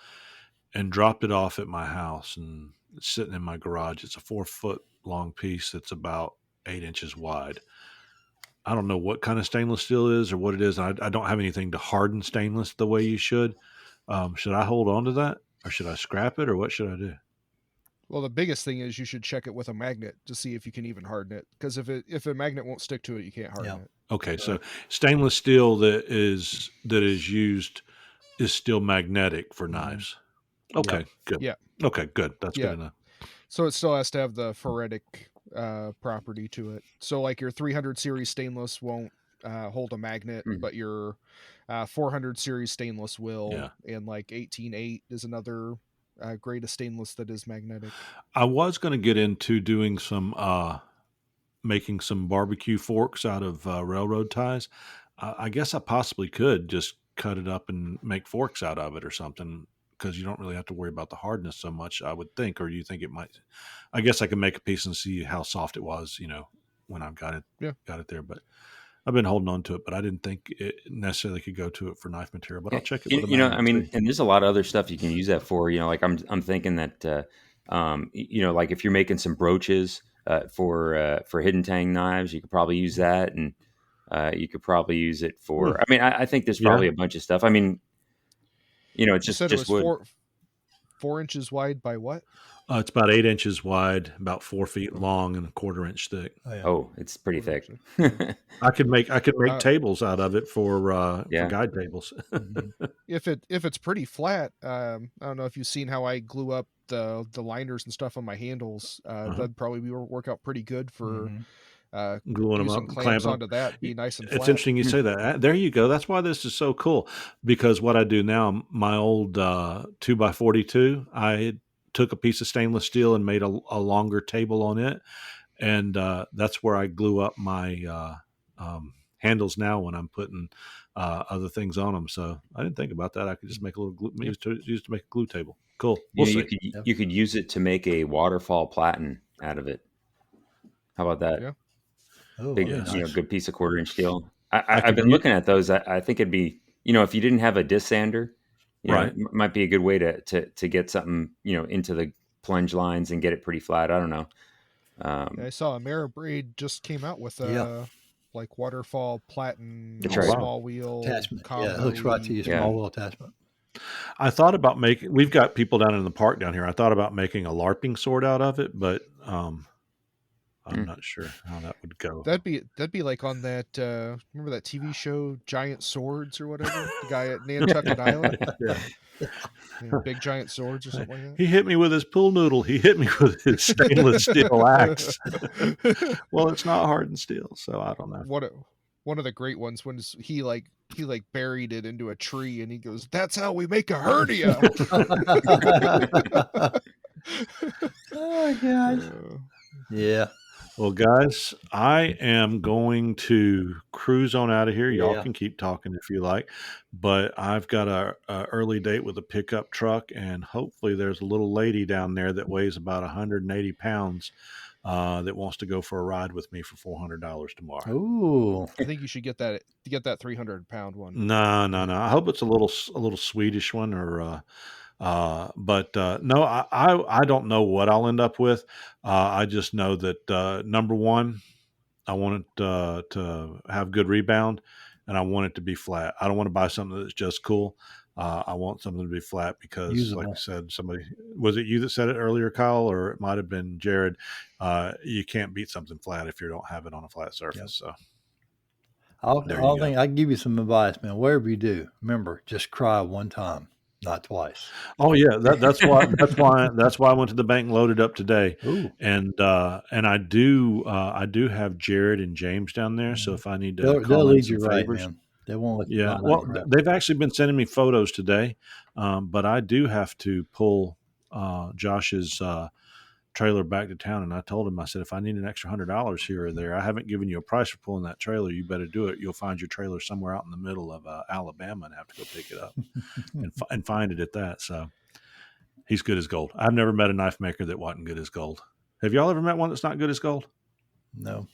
and dropped it off at my house, and it's sitting in my garage. It's a 4-foot long piece that's about 8 inches wide. I don't know what kind of stainless steel it is or what it is. I don't have anything to harden stainless the way you should. Should I hold on to that, or should I scrap it, or what should I do? well, the biggest thing is you should check it with a magnet to see if you can even harden it. Because if a magnet won't stick to it, you can't harden it. Okay, so stainless steel that is used is still magnetic for knives. Okay, good. Yeah. Okay, good. That's Yeah. good enough. So it still has to have the ferritic property to it. So like your 300 series stainless won't hold a magnet, but your 400 series stainless will. Yeah. And like 18.8 is another grade of stainless that is magnetic. I was going to get into doing some making some barbecue forks out of railroad ties. I guess I possibly could just cut it up and make forks out of it or something, because you don't really have to worry about the hardness so much, I would think. Or do you think it might? I guess I could make a piece and see how soft it was, when I've got it there. But I've been holding on to it, but I didn't think it necessarily could go to it for knife material. But I'll check it with a magnet, I mean, too. and there's a lot of other stuff you can use that for. Like I'm thinking that like if you're making some brooches for hidden tang knives, you could probably use that, and you could probably use it for. I mean, I think there's probably a bunch of stuff. I mean, it's You said just it was wood. 4 inches wide by what? It's about 8 inches wide, about 4 feet long, and a quarter-inch thick. Oh, it's pretty thick. I could make tables out of it for guide tables. If it's pretty flat, I don't know if you've seen how I glue up the liners and stuff on my handles. That'd probably work out pretty good for gluing them up, clamps clamp onto that. Be nice and flat. It's interesting you say that. There you go. That's why this is so cool, because what I do now, my old 2x42, I took a piece of stainless steel and made a longer table on it, and that's where I glue up my handles now when I'm putting other things on them. So I didn't think about that. I could just make a little glue, use to make a glue table. Cool. We'll see. You could use it to make a waterfall platen out of it. How about that? Yeah. Oh, Big, nice. good piece of 1/4-inch steel. I've been looking at those. I think it'd be, if you didn't have a disc sander, right, it might be a good way to get something, into the plunge lines and get it pretty flat. I don't know. I saw Ameribraid just came out with a like waterfall platen That's right. small wheel attachment. combo. Yeah, it hooks right to your small wheel attachment. I thought about we've got people down in the park down here. I thought about making a LARPing sword out of it, but I'm not sure how that would go. That'd be like on that remember that TV show Giant Swords or whatever? The guy at Nantucket Island. Big giant swords or something like that. He hit me with his pool noodle. He hit me with his stainless steel axe. Well, it's not hardened steel, so I don't know. One of the great ones when he buried it into a tree and he goes, "That's how we make a hernia." Oh gosh. Yeah. Well, guys, I am going to cruise on out of here. Y'all Yeah. can keep talking if you like, but I've got a early date with a pickup truck, and hopefully there's a little lady down there that weighs about 180 pounds that wants to go for a ride with me for $400 tomorrow. Ooh. I think you should get that 300-pound one. No. I hope it's a little Swedish one, or but no, I don't know what I'll end up with. I just know that number one, I want it to have good rebound, and I want it to be flat. I don't want to buy something that's just cool. I want something to be flat because, like Usable. I said, somebody, was it you that said it earlier, Kyle, or it might have been Jared? You can't beat something flat if you don't have it on a flat surface. So there you go. I can give you some advice, man. Whatever you do, remember, just cry one time, not twice. Oh yeah, that's why I went to the bank and loaded up today. Ooh, And I do have Jared and James down there. So if I need to they'll call in lead some you right, favors, man. They won't let you yeah. run out of Well, crap. they've actually been sending me photos today, but I do have to pull Josh's trailer back to town. And I told him, I said, if I need an extra $100 here or there, I haven't given you a price for pulling that trailer. You better do it. You'll find your trailer somewhere out in the middle of Alabama and have to go pick it up and find it at that. So he's good as gold. I've never met a knife maker that wasn't good as gold. Have y'all ever met one that's not good as gold? No,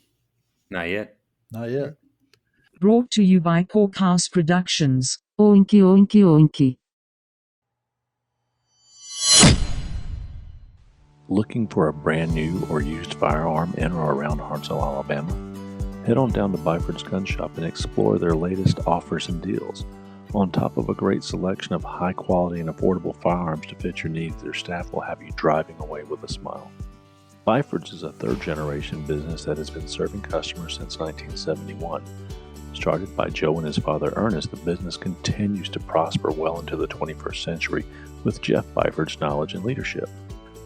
Not yet. not yet. Brought to you by Porkhouse Productions. Oinky oinky oinky. Looking for a brand new or used firearm in or around Hartselle, Alabama? Head on down to Byford's Gun Shop and explore their latest offers and deals. On top of a great selection of high quality and affordable firearms to fit your needs, their staff will have you driving away with a smile. Byford's is a third generation business that has been serving customers since 1971. Started by Joe and his father Ernest, the business continues to prosper well into the 21st century with Jeff Byford's knowledge and leadership.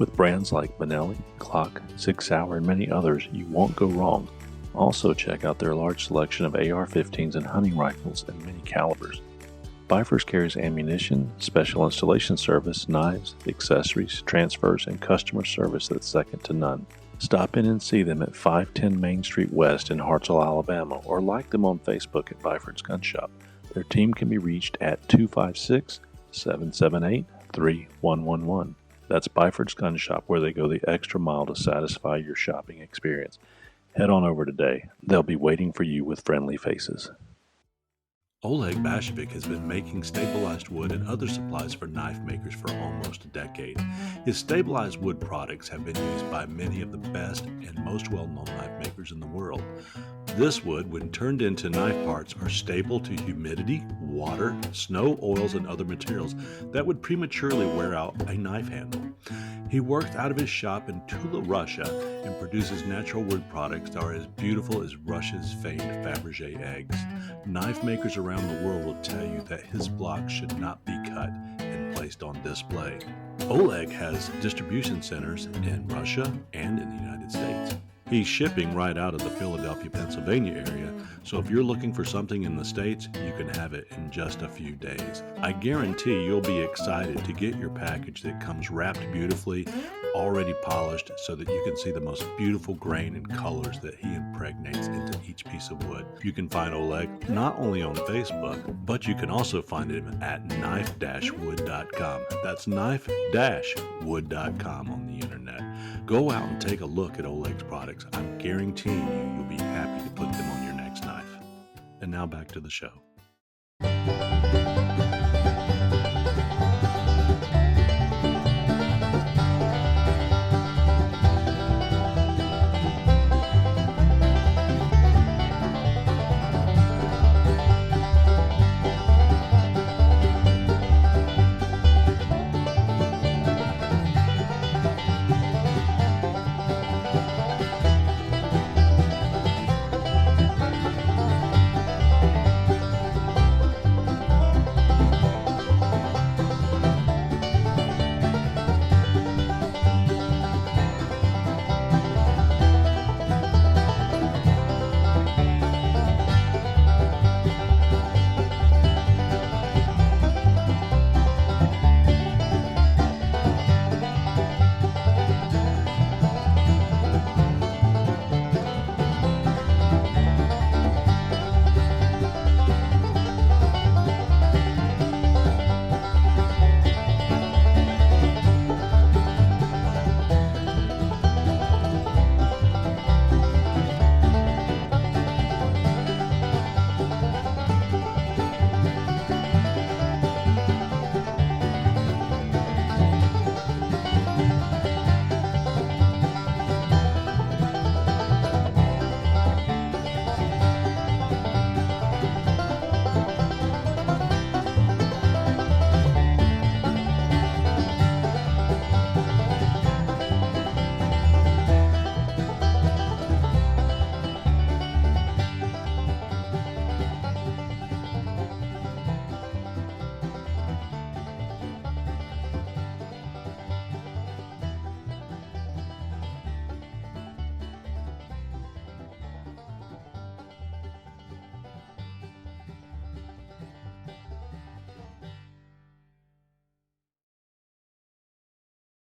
With brands like Benelli, Glock, Sig Sauer, and many others, you won't go wrong. Also check out their large selection of AR-15s and hunting rifles in many calibers. Byford's carries ammunition, special installation service, knives, accessories, transfers, and customer service that's second to none. Stop in and see them at 510 Main Street West in Hartselle, Alabama, or like them on Facebook at Byford's Gun Shop. Their team can be reached at 256-778-3111. That's Byford's Gun Shop, where they go the extra mile to satisfy your shopping experience. Head on over today. They'll be waiting for you with friendly faces. Oleg Bashevic has been making stabilized wood and other supplies for knife makers for almost a decade. His stabilized wood products have been used by many of the best and most well-known knife makers in the world. This wood, when turned into knife parts, are stable to humidity, water, snow, oils, and other materials that would prematurely wear out a knife handle. He works out of his shop in Tula, Russia, and produces natural wood products that are as beautiful as Russia's famed Fabergé eggs. Knife makers around the world will tell you that his blocks should not be cut and placed on display. Oleg has distribution centers in Russia and in the United States. He's shipping right out of the Philadelphia, Pennsylvania area, so if you're looking for something in the States, you can have it in just a few days. I guarantee you'll be excited to get your package that comes wrapped beautifully, already polished, so that you can see the most beautiful grain and colors that he impregnates into each piece of wood. You can find Oleg not only on Facebook, but you can also find him at knife-wood.com. That's knife-wood.com on the internet. Go out and take a look at Oleg's products. I'm guaranteeing you, you'll be happy to put them on your next knife. And now back to the show.